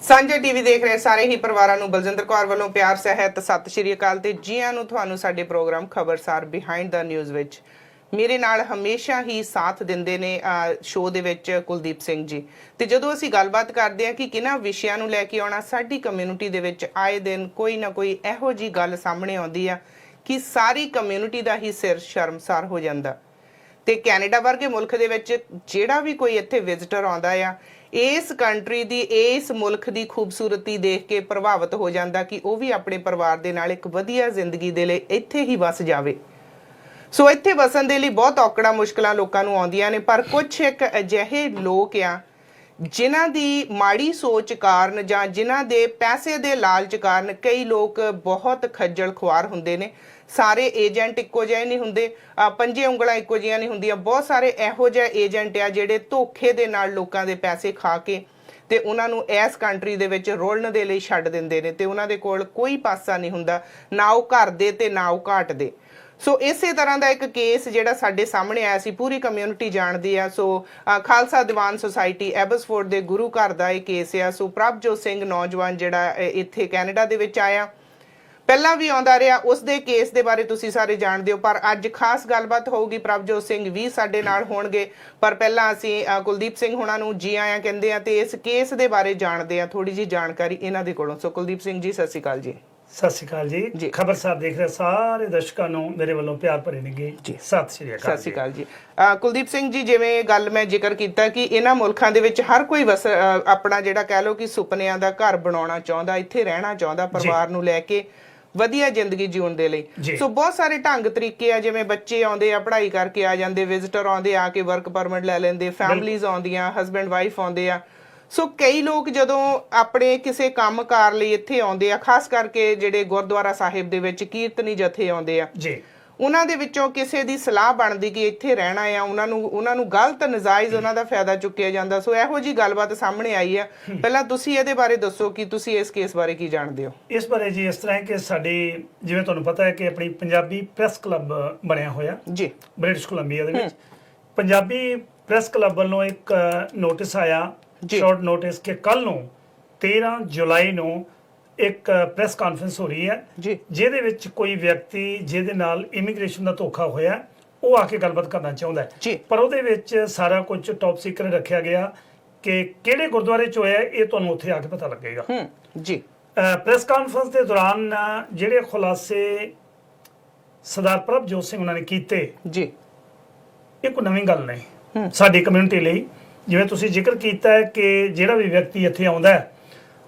ਸਾਂਝਾ ਟੀਵੀ ਦੇਖ ਰਹੇ ਸਾਰੇ ਹੀ ਪਰਿਵਾਰਾਂ ਨੂੰ ਬਲਜਿੰਦਰ ਕੌਰ ਵੱਲੋਂ ਪਿਆਰ ਸਹਿਤ ਸਤਿ ਸ਼੍ਰੀ ਅਕਾਲ ਤੇ ਜੀ ਆਇਆਂ ਨੂੰ ਤੁਹਾਨੂੰ ਸਾਡੇ ਪ੍ਰੋਗਰਾਮ ਖਬਰਸਾਰ ਬਿਹਾਈਂਡ ਦਾ ਨਿਊਜ਼ ਵਿੱਚ। ਮੇਰੇ ਨਾਲ ਹਮੇਸ਼ਾ ਹੀ ਸਾਥ ਦਿੰਦੇ ਨੇ ਸ਼ੋਅ ਦੇ ਵਿੱਚ ਕੁਲਦੀਪ ਸਿੰਘ ਜੀ। ਤੇ ਜਦੋਂ ਅਸੀਂ ਗੱਲਬਾਤ ਕਰਦੇ ਹਾਂ ਕਿ ਕਿਹਨਾਂ ਵਿਸ਼ਿਆਂ ਨੂੰ ਲੈ ਕੇ ਆਉਣਾ, ਸਾਡੀ ਕਮਿਊਨਿਟੀ ਦੇ ਵਿੱਚ ਆਏ ਦਿਨ ਕੋਈ ਨਾ ਕੋਈ ਇਹੋ ਜੀ ਗੱਲ ਸਾਹਮਣੇ ਆਉਂਦੀ ਆ ਕਿ ਸਾਰੀ ਕਮਿਊਨਿਟੀ ਦਾ ਹੀ ਸਿਰ ਸ਼ਰਮਸਾਰ ਹੋ ਜਾਂਦਾ। ਤੇ ਕੈਨੇਡਾ ਵਰਗੇ ਮੁਲਕ ਦੇ ਵਿੱਚ ਜਿਹੜਾ ਵੀ ਕੋਈ ਇੱਥੇ ਵਿਜ਼ਿਟਰ ਆਉਂਦਾ ਆ, ਇਸ ਕੰਟਰੀ ਦੀ ਇਸ ਮੁਲਕ ਦੀ ਖੂਬਸੂਰਤੀ ਦੇਖ ਕੇ ਪ੍ਰਭਾਵਿਤ ਹੋ ਜਾਂਦਾ ਕਿ ਉਹ ਵੀ ਆਪਣੇ ਪਰਿਵਾਰ ਦੇ ਨਾਲ ਇੱਕ ਵਧੀਆ ਜ਼ਿੰਦਗੀ ਦੇ ਲਈ ਇੱਥੇ ਹੀ ਵਸ ਜਾਵੇ। ਸੋ ਇੱਥੇ ਵਸਣ ਦੇ ਲਈ ਬਹੁਤ ਔਕੜਾਂ ਮੁਸ਼ਕਲਾਂ ਲੋਕਾਂ ਨੂੰ ਆਉਂਦੀਆਂ ਨੇ, ਪਰ ਕੁਝ ਇੱਕ ਅਜਿਹੇ ਲੋਕ ਆ ਜਿਨ੍ਹਾਂ ਦੀ ਮਾੜੀ ਸੋਚ ਕਾਰਨ ਜਾਂ ਜਿਨ੍ਹਾਂ ਦੇ ਪੈਸੇ ਦੇ ਲਾਲਚ ਕਾਰਨ ਕਈ ਲੋਕ ਬਹੁਤ ਖੱਜਲ ਖੁਆਰ ਹੁੰਦੇ ਨੇ। ਸਾਰੇ ਏਜੰਟ ਇੱਕੋ ਜਿਹੇ ਨਹੀਂ ਹੁੰਦੇ, ਪੰਜੇ ਉਂਗਲਾਂ ਇੱਕੋ ਜਿਹੀਆਂ ਨਹੀਂ ਹੁੰਦੀਆਂ। ਬਹੁਤ ਸਾਰੇ ਇਹੋ ਜਿਹੇ ਏਜੰਟ ਆ ਜਿਹੜੇ ਧੋਖੇ ਦੇ ਨਾਲ ਲੋਕਾਂ ਦੇ ਪੈਸੇ ਖਾ ਕੇ ਤੇ ਉਹਨਾਂ ਨੂੰ ਇਸ ਕੰਟਰੀ ਦੇ ਵਿੱਚ ਰੋਲਣ ਦੇ ਲਈ ਛੱਡ ਦਿੰਦੇ ਨੇ ਤੇ ਉਹਨਾਂ ਦੇ ਕੋਲ ਕੋਈ ਪਾਸਾ ਨਹੀਂ ਹੁੰਦਾ, ਨਾ ਉਹ ਘਰ ਦੇ ਤੇ ਨਾ ਉਹ ਘਾਟ ਦੇ। ਸੋ ਇਸੇ ਤਰ੍ਹਾਂ ਦਾ ਇੱਕ ਕੇਸ ਜਿਹੜਾ ਸਾਡੇ ਸਾਹਮਣੇ ਆਇਆ ਸੀ, ਪੂਰੀ ਕਮਿਊਨਿਟੀ ਜਾਣਦੀ ਆ। ਸੋ ਖਾਲਸਾ ਦੀਵਾਨ ਸੁਸਾਇਟੀ ਐਬਸਫੋਰਡ ਦੇ ਗੁਰੂ ਘਰ ਦਾ ਇਹ ਕੇਸ ਆ। ਸੋ ਪ੍ਰਭਜੋਤ ਸਿੰਘ ਨੌਜਵਾਨ ਜਿਹੜਾ ਇੱਥੇ ਕੈਨੇਡਾ ਦੇ ਵਿੱਚ ਆਇਆ, ਪਹਿਲਾਂ ਵੀ ਆਉਂਦਾ ਰਿਹਾ, ਉਸ ਦੇ ਕੇਸ ਦੇ ਬਾਰੇ ਤੁਸੀਂ ਸਾਰੇ ਜਾਣਦੇ ਹੋ। ਪਰ ਅੱਜ ਖਾਸ ਗੱਲਬਾਤ ਹੋਊਗੀ, ਪ੍ਰਭਜੋਤ ਸਿੰਘ ਵੀ ਸਾਡੇ ਨਾਲ ਹੋਣਗੇ। ਪਰ ਪਹਿਲਾਂ ਅਸੀਂ ਕੁਲਦੀਪ ਸਿੰਘ ਹੁਣਾਂ ਨੂੰ ਜੀ ਆਇਆਂ ਕਹਿੰਦੇ ਆ ਤੇ ਇਸ ਕੇਸ ਦੇ ਬਾਰੇ ਜਾਣਦੇ ਆ ਥੋੜੀ ਜੀ ਜਾਣਕਾਰੀ ਇਹਨਾਂ ਦੇ ਕੋਲੋਂ। ਸੋ ਕੁਲਦੀਪ ਸਿੰਘ ਜੀ, ਸਤਿ ਸ਼੍ਰੀ ਅਕਾਲ ਜੀ। ਸਤਿ ਸ਼੍ਰੀ ਅਕਾਲ ਜੀ। ਖਬਰਸਾਰ ਦੇਖ ਰਹੇ ਸਾਰੇ ਦਰਸ਼ਕਾਂ ਨੂੰ ਮੇਰੇ ਵੱਲੋਂ ਪਿਆਰ ਭਰੇ ਨਿੱਘੇ ਸਤਿ ਸ਼੍ਰੀ ਅਕਾਲ। ਸਤਿ ਸ਼੍ਰੀ ਅਕਾਲ ਜੀ। ਕੁਲਦੀਪ ਸਿੰਘ ਜੀ, ਜਿਵੇਂ ਗੱਲ ਮੈਂ ਜ਼ਿਕਰ ਕੀਤਾ ਕਿ ਇਹਨਾਂ ਮੁਲਕਾਂ ਦੇ ਵਿੱਚ ਹਰ ਕੋਈ ਆਪਣਾ ਜਿਹੜਾ ਕਹਿ ਲਓ ਕਿ ਸੁਪਨਿਆਂ ਦਾ ਘਰ ਬਣਾਉਣਾ ਚਾਹੁੰਦਾ, ਇੱਥੇ ਰਹਿਣਾ ਚਾਹੁੰਦਾ ਪਰਿਵਾਰ ਨੂੰ ਲੈ ਕੇ ਵਧੀਆ ਜ਼ਿੰਦਗੀ ਜਿਉਣ ਦੇ ਲਈ। ਸੋ ਬਹੁਤ ਸਾਰੇ ਢੰਗ ਤਰੀਕੇ ਆ, ਜਿਵੇਂ ਬੱਚੇ ਆਉਂਦੇ ਆ ਪੜ੍ਹਾਈ ਕਰਕੇ ਆ ਜਾਂਦੇ, ਵਿਜ਼ਿਟਰ ਆਉਂਦੇ ਆ ਕੇ ਵਰਕ ਪਰਮਿਟ ਲੈ ਲੈਂਦੇ, ਫੈਮਲੀਜ਼ ਆਉਂਦੀਆਂ, ਹਸਬੈਂਡ ਵਾਈਫ ਆਉਂਦੇ ਆ। ਸੋ ਕਈ ਲੋਕ ਜਦੋਂ ਆਪਣੇ ਕਿਸੇ ਕੰਮਕਾਰ ਲਈ ਇੱਥੇ ਆਉਂਦੇ ਆ, ਖਾਸ ਕਰਕੇ ਜਿਹੜੇ ਗੁਰਦੁਆਰਾ ਸਾਹਿਬ ਦੇ ਵਿੱਚ ਕੀਰਤਨੀ ਜਥੇ ਆਉਂਦੇ ਆ, ਉਹਨਾਂ ਦੇ ਵਿੱਚੋਂ ਕਿਸੇ ਦੀ ਸਲਾਹ ਬਣਦੀ ਕਿ ਇੱਥੇ ਰਹਿਣਾ ਆ, ਉਹਨਾਂ ਨੂੰ ਗਲਤ ਨਜਾਇਜ਼ ਉਹਨਾਂ ਦਾ ਫਾਇਦਾ ਚੁੱਕਿਆ ਜਾਂਦਾ। ਸੋ ਇਹੋ ਜੀ ਗੱਲਬਾਤ ਸਾਹਮਣੇ ਆਈ ਆ। ਪਹਿਲਾਂ ਤੁਸੀਂ ਇਹਦੇ ਬਾਰੇ ਦੱਸੋ ਕਿ ਤੁਸੀਂ ਇਸ ਕੇਸ ਬਾਰੇ ਕੀ ਜਾਣਦੇ ਹੋ। ਇਸ ਬਾਰੇ ਜੀ ਇਸ ਤਰ੍ਹਾਂ ਹੈ ਕਿ ਸਾਡੀ, ਜਿਵੇਂ ਤੁਹਾਨੂੰ ਪਤਾ ਹੈ ਕਿ ਆਪਣੀ ਪੰਜਾਬੀ ਪ੍ਰੈਸ ਕਲੱਬ ਬਣਿਆ ਹੋਇਆ ਜੀ ਬ੍ਰਿਟਿਸ਼ ਕੋਲੰਬੀਆ ਦੇ ਵਿੱਚ। ਪੰਜਾਬੀ ਪ੍ਰੈਸ ਕਲੱਬ ਵੱਲੋਂ ਇੱਕ ਨੋਟਿਸ ਆਇਆ, ਸ਼ਾਰਟ ਨੋਟਿਸ, ਕਿ ਕੱਲ ਨੂੰ 13 ਜੁਲਾਈ ਨੂੰ ਇੱਕ ਪ੍ਰੈਸ ਕਾਨਫਰੰਸ ਹੋ ਰਹੀ ਹੈ ਜਿਹਦੇ ਵਿੱਚ ਕੋਈ ਵਿਅਕਤੀ ਜਿਹਦੇ ਨਾਲ ਇਮੀਗ੍ਰੇਸ਼ਨ ਦਾ ਧੋਖਾ ਹੋਇਆ ਉਹ ਆ ਕੇ ਗੱਲਬਾਤ ਕਰਨਾ ਚਾਹੁੰਦਾ ਹੈ। ਪਰ ਉਹਦੇ ਵਿੱਚ ਸਾਰਾ ਕੁਝ ਟੌਪ ਸੀਕ੍ਰੇਟ ਰੱਖਿਆ ਗਿਆ ਕਿ ਕਿਹੜੇ ਗੁਰਦੁਆਰੇ 'ਚ ਹੋਇਆ ਇਹ ਤੁਹਾਨੂੰ ਉੱਥੇ ਆ ਕੇ ਪਤਾ ਲੱਗੇਗਾ ਜੀ। ਪ੍ਰੈਸ ਕਾਨਫਰੰਸ ਦੇ ਦੌਰਾਨ ਜਿਹੜੇ ਖੁਲਾਸੇ ਸਰਦਾਰ ਪ੍ਰਭਜੋਤ ਸਿੰਘ ਉਹਨਾਂ ਨੇ ਕੀਤੇ ਜੀ, ਇਹ ਕੋਈ ਨਵੀਂ ਗੱਲ ਨਹੀਂ ਸਾਡੀ ਕਮਿਊਨਿਟੀ ਲਈ। ਜਿਵੇਂ ਤੁਸੀਂ ਜ਼ਿਕਰ ਕੀਤਾ ਹੈ ਕਿ ਜਿਹੜਾ ਵੀ ਵਿਅਕਤੀ ਇੱਥੇ ਆਉਂਦਾ ਹੈ,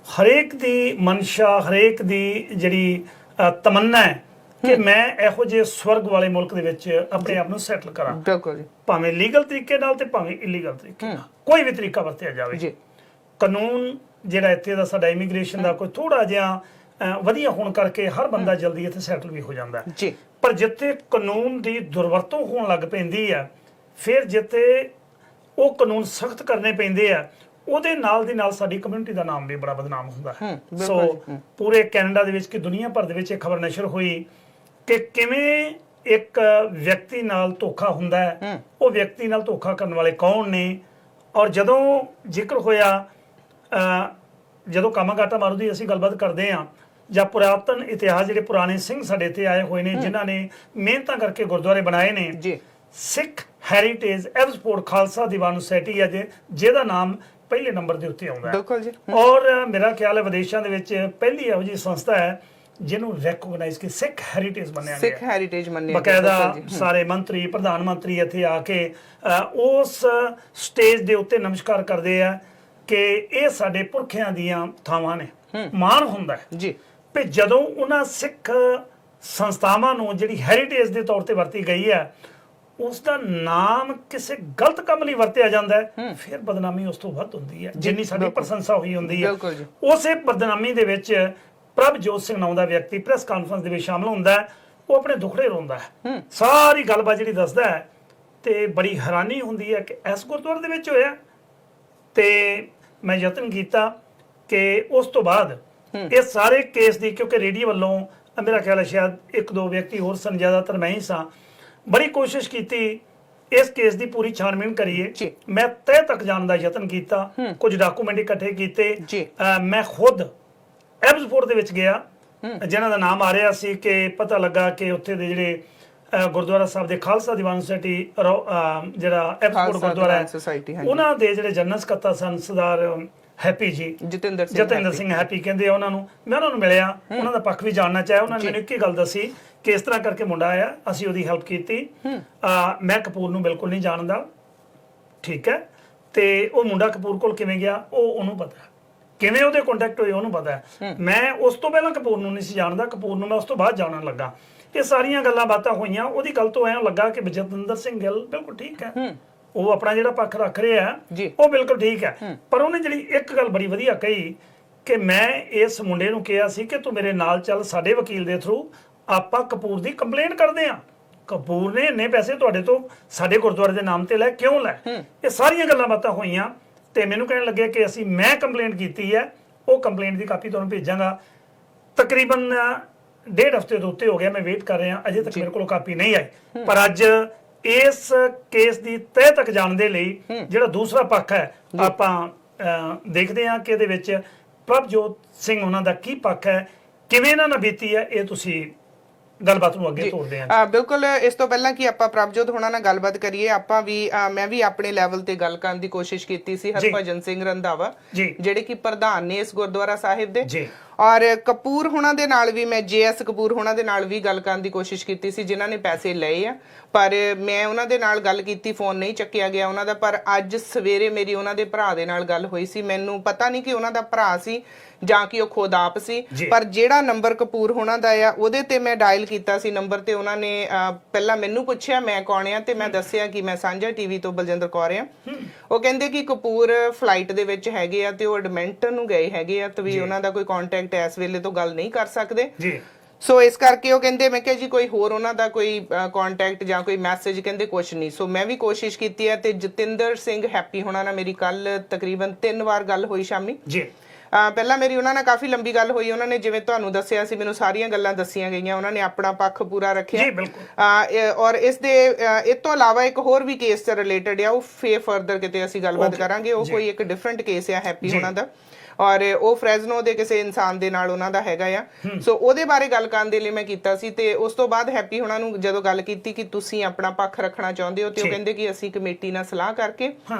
ਹਰੇਕ ਦੀ ਮਨਸ਼ਾ, ਹਰੇਕ ਦੀ ਜਿਹੜੀ ਤਮੰਨਾ ਹੈ ਕਿ ਮੈਂ ਇਹੋ ਜਿਹੇ ਸਵਰਗ ਵਾਲੇ ਮੁਲਕ ਦੇ ਵਿੱਚ ਆਪਣੇ ਆਪ ਨੂੰ ਸੈਟਲ ਕਰਾਂ। ਬਿਲਕੁਲ ਜੀ, ਭਾਵੇਂ ਲੀਗਲ ਤਰੀਕੇ ਨਾਲ ਤੇ ਭਾਵੇਂ ਇਲੀਗਲ ਤਰੀਕੇ ਨਾਲ, ਕੋਈ ਵੀ ਤਰੀਕਾ ਵਰਤਿਆ ਜਾਵੇ ਜੀ। ਕਾਨੂੰਨ ਜਿਹੜਾ ਇੱਥੇ ਦਾ ਸਾਡਾ ਇਮੀਗ੍ਰੇਸ਼ਨ ਦਾ ਕੋਈ ਥੋੜਾ ਜਿਹਾ ਵਧੀਆ ਹੋਣ ਕਰਕੇ ਹਰ ਬੰਦਾ ਜਲਦੀ ਇੱਥੇ ਸੈਟਲ ਵੀ ਹੋ ਜਾਂਦਾ ਜੀ। ਪਰ ਜਿੱਥੇ ਕਾਨੂੰਨ ਦੀ ਦੁਰਵਰਤੋਂ ਹੋਣ ਲੱਗ ਪੈਂਦੀ ਆ, ਫਿਰ ਜਿੱਥੇ ਉਹ ਕਾਨੂੰਨ ਸਖਤ ਕਰਨੇ ਪੈਂਦੇ ਆ, ਉਹਦੇ ਨਾਲ ਦੀ ਨਾਲ ਸਾਡੀ ਕਮਿਊਨਿਟੀ ਦਾ ਨਾਮ ਵੀ ਬੜਾ ਬਦਨਾਮ ਹੁੰਦਾ ਹੈ। ਸੋ ਪੂਰੇ ਕੈਨੇਡਾ ਦੇ ਵਿੱਚ ਕਿ ਦੁਨੀਆ ਭਰ ਦੇ ਵਿੱਚ ਇਹ ਖਬਰ ਨਸ਼ਰ ਹੋਈ ਕਿ ਕਿਵੇਂ ਇੱਕ ਵਿਅਕਤੀ ਨਾਲ ਧੋਖਾ ਹੁੰਦਾ ਹੈ, ਉਹ ਵਿਅਕਤੀ ਨਾਲ ਧੋਖਾ ਕਰਨ ਵਾਲੇ ਕੌਣ ਨੇ। ਔਰ ਜਦੋਂ ਜ਼ਿਕਰ ਹੋਇਆ, ਜਦੋਂ ਕਾਮਾਗਾਟਾ ਮਾਰੂ ਦੀ ਅਸੀਂ ਗੱਲਬਾਤ ਕਰਦੇ ਹਾਂ, ਜਾਂ ਪੁਰਾਤਨ ਇਤਿਹਾਸ, ਜਿਹੜੇ ਪੁਰਾਣੇ ਸਿੰਘ ਸਾਡੇ ਇੱਥੇ ਆਏ ਹੋਏ ਨੇ ਜਿਨ੍ਹਾਂ ਨੇ ਮਿਹਨਤਾਂ ਕਰਕੇ ਗੁਰਦੁਆਰੇ ਬਣਾਏ ਨੇ, ਸਿੱਖ heritage Abbotsford Khalsa Diwan society ਹੈ ਜਿਹਦਾ ਨਾਮ ਪਹਿਲੇ ਨੰਬਰ ਦੇ ਉੱਤੇ ਆਉਂਦਾ ਹੈ। ਔਰ ਮੇਰਾ ਖਿਆਲ ਹੈ ਵਿਦੇਸ਼ਾਂ ਦੇ ਵਿੱਚ ਪਹਿਲੀ ਇਹੋ ਜਿਹੀ ਸੰਸਥਾ ਹੈ ਜਿਹਨੂੰ ਰੈਕੋਗਨਾਈਜ਼ ਕਿ ਸਿੱਖ ਹੈਰੀਟੇਜ ਮੰਨਿਆ ਗਿਆ। ਸਿੱਖ ਹੈਰੀਟੇਜ ਮੰਨਿਆ, ਬਕਾਇਦਾ ਸਾਰੇ ਮੰਤਰੀ, ਪ੍ਰਧਾਨ ਮੰਤਰੀ ਇੱਥੇ ਆ ਕੇ ਉਸ ਸਟੇਜ ਦੇ ਉੱਤੇ ਨਮਸਕਾਰ ਕਰਦੇ ਆ ਕਿ ਇਹ ਸਾਡੇ ਪੁਰਖਿਆਂ ਦੀਆਂ ਥਾਵਾਂ ਨੇ। ਮਾਣ ਹੁੰਦਾ ਹੈ ਜੀ ਵੀ ਜਦੋਂ ਉਹਨਾਂ ਸਿੱਖ ਸੰਸਥਾਵਾਂ ਨੂੰ ਜਿਹੜੀ ਹੈਰੀਟੇਜ ਦੇ ਤੌਰ ਤੇ ਵਰਤੀ ਗਈ ਹੈ, ਉਸ ਦਾ ਨਾਮ ਕਿਸੇ ਗਲਤ ਕੰਮ ਲਈ ਵਰਤਿਆ ਜਾਂਦਾ ਹੈ, ਫਿਰ ਬਦਨਾਮੀ ਉਸ ਤੋਂ ਵੱਧ ਹੁੰਦੀ ਹੈ ਜਿੰਨੀ ਸਾਡੀ ਪ੍ਰਸ਼ੰਸਾ ਹੋਈ ਹੁੰਦੀ ਹੈ। ਉਸੇ ਬਦਨਾਮੀ ਦੇ ਵਿੱਚ ਪ੍ਰਭਜੋਤ ਸਿੰਘ ਨਾਮ ਦਾ ਵਿਅਕਤੀ ਪ੍ਰੈਸ ਕਾਨਫਰੰਸ ਦੇ ਵਿੱਚ ਸ਼ਾਮਲ ਹੁੰਦਾ ਹੈ। ਉਹ ਆਪਣੇ ਦੁਖੜੇ ਰੋਂਦਾ ਹੈ, ਸਾਰੀ ਗੱਲਬਾਤ ਜਿਹੜੀ ਦੱਸਦਾ ਹੈ, ਤੇ ਬੜੀ ਹੈਰਾਨੀ ਹੁੰਦੀ ਹੈ ਕਿ ਇਸ ਗੁਰਦੁਆਰੇ ਦੇ ਵਿੱਚ ਹੋਇਆ। ਤੇ ਮੈਂ ਯਤਨ ਕੀਤਾ ਕਿ ਉਸ ਤੋਂ ਬਾਅਦ ਇਹ ਸਾਰੇ ਕੇਸ ਦੀ, ਕਿਉਂਕਿ ਰੇਡੀਓ ਵੱਲੋਂ ਮੇਰਾ ਖਿਆਲ ਹੈ ਸ਼ਾਇਦ ਇੱਕ ਦੋ ਵਿਅਕਤੀ ਹੋਰ ਸਨ, ਜ਼ਿਆਦਾਤਰ ਮੈਂ ਹੀ ਸਾਂ, ਬੜੀ ਕੋਸ਼ਿਸ਼ ਕੀਤੀ ਇਸ ਕੇਸ ਦੀ ਪੂਰੀ ਛਾਣਬੀਣ ਕਰੀਏ। ਜੀ। ਮੈਂ ਤਹਿ ਤੱਕ ਜਾਣ ਦਾ ਯਤਨ ਕੀਤਾ, ਕੁਝ ਡਾਕੂਮੈਂਟ ਇਕੱਠੇ ਕੀਤੇ। ਜੀ। ਮੈਂ ਖੁਦ ਐਬਸਫੋਰਡ ਦੇ ਵਿੱਚ ਗਿਆ, ਜਿਨ੍ਹਾਂ ਦਾ ਨਾਮ ਆ ਰਿਹਾ ਸੀ ਕਿ ਪਤਾ ਲੱਗਾ ਕਿ ਉੱਥੇ ਦੇ ਜਿਹੜੇ ਗੁਰਦੁਆਰਾ ਸਾਹਿਬ ਦੇ ਖਾਲਸਾ ਦੀਵਾਨ ਸੁਸਾਇਟੀ ਜਿਹੜਾ ਐਬਸਫੋਰਡ ਗੁਰਦੁਆਰਾ ਹੈ, ਉਹਨਾਂ ਦੇ ਜਿਹੜੇ ਜਨਰਲ ਸਕੱਤਰ ਸਨ ਸਰਦਾਰ ਹੈਪੀ ਜੀ, ਜਤਿੰਦਰ ਸਿੰਘ ਹੈਪੀ ਕਹਿੰਦੇ ਆ ਉਹਨਾਂ ਨੂੰ। ਮੈਂ ਉਹਨਾਂ ਨੂੰ ਮਿਲਿਆ, ਉਹਨਾਂ ਦਾ ਪੱਖ ਵੀ ਜਾਣਨਾ ਚਾਹਿਆ। ਉਹਨਾਂ ਨੇ ਮੈਨੂੰ ਇੱਕ ਹੀ ਗੱਲ ਦੱਸੀ ਕਿ ਇਸ ਤਰ੍ਹਾਂ ਕਰਕੇ ਮੁੰਡਾ ਆਇਆ, ਅਸੀਂ ਉਹਦੀ ਹੈਲਪ ਕੀਤੀ। ਮੈਂ ਕਪੂਰ ਨੂੰ ਬਿਲਕੁਲ ਨਹੀਂ ਜਾਣਦਾ, ਠੀਕ ਹੈ, ਤੇ ਉਹ ਮੁੰਡਾ ਕਪੂਰ ਕੋਲ ਕਿਵੇਂ ਗਿਆ ਉਹ ਉਹਨੂੰ ਪਤਾ, ਕਿਵੇਂ ਉਹਦੇ ਕੰਟੈਕਟ ਹੋਏ ਉਹਨੂੰ ਪਤਾ। ਮੈਂ ਉਸ ਤੋਂ ਪਹਿਲਾਂ ਕਪੂਰ ਨੂੰ ਨਹੀਂ ਸੀ ਜਾਣਦਾ, ਕਪੂਰ ਨੂੰ ਮੈਂ ਉਸ ਤੋਂ ਬਾਅਦ ਜਾਣਨ ਲੱਗਾ। ਇਹ ਸਾਰੀਆਂ ਗੱਲਾਂ ਬਾਤਾਂ ਹੋਈਆਂ। ਉਹਦੀ ਗੱਲ ਤੋਂ ਐਂ ਲੱਗਾ ਕਿ ਜਤਿੰਦਰ ਸਿੰਘ ਗਿੱਲ ਬਿਲਕੁਲ ਠੀਕ ਹੈ, ਉਹ ਆਪਣਾ ਜਿਹੜਾ ਪੱਖ ਰੱਖ ਰਿਹਾ ਉਹ ਬਿਲਕੁਲ ਠੀਕ ਹੈ। ਪਰ ਉਹਨੇ ਜਿਹੜੀ ਇੱਕ ਗੱਲ ਬੜੀ ਵਧੀਆ ਕਹੀ ਕਿ ਮੈਂ ਇਸ ਮੁੰਡੇ ਨੂੰ ਕਿਹਾ ਸੀ ਕਿ ਤੂੰ ਮੇਰੇ ਨਾਲ ਚੱਲ, ਸਾਡੇ ਵਕੀਲ ਦੇ ਥਰੂ ਆਪਾਂ ਕਪੂਰ ਦੀ ਕੰਪਲੇਂਟ ਕਰਦੇ ਆ। ਕਪੂਰ ਨੇ ਇੰਨੇ ਪੈਸੇ ਤੁਹਾਡੇ ਤੋਂ ਸਾਡੇ ਗੁਰਦੁਆਰੇ ਦੇ ਨਾਮ ਤੇ ਲੈ, ਕਿਉਂ ਲੈ? ਇਹ ਸਾਰੀਆਂ ਗੱਲਾਂ ਬਾਤਾਂ ਹੋਈਆਂ ਤੇ ਮੈਨੂੰ ਕਹਿਣ ਲੱਗੇ ਕਿ ਮੈਂ ਕੰਪਲੇਂਟ ਕੀਤੀ ਹੈ, ਉਹ ਕੰਪਲੇਂਟ ਦੀ ਕਾਪੀ ਤੁਹਾਨੂੰ ਭੇਜਾਂਗਾ। ਤਕਰੀਬਨ 1.5 ਹਫ਼ਤੇ ਤੋਂ ਉੱਤੇ ਹੋ ਗਿਆ, ਮੈਂ ਵੇਟ ਕਰ ਰਿਹਾ, ਅਜੇ ਤੱਕ ਮੇਰੇ ਕੋਲ ਕਾਪੀ ਨਹੀਂ ਆਈ। ਪਰ ਅੱਜ ਇਸ ਕੇਸ ਦੀ ਤਹਿ ਤੱਕ ਜਾਣ ਦੇ ਲਈ ਜਿਹੜਾ ਦੂਸਰਾ ਪੱਖ ਹੈ, ਆਪਾਂ ਦੇਖਦੇ ਹਾਂ ਕਿ ਇਹਦੇ ਵਿੱਚ ਪ੍ਰਭਜੋਤ ਸਿੰਘ ਉਹਨਾਂ ਦਾ ਕੀ ਪੱਖ ਹੈ, ਕਿਵੇਂ ਇਹਨਾਂ ਨਾਲ ਬੀਤੀ ਹੈ। ਇਹ ਤੁਸੀਂ ਗੱਲਬਾਤ ਨੂੰ ਅੱਗੇ ਤੋਰਦੇ ਹਾਂ। ਬਿਲਕੁਲ। ਇਸ ਤੋਂ ਪਹਿਲਾਂ ਕਿ ਆਪਾਂ ਪ੍ਰਭਜੋਤ ਹੋਣਾ ਨਾਲ ਗੱਲਬਾਤ ਕਰੀਏ, ਆਪਾਂ ਵੀ ਮੈਂ ਵੀ ਆਪਣੇ ਲੈਵਲ ਤੇ ਗੱਲ ਕਰਨ ਦੀ ਕੋਸ਼ਿਸ਼ ਕੀਤੀ ਸੀ ਹਰਭਜਨ ਸਿੰਘ ਰੰਧਾਵਾ, ਜਿਹੜੇ ਕਿ ਪ੍ਰਧਾਨ ਨੇ ਇਸ ਗੁਰਦੁਆਰਾ ਸਾਹਿਬ ਦੇ। ਔਰ ਕਪੂਰ ਹੋਣਾ ਦੇ ਨਾਲ ਵੀ ਮੈਂ JS ਕਪੂਰ ਹੋਣਾ ਦੇ ਨਾਲ ਵੀ ਗੱਲ ਕਰਨ ਦੀ ਕੋਸ਼ਿਸ਼ ਕੀਤੀ ਸੀ, ਜਿਨ੍ਹਾਂ ਨੇ ਪੈਸੇ ਲਏ ਆ। ਪਰ ਮੈਂ ਉਹਨਾਂ ਦੇ ਨਾਲ ਗੱਲ ਕੀਤੀ, ਫੋਨ ਨਹੀਂ ਚੱਕਿਆ ਗਿਆ ਉਹਨਾਂ ਦਾ। ਪਰ ਅੱਜ ਸਵੇਰੇ ਮੇਰੀ ਉਹਨਾਂ ਦੇ ਭਰਾ ਦੇ ਨਾਲ ਗੱਲ ਹੋਈ ਸੀ। ਮੈਨੂੰ ਪਤਾ ਨਹੀਂ ਕਿ ਉਹਨਾਂ ਦਾ ਭਰਾ ਸੀ ਜਾਂ ਕਿ ਉਹ ਖੁਦ ਆਪ ਸੀ, ਪਰ ਜਿਹੜਾ ਨੰਬਰ ਕਪੂਰ ਹੋਣਾ ਦਾ ਆ ਉਹਦੇ ਤੇ ਮੈਂ ਡਾਇਲ ਕੀਤਾ ਸੀ ਨੰਬਰ ਤੇ। ਉਹਨਾਂ ਨੇ ਪਹਿਲਾਂ ਮੈਨੂੰ ਪੁੱਛਿਆ ਮੈਂ ਕੌਣ ਆ, ਤੇ ਮੈਂ ਦੱਸਿਆ ਕਿ ਮੈਂ ਸਾਂਝਾ TV ਤੋਂ ਬਲਜਿੰਦਰ ਕੌਰ ਆ। ਉਹ ਕਹਿੰਦੇ ਕਿ ਕਪੂਰ ਫਲਾਈਟ ਦੇ ਵਿੱਚ ਹੈਗੇ ਆ ਤੇ ਉਹ ਐਡਮਿੰਟਨ ਨੂੰ ਗਏ ਹੈਗੇ ਆ, ਤੇ ਵੀ ਉਹਨਾਂ ਦਾ ਕੋਈ ਕੰਟੈਕਟ ਇਸ ਵੇਲੇ ਤੋਂ ਗੱਲ ਨਹੀਂ ਕਰ ਸਕਦੇ। ਸੋ ਇਸ ਕਰਕੇ ਉਹ ਕਹਿੰਦੇ, ਮੈਂ ਕਿਹਾ ਜੀ ਕੋਈ ਹੋਰ ਉਹਨਾਂ ਦਾ ਕੋਈ ਕੰਟੈਕਟ ਜਾਂ ਕੋਈ ਮੈਸੇਜ? ਕਹਿੰਦੇ ਕੁਝ ਨਹੀਂ। ਸੋ ਮੈਂ ਵੀ ਕੋਸ਼ਿਸ਼ ਕੀਤੀ ਹੈ ਤੇ ਜਤਿੰਦਰ ਸਿੰਘ ਹੈਪੀ ਹੋਣਾ ਨਾਲ ਮੇਰੀ ਕੱਲ ਤਕਰੀਬਨ 3 ਵਾਰ ਗੱਲ ਹੋਈ ਸ਼ਾਮੀ। ਪਹਿਲਾਂ ਮੇਰੀ ਉਹਨਾਂ ਨਾਲ ਕਾਫੀ ਲੰਬੀ ਗੱਲ ਹੋਈ। ਉਹਨਾਂ ਨੇ ਜਿਵੇਂ ਤੁਹਾਨੂੰ ਦੱਸਿਆ ਸੀ, ਮੈਨੂੰ ਸਾਰੀਆਂ ਗੱਲਾਂ ਦੱਸੀਆਂ ਗਈਆਂ, ਉਹਨਾਂ ਨੇ ਆਪਣਾ ਪੱਖ ਪੂਰਾ ਰੱਖਿਆ। ਔਰ ਇਸ ਤੋਂ ਇਲਾਵਾ ਇੱਕ ਹੋਰ ਵੀ ਕੇਸ ਤੇ ਰਿਲੇਟਡ ਆ, ਉਹ ਫਰਦਰ ਕਿਤੇ ਅਸੀਂ ਗੱਲਬਾਤ ਕਰਾਂਗੇ। ਉਹ ਕੋਈ ਇੱਕ ਡਿਫਰੈਂਟ ਕੇਸ ਆ ਹੈਪੀ ਹੋਣਾ ਦਾ, ਔਰ ਉਹ ਫ੍ਰੈਜ਼ਨੋ ਦੇ ਕਿਸੇ ਇਨਸਾਨ ਦੇ ਨਾਲ ਉਹਨਾਂ ਦਾ ਹੈਗਾ ਆ। ਸੋ ਉਹਦੇ ਬਾਰੇ ਗੱਲ ਕਰਨ ਦੇ ਲਈ ਮੈਂ ਕੀਤਾ ਸੀ। ਤੇ ਉਸ ਤੋਂ ਬਾਅਦ ਹੈਪੀ ਹੋਣਾ ਨੂੰ ਜਦੋਂ ਗੱਲ ਕੀਤੀ ਕਿ ਤੁਸੀਂ ਆਪਣਾ ਪੱਖ ਰੱਖਣਾ ਚਾਹੁੰਦੇ ਹੋ, ਤੇ ਉਹ ਕਹਿੰਦੇ ਕਿ ਅਸੀਂ ਕਮੇਟੀ ਨਾਲ ਸਲਾਹ ਕਰਕੇ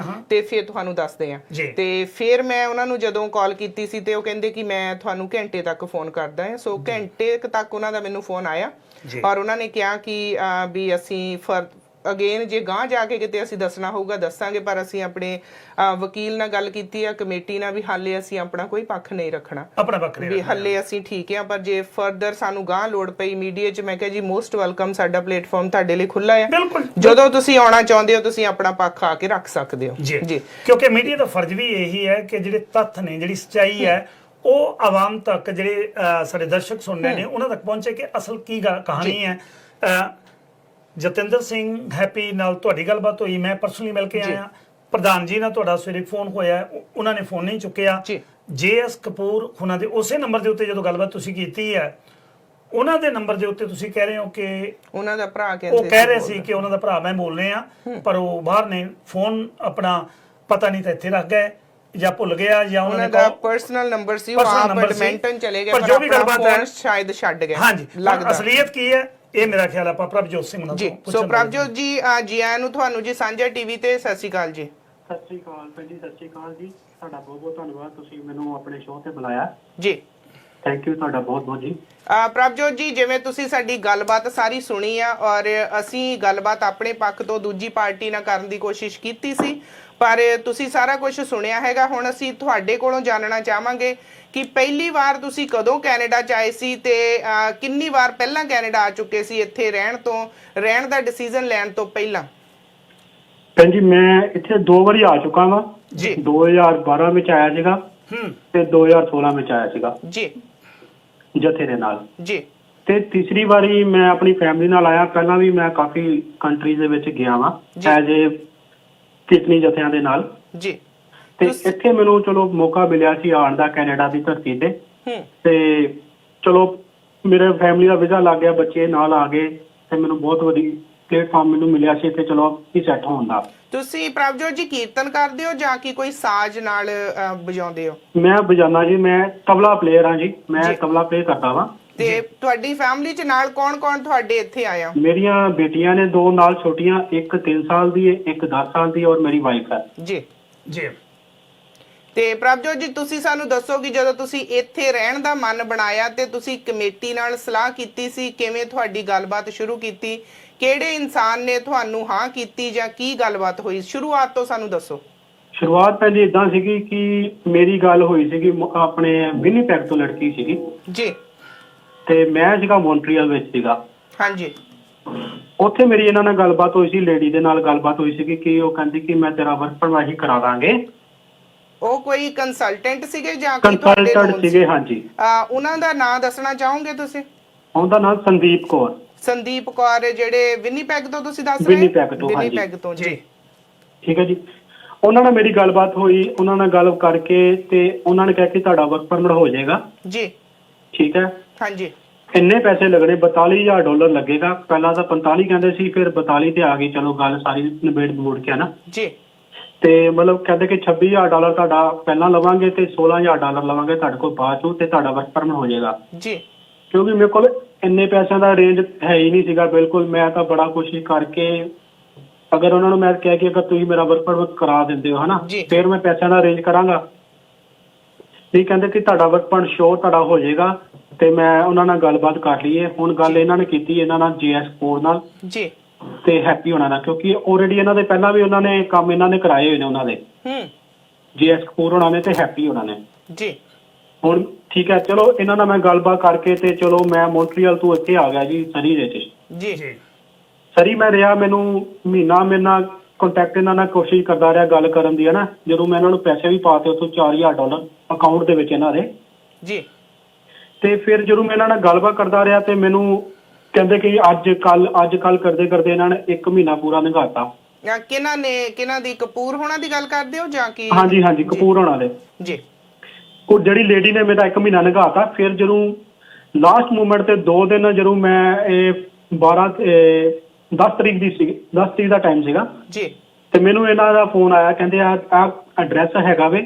ਤੇ ਫਿਰ ਤੁਹਾਨੂੰ ਦੱਸਦੇ ਆ। ਤੇ ਫਿਰ ਮੈਂ ਉਹਨਾਂ ਨੂੰ ਜਦੋਂ ਕਾਲ ਕੀਤੀ ਸੀ ਤੇ ਉਹ ਕਹਿੰਦੇ ਕਿ ਮੈਂ ਤੁਹਾਨੂੰ ਘੰਟੇ ਤੱਕ ਫੋਨ ਕਰਦਾ ਹਾਂ। ਸੋ ਘੰਟੇ ਤੱਕ ਉਹਨਾਂ ਦਾ ਮੈਨੂੰ ਫੋਨ ਆਇਆ ਔਰ ਉਹਨਾਂ ਨੇ ਕਿਹਾ ਕਿ ਵੀ ਅਸੀਂ ਅਗੇਨ ਜੇ ਗਾਂ ਜਾ ਕੇ ਕਿਤੇ ਅਸੀਂ ਦੱਸਣਾ ਹੋਊਗਾ ਦੱਸਾਂਗੇ, ਪਰ ਅਸੀਂ ਆਪਣੇ ਵਕੀਲ ਨਾਲ ਗੱਲ ਕੀਤੀ ਆ, ਕਮੇਟੀ ਨਾਲ ਵੀ, ਹਾਲੇ ਅਸੀਂ ਆਪਣਾ ਕੋਈ ਪੱਖ ਨਹੀਂ ਰੱਖਣਾ, ਆਪਣਾ ਪੱਖ ਨਹੀਂ, ਹਾਲੇ ਅਸੀਂ ਠੀਕ ਆ। ਪਰ ਜੇ ਫਰਦਰ ਸਾਨੂੰ ਗਾਂ ਲੋੜ ਪਈ ਮੀਡੀਆ 'ਚ, ਮੈਂ ਕਿਹਾ ਜੀ ਮੋਸਟ ਵੈਲਕਮ, ਸਾਡਾ ਪਲੇਟਫਾਰਮ ਤੁਹਾਡੇ ਲਈ ਖੁੱਲਾ ਹੈ, ਜਦੋਂ ਤੁਸੀਂ ਆਉਣਾ ਚਾਹੁੰਦੇ ਹੋ ਤੁਸੀਂ ਆਪਣਾ ਪੱਖ ਆ ਕੇ ਰੱਖ ਸਕਦੇ ਹੋ ਜੀ। ਕਿਉਂਕਿ ਮੀਡੀਆ ਦਾ ਫਰਜ਼ ਵੀ ਇਹੀ ਹੈ ਕਿ ਜਿਹੜੇ ਤੱਥ ਨੇ, ਜਿਹੜੀ ਸੱਚਾਈ ਹੈ, ਉਹ ਆਵਾਮ ਤੱਕ, ਜਿਹੜੇ ਸਾਡੇ ਦਰਸ਼ਕ ਸੁਣ ਰਹੇ ਨੇ, ਉਹਨਾਂ ਤੱਕ ਪਹੁੰਚੇ ਕਿ ਅਸਲ ਕੀ ਕਹਾਣੀ ਹੈ। ਜਤਿੰਦਰ ਸਿੰਘ ਹੈਪੀ ਨਾਲ ਤੁਹਾਡੀ ਗੱਲਬਾਤ ਹੋਈ, ਮੈਂ ਪਰਸਨਲੀ ਮਿਲ ਕੇ ਆਇਆ। ਪ੍ਰਧਾਨ ਜੀ ਨਾਲ ਤੁਹਾਡਾ ਸਵੇਰੇ ਫੋਨ ਹੋਇਆ, ਉਹਨਾਂ ਨੇ ਫੋਨ ਨਹੀਂ ਚੁੱਕਿਆ। JS ਕਪੂਰ ਉਹਨਾਂ ਦੇ ਉਸੇ ਨੰਬਰ ਦੇ ਉੱਤੇ ਜਦੋਂ ਗੱਲਬਾਤ ਤੁਸੀਂ ਕੀਤੀ ਹੈ, ਉਹਨਾਂ ਦੇ ਨੰਬਰ ਦੇ ਉੱਤੇ ਤੁਸੀਂ ਕਹਿ ਰਹੇ ਹੋ ਕਿ ਉਹਨਾਂ ਦਾ ਭਰਾ ਕਹਿੰਦੇ, ਉਹ ਕਹਿ ਰਹੇ ਸੀ ਕਿ ਉਹਨਾਂ ਦਾ ਭਰਾ ਮੈਂ ਬੋਲ ਰਹੇ ਆ, ਪਰ ਉਹ ਬਾਹਰ ਨੇ, ਫੋਨ ਆਪਣਾ ਪਤਾ ਨਹੀਂ ਤਾਂ ਇੱਥੇ ਰੱਖ ਗਏ ਜਾਂ ਭੁੱਲ ਗਿਆ, ਜਾਂ ਉਹਨਾਂ ਦਾ ਪਰਸਨਲ ਨੰਬਰ ਸੀ, ਉਹ ਆਪ ਐਡਮਿੰਟਨ ਚਲੇ ਗਏ, ਪਰ ਜੋ ਵੀ ਗੱਲਬਾਤ ਹੈ ਸ਼ਾਇਦ ਛੱਡ ਗਏ। ਹਾਂਜੀ, ਅਸਲੀਅਤ ਕੀ ਹੈ ਇਹ ਮੇਰਾ ਖਿਆਲ ਆਪਾਂ ਪ੍ਰਭਜੋਤ ਸਿੰਘ ਨਾਲ ਜੀ। ਸੋ ਪ੍ਰਭਜੋਤ ਜੀ, ਜੀ ਆਇਆਂ ਨੂੰ ਤੁਹਾਨੂੰ ਜੀ ਸਾਂਝਾ TV ਤੇ। ਸਤਿ ਸ਼੍ਰੀ ਅਕਾਲ ਜੀ। ਸਤਿ ਸ਼੍ਰੀ ਅਕਾਲ ਭੈਣ ਜੀ, ਸਤਿ ਸ਼੍ਰੀ ਅਕਾਲ ਜੀ। ਤੁਹਾਡਾ ਬਹੁਤ ਬਹੁਤ ਧੰਨਵਾਦ, ਤੁਸੀਂ ਮੈਨੂੰ ਆਪਣੇ ਸ਼ੋਅ ਤੇ ਬੁਲਾਇਆ ਜੀ। ਥੈਂਕ ਯੂ ਤੁਹਾਡਾ ਬਹੁਤ ਬਹੁਤ ਜੀ। ਪ੍ਰਭਜੋਤ ਜੀ, ਜਿਵੇਂ ਤੁਸੀਂ ਸਾਡੀ ਗੱਲਬਾਤ ਸਾਰੀ ਸੁਣੀ ਆ, ਔਰ ਅਸੀਂ ਗੱਲਬਾਤ ਆਪਣੇ ਪੱਖ ਤੋਂ ਦੂਜੀ ਪਾਰਟੀ ਨਾਲ ਕਰਨ ਦੀ ਕੋਸ਼ਿਸ਼ ਕੀਤੀ ਸੀ, ਪਰ ਤੁਸੀਂ ਸਾਰਾ ਕੁਝ ਸੁਣਿਆ ਹੈਗਾ। ਹੁਣ ਅਸੀਂ ਤੁਹਾਡੇ ਕੋਲੋਂ ਜਾਣਨਾ ਚਾਹਾਂਗੇ ਕਿ ਪਹਿਲੀ ਵਾਰ ਤੁਸੀਂ ਕਦੋਂ ਕੈਨੇਡਾ 'ਚ ਆਏ ਸੀ ਤੇ ਕਿੰਨੀ ਵਾਰ ਪਹਿਲਾਂ ਕੈਨੇਡਾ ਆ ਚੁੱਕੇ ਸੀ ਇੱਥੇ ਰਹਿਣ ਦਾ ਡਿਸੀਜਨ ਲੈਣ ਤੋਂ ਪਹਿਲਾਂ? ਭੈਣ ਜੀ, ਮੈਂ ਇੱਥੇ 2 ਵਾਰੀ ਆ ਚੁੱਕਾ ਵਾਂ ਜੀ। 2012 ਵਿੱਚ ਆਇਆ ਸੀਗਾ ਤੇ 2016 ਵਿੱਚ ਆਇਆ ਸੀਗਾ ਜੀ, ਜਥੇ ਦੇ ਨਾਲ ਜੀ। ਤੇ ਤੀਸਰੀ ਵਾਰੀ ਮੈਂ ਆਪਣੀ ਫੈਮਿਲੀ ਨਾਲ ਆਇਆ। ਪਹਿਲਾਂ ਵੀ ਮੈਂ ਕਾਫੀ ਕੰਟਰੀਜ਼ ਦੇ ਵਿੱਚ ਗਿਆ ਵਾਂ ਐਜ਼ ਏ ਕਿਤਨੀ ਜਥਿਆਂ ਦੇ ਨਾਲ ਜੀ। ਤੇ ਇੱਥੇ ਮੈਨੂੰ ਚਲੋ ਮੌਕਾ ਮਿਲਿਆ ਸੀ ਆਉਣ ਦਾ ਕੈਨੇਡਾ ਦੀ ਧਰਤੀ ਤੇ ਚਲੋ ਮੇਰੇ ਫੈਮਿਲੀ ਦਾ ਵੀਜ਼ਾ ਲੱਗ ਗਿਆ, ਬੱਚੇ ਨਾਲ ਆ ਗਏ ਤੇ ਮੈਨੂੰ ਬਹੁਤ ਪਲੇਟਫਾਰਮ ਮੈਨੂੰ ਮਿਲਿਆ ਸੀ ਤੇ ਚਲੋ ਕੀ ਸੈੱਟ ਹੋਣ ਦਾ। ਤੁਸੀਂ ਪ੍ਰਭਜੋਤ ਜੀ ਕੀਰਤਨ ਕਰਦੇ ਹੋ ਜਾਂ ਕਿ ਕੋਈ ਸਾਜ਼ ਨਾਲ ਵਜਾਉਂਦੇ ਹੋ? ਮੈਂ ਵਜਾਨਾ ਜੀ, ਮੈਂ ਤਬਲਾ ਪਲੇਅਰ ਹਾਂ ਜੀ, ਮੈਂ ਤਬਲਾ ਪਲੇ ਕਰਦਾ ਵਾਂ। ਤੇ ਤੁਹਾਡੀ ਫੈਮਿਲੀ ਚ ਨਾਲ ਕੌਣ-ਕੌਣ ਤੁਹਾਡੇ ਇੱਥੇ ਆਇਆ? ਮੇਰੀਆਂ ਬੇਟੀਆਂ ਨੇ 2 ਨਾਲ ਛੋਟੀਆਂ, ਇੱਕ 3 ਸਾਲ ਦੀ ਹੈ, ਇੱਕ 10 ਸਾਲ ਦੀ ਔਰ ਮੇਰੀ ਵਾਈਫ ਹੈ ਜੀ। ਜੀ ਤੇ ਪ੍ਰਭਜੋਤ ਜੀ ਤੁਸੀਂ ਸਾਨੂੰ ਦੱਸੋ ਕਿ ਜਦੋਂ ਤੁਸੀਂ ਇੱਥੇ ਰਹਿਣ ਦਾ ਮਨ ਬਣਾਇਆ ਤੇ ਤੁਸੀਂ ਕਮੇਟੀ ਨਾਲ ਸਲਾਹ ਕੀਤੀ ਸੀ, ਕਿਵੇਂ ਤੁਹਾਡੀ ਗੱਲਬਾਤ ਸ਼ੁਰੂ ਕੀਤੀ, ਕਿਹੜੇ ਇਨਸਾਨ ਨੇ ਤੁਹਾਨੂੰ ਹਾਂ ਕੀਤੀ ਜਾਂ ਕੀ ਗੱਲਬਾਤ ਹੋਈ? ਸ਼ੁਰੂਆਤ ਤੋਂ ਸਾਨੂੰ ਦੱਸੋ। ਸ਼ੁਰੂਆਤ ਪਹਿਲੇ ਇਦਾਂ ਸੀਗੀ ਕਿ ਮੇਰੀ ਗੱਲ ਹੋਈ ਸੀਗੀ ਆਪਣੇ ਵਿਨੀਪੈਗ ਤੋਂ ਲੜਕੀ ਸੀਗੀ ਜੀ, ਤੇ ਮੈਂ ਸੀਗਾ ਮੌਂਟਰੀਅਲ ਵਿੱਚ ਸੀਗਾ। ਹਾਂਜੀ। ਉੱਥੇ ਮੇਰੀ ਇਹਨਾਂ ਨਾਲ ਗੱਲਬਾਤ ਹੋਈ ਸੀ, ਲੇਡੀ ਦੇ ਨਾਲ ਗੱਲਬਾਤ ਹੋਈ ਸੀਗੀ ਕਿ ਉਹ ਕਹਿੰਦੀ ਕਿ ਮੈਂ ਤੇਰਾ ਵਰਕ ਪਰਮਿਟ ਹੀ ਕਰਾ ਦਾਂਗੇ। ਉਹ ਕੋਈ ਕੰਸਲਟੈਂਟ ਸੀਗੇ ਜਾਂ ਕੋਈ ਕੰਸਲਟੈਂਟ ਸੀਗੇ? ਹਾਂਜੀ। ਉਹਨਾਂ ਦਾ ਨਾਮ ਦੱਸਣਾ ਚਾਹੋਗੇ ਤੁਸੀਂ? ਉਹਦਾ ਨਾਮ ਸੰਦੀਪ ਕੌਰ। ਸੰਦੀਪ ਕੌਰ, ਜਿਹੜੇ ਵਿਨੀਪੈਗ ਤੋਂ ਤੁਸੀਂ ਦੱਸ ਰਹੇ? ਵਿਨੀਪੈਗ ਤੋਂ, ਹਾਂਜੀ। ਵਿਨੀਪੈਗ ਤੋਂ, ਜੀ। ਠੀਕ ਹੈ ਜੀ। ਉਹਨਾਂ ਨਾਲ ਮੇਰੀ ਗੱਲਬਾਤ ਹੋਈ, ਉਹਨਾਂ ਨਾਲ ਗੱਲ ਕਰਕੇ ਤੇ ਉਹਨਾਂ ਨੇ ਕਿਹਾ ਕਿ ਤੁਹਾਡਾ ਵਰਕ ਪਰਮਿਟ ਹੋ ਜਾਏਗਾ ਜੀ। ਠੀਕ ਹੈ। ਹਾਂਜੀ। ਇੰਨੇ ਪੈਸੇ ਲੱਗਣੇ, $42,000 ਲੱਗੇਗਾ। ਪਹਿਲਾਂ ਤਾਂ 45 ਕਹਿੰਦੇ ਸੀ, ਫਿਰ 42 ਤੇ ਆ ਗਈ। ਚਲੋ ਗੱਲ ਸਾਰੀ ਨਿਬੇੜ ਬੋੜ ਕੇ ਨਾ ਜੀ। ਤੇ ਮਤਲਬ ਕਹਿੰਦੇ ਕਿ $26,000 ਤੁਹਾਡਾ ਪਹਿਲਾਂ ਲਵਾਂਗੇ ਤੇ $16,000 ਲਵਾਂਗੇ ਤੁਹਾਡੇ ਕੋਲ ਬਾਅਦ ਚੋਂ, ਤੇ ਤੁਹਾਡਾ ਵਰਕ ਪਰਮਿਟ ਹੋ ਜਾਏਗਾ ਜੀ। ਕਿਉਂਕਿ ਮੇਰੇ ਕੋਲ ਇੰਨੇ ਪੈਸਿਆਂ ਦਾ ਰੇਂਜ ਹੈ ਹੀ ਨਹੀਂ ਸੀਗਾ ਬਿਲਕੁਲ। ਮੈਂ ਤਾਂ ਬੜਾ ਕੋਸ਼ਿਸ਼ ਕਰਕੇ, ਅਗਰ ਉਹਨਾਂ ਨੂੰ ਮੈਂ ਕਿਹਾ ਕਿ ਅਗਰ ਤੁਸੀਂ ਮੇਰਾ ਵਰਕ ਪਰਮਿਟ ਕਰਾ ਦਿੰਦੇ ਹੋ ਹਨਾ, ਫਿਰ ਮੈਂ ਪੈਸਿਆਂ ਦਾ ਅਰੇਂਜ ਕਰਾਂਗਾ। ਇਹ ਕਹਿੰਦੇ ਕਿ ਤੁਹਾਡਾ ਵਰਕ ਪਰਮਿਟ ਸ਼ੋਰ ਤੁਹਾਡਾ ਹੋ ਜਾਏਗਾ। ਤੇ ਮੈਂ ਉਹਨਾਂ ਨਾਲ ਗੱਲਬਾਤ ਕਰ ਲਈਏ। ਹੁਣ ਗੱਲ ਇਹਨਾਂ ਨੇ ਕੀਤੀ ਇਹਨਾਂ ਨਾਲ JS ਕਪੂਰ ਨਾਲ ਜੀ ਤੇ ਹੈਪੀ ਹੋਣਾ ਨਾਲ, ਕਿਉਂਕਿ ਆਲਰੇਡੀ ਇਹਨਾਂ ਦੇ ਪਹਿਲਾਂ ਵੀ ਉਹਨਾਂ ਨੇ ਕੰਮ ਇਹਨਾਂ ਨੇ ਕਰਾਏ ਹੋਏ ਨੇ ਉਹਨਾਂ ਦੇ, JS ਕਪੂਰ ਹੋਣਾ ਨੇ ਤੇ ਹੈਪੀ ਹੋਣਾ ਨੇ ਜੀ। ਹੁਣ ਠੀਕ ਹੈ, ਚਲੋ ਇਹਨਾਂ ਨਾਲ ਮੈਂ ਗੱਲਬਾਤ ਕਰਕੇ ਤੇ ਚਲੋ ਮੈਂ ਮੌਂਟਰੀਅਲ ਤੋਂ ਇੱਥੇ ਆ ਗਿਆ ਜੀ, ਸਰੀ ਦੇ ਵਿੱਚ ਜੀ। ਸਰੀ ਮੈਂ ਰਿਹਾ, ਮੈਨੂੰ ਮਹੀਨਾ ਮੇਰੇ ਨਾਲ ਕੰਟੈਕਟ ਇਹਨਾਂ ਨਾਲ ਕੋਸ਼ਿਸ਼ ਕਰਦਾ ਰਿਹਾ ਗੱਲ ਕਰਨ ਦੀ ਹੈ ਨਾ। ਜਦੋਂ ਮੈਂ ਇਹਨਾਂ ਨੂੰ ਪੈਸੇ ਵੀ ਪਾਤੇ ਉੱਥੋਂ $4,000 ਅਕਾਊਂਟ ਦੇ ਵਿੱਚ ਇਹਨਾਂ ਦੇ ਜੀ, ਤੇ ਫਿਰ ਜਦੋਂ ਮੈਂ ਇਹਨਾਂ ਨਾਲ ਗੱਲਬਾਤ ਕਰਦਾ ਰਿਹਾ ਤੇ ਮੈਨੂੰ ਕਹਿੰਦੇ ਕਿ ਅੱਜ ਕੱਲ ਕਰਦੇ ਕਰਦੇ ਇਹਨਾਂ ਨੇ 1 ਮਹੀਨਾ ਪੂਰਾ ਲੰਘਾਤਾ। ਕਿਹਨਾਂ ਦੀ? ਕਪੂਰ ਹੋਣਾ ਦੀ ਗੱਲ ਕਰਦੇ ਹੋ ਜਾਂ ਕੀ? ਹਾਂਜੀ ਹਾਂਜੀ, ਕਪੂਰ ਹੋਣਾ ਦੇ ਜੀ। ਉਹ ਜਿਹੜੀ ਲੇਡੀ ਨੇ ਮੇਰਾ 1 ਮਹੀਨਾ ਲੰਘਾਤਾ। ਫਿਰ ਜਦੋਂ ਲਾਸਟ ਮੂਮੈਂਟ ਤੇ 2 ਦਿਨ ਜਦੋਂ ਮੈਂ ਇਹ 10 ਤਰੀਕ ਦੀ ਸੀ, 10 ਤਰੀਕ ਦਾ ਟਾਈਮ ਸੀਗਾ ਜੀ, ਤੇ ਮੈਨੂੰ ਇਹਨਾਂ ਦਾ ਫੋਨ ਆਇਆ, ਕਹਿੰਦੇ ਆ ਐਡਰੈਸ ਹੈਗਾ ਵੇ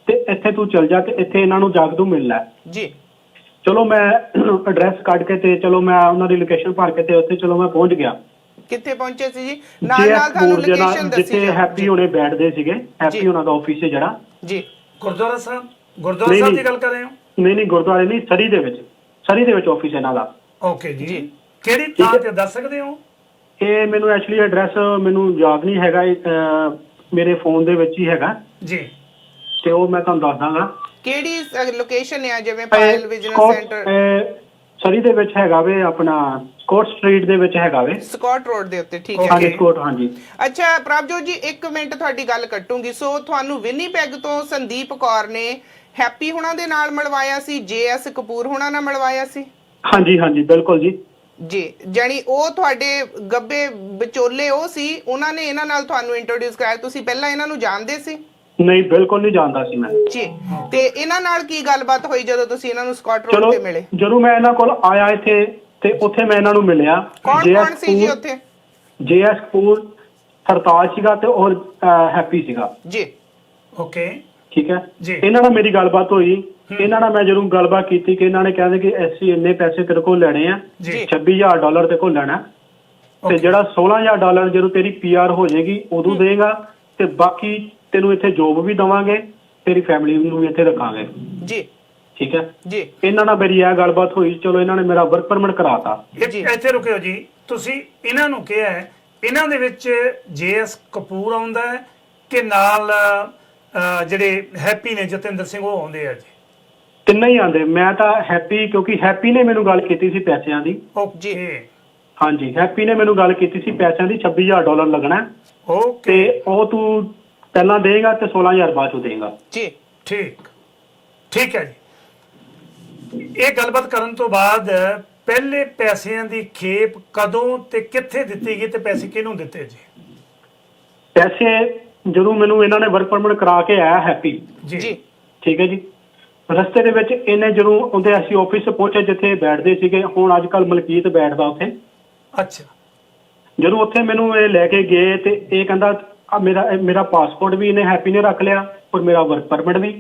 ਤੇ ਇੱਥੇ ਤੂੰ ਚਲ ਜਾ ਤੇ ਇੱਥੇ ਇਹਨਾਂ ਨੂੰ ਜਾ ਕੇ ਤੂੰ ਮਿਲ ਲੈ ਜੀ। ਚਲੋ ਮੈਂ ਐਡਰੈਸ ਕੱਢ ਕੇ ਤੇ ਚਲੋ ਮੈਂ ਉਹਨਾਂ ਦੀ ਲੋਕੇਸ਼ਨ ਭਰ ਕੇ ਤੇ ਉੱਥੇ ਚਲੋ ਮੈਂ ਪਹੁੰਚ ਗਿਆ। ਕਿੱਥੇ ਪਹੁੰਚੇ ਸੀ ਜੀ? ਨਾਲ ਤੁਹਾਨੂੰ ਲੋਕੇਸ਼ਨ ਦੱਸੀ ਜਿੱਥੇ ਹੈਪੀ ਹੋਣੇ ਬੈਠਦੇ ਸੀਗੇ, ਹੈਪੀ ਉਹਨਾਂ ਦਾ ਆਫਿਸ ਹੈ ਜਿਹੜਾ ਜੀ। ਗੁਰਦੁਆਰਾ ਸਾਹਿਬ ਦੀ ਗੱਲ ਕਰ ਰਹੇ ਹੋ? ਨਹੀਂ ਗੁਰਦੁਆਰੇ ਨਹੀਂ, ਸਰੀ ਦੇ ਵਿੱਚ ਆਫਿਸ ਇਹਨਾਂ ਦਾ। ਓਕੇ ਜੀ। ਕਿਹੜੀ ਥਾਂ ਤੇ ਦੱਸ ਸਕਦੇ ਹੋ? ਇਹ ਮੈਨੂੰ ਐਕਚੁਅਲੀ ਐਡਰੈਸ ਮੈਨੂੰ ਯਾਦ ਨਹੀਂ ਹੈਗਾ, ਮੇਰੇ ਫੋਨ ਦੇ ਵਿੱਚ ਹੀ ਹੈਗਾ ਜੀ, ਤੇ ਉਹ ਮੈਂ ਤੁਹਾਨੂੰ ਦੱਸ ਦਾਂਗਾ। ਕਿਹੜੀ ਲੋਕੇਸ਼ਨ ਹੈ? ਜਿਵੇਂ ਪਾਇਲ ਬਿਜ਼ਨਸ ਸੈਂਟਰ ਸਰੀ ਦੇ ਵਿੱਚ ਹੈਗਾ ਵੇ, ਆਪਣਾ ਸਕੌਟ ਸਟਰੀਟ ਦੇ ਵਿੱਚ ਹੈਗਾ ਵੇ, ਸਕੌਟ ਰੋਡ ਦੇ ਉੱਤੇ। ਠੀਕ ਹੈ, ਹਾਂਜੀ ਸਕੌਟ, ਹਾਂਜੀ। ਅੱਛਾ ਪ੍ਰਭਜੋਤ ਜੀ 1 ਮਿੰਟ ਤੁਹਾਡੀ ਗੱਲ ਕੱਟੂਗੀ। ਸੋ ਤੁਹਾਨੂੰ ਵਿਨੀਪੈਗ ਤੋਂ ਸੰਦੀਪ ਕੌਰ ਨੇ ਹੈਪੀ ਹੁਣਾਂ ਦੇ ਨਾਲ ਮਿਲਵਾਇਆ ਸੀ, JS ਕਪੂਰ ਹੁਣਾਂ ਨਾਲ ਮਿਲਵਾਇਆ ਸੀ? ਹਾਂਜੀ ਹਾਂਜੀ ਬਿਲਕੁਲ ਜੀ। ਜੀ, ਜਾਨੀ ਉਹ ਤੁਹਾਡੇ ਗੱਬੇ ਵਿਚੋਲੇ ਉਹ ਸੀ, ਉਹਨਾਂ ਨੇ ਇਹਨਾਂ ਨਾਲ ਤੁਹਾਨੂੰ ਇੰਟਰੋਡਿਊਸ ਕਰਾਇਆ। ਤੁਸੀਂ ਪਹਿਲਾਂ ਇਹਨਾਂ ਨੂੰ ਜਾਣਦੇ ਸੀ? ਨਹੀਂ, ਬਿਲਕੁਲ ਨਹੀਂ ਜਾਣਦਾ ਸੀ ਮੈਂ ਜੀ। ਤੇ ਇਹਨਾਂ ਨਾਲ ਕੀ ਗੱਲਬਾਤ ਹੋਈ ਜਦੋਂ ਤੁਸੀਂ ਇਹਨਾਂ ਨੂੰ ਸਕਾਟ ਰੋਡ ਤੇ ਮਿਲੇ? ਜਦੋਂ ਮੈਂ ਇਹਨਾਂ ਕੋਲ ਆਇਆ ਇੱਥੇ ਤੇ ਉੱਥੇ ਮੈਂ ਇਹਨਾਂ ਨੂੰ ਮਿਲਿਆ। ਕੌਣ ਸੀ ਜੀ ਉੱਥੇ? JS ਕਪੂਰ, ਸਰਤਾਜ ਸੀਗਾ ਤੇ ਉਹ ਹੈਪੀ ਸੀਗਾ ਜੀ। ਓਕੇ, ਠੀਕ ਹੈ ਜੀ। ਇਹਨਾਂ ਨਾਲ ਮੇਰੀ ਗੱਲਬਾਤ ਹੋਈ। ਇਹਨਾਂ ਨਾਲ ਮੈਂ ਜਦੋਂ ਗੱਲਬਾਤ ਕੀਤੀ ਕਿ ਇਹਨਾਂ ਨੇ ਕਹਿੰਦੇ ਕਿ ਅਸੀਂ ਇੰਨੇ ਪੈਸੇ ਤੇਰੇ ਕੋਲ ਲੈਣੇ ਆ, $26,000 ਤੇ ਕੋਲ ਲੈਣਾ, ਤੇ ਜਿਹੜਾ $16,000 ਜਦੋਂ ਤੇਰੀ PR ਹੋ ਜਾਏਗੀ ਉਦੋਂ ਦੇਗਾ, ਤੇ ਬਾਕੀ ਤੈਨੂੰ ਇੱਥੇ ਜੋਬ ਵੀ ਦਵਾਂਗੇ, ਤੇਰੀ ਫੈਮਿਲੀ ਨੂੰ ਵੀ ਇੱਥੇ ਰੱਖਾਂਗੇ ਜੀ। ਠੀਕ ਹੈ ਜੀ। ਇਹਨਾਂ ਨਾਲ ਮੇਰੀ ਇਹ ਗੱਲਬਾਤ ਹੋਈ। ਚਲੋ ਇਹਨਾਂ ਨੇ ਮੇਰਾ ਵਰਕ ਪਰਮਿਟ ਕਰਾਤਾ। ਇੱਥੇ ਰੁਕਿਓ ਜੀ। ਤੁਸੀਂ ਇਹਨਾਂ ਨੂੰ ਕਿਹਾ ਹੈ, ਇਹਨਾਂ ਦੇ ਵਿੱਚ JS ਕਪੂਰ ਆਉਂਦਾ ਹੈ ਕਿ ਨਾਲ ਜਿਹੜੇ ਹੈਪੀ ਨੇ ਜਤਿੰਦਰ ਸਿੰਘ ਉਹ ਆਉਂਦੇ ਆ ਜੀ? ਤਿੰਨੇ ਹੀ ਆਉਂਦੇ। ਮੈਂ ਤਾਂ ਹੈਪੀ, ਕਿਉਂਕਿ ਹੈਪੀ ਨੇ ਮੈਨੂੰ ਗੱਲ ਕੀਤੀ ਸੀ ਪੈਸਿਆਂ ਦੀ। ਓਕੇ, ਹਾਂਜੀ, ਹੈਪੀ ਨੇ ਮੈਨੂੰ ਗੱਲ ਕੀਤੀ ਸੀ ਪੈਸਿਆਂ ਦੀ, $26,000 ਲੱਗਣਾ। ਓਕੇ, ਤੇ ਉਹ ਤੂੰ ਪਹਿਲਾਂ ਦੇਗਾ ਤੇ 16,000 ਬਾਅਦ ਚ ਦੇਗਾ ਜੀ। ਠੀਕ ਹੈ ਜੀ। ਇਹ ਗੱਲਬਾਤ ਕਰਨ ਤੋਂ ਬਾਅਦ ਪਹਿਲੇ ਪੈਸਿਆਂ ਦੀ ਖੇਪ ਕਦੋਂ ਤੇ ਕਿੱਥੇ ਦਿੱਤੀ ਗਈ ਤੇ ਪੈਸੇ ਕਿਹਨੂੰ ਦਿੱਤੇ ਜੀ? ਪੈਸੇ ਜਦੋਂ ਮੈਨੂੰ ਇਹਨਾਂ ਨੇ ਵਰਕ ਪਰਮਿਟ ਕਰਾ ਕੇ ਆਇਆ ਹੈਪੀ ਜੀ, ਠੀਕ ਹੈ ਜੀ, ਰਸਤੇ ਦੇ ਵਿੱਚ ਇਹਨੇ ਜਦੋਂ ਉਹਦੇ ਅਸੀਂ ਆਫਿਸ ਪਹੁੰਚੇ ਜਿੱਥੇ ਬੈਠਦੇ ਸੀਗੇ, ਹੁਣ ਅੱਜ ਕੱਲ ਮਲਕੀਤ ਬੈਠਦਾ ਉੱਥੇ। ਅੱਛਾ, ਜਦੋਂ ਉੱਥੇ ਮੈਨੂੰ ਇਹ ਲੈ ਕੇ ਗਏ ਤੇ ਇਹ ਕਹਿੰਦਾ ਮੇਰਾ ਪਾਸਪੋਰਟ ਵੀ ਇਹਨੇ ਹੈਪੀ ਨੇ ਰੱਖ ਲਿਆ ਔਰ ਮੇਰਾ ਵਰਕ ਪਰਮਿਟ ਵੀ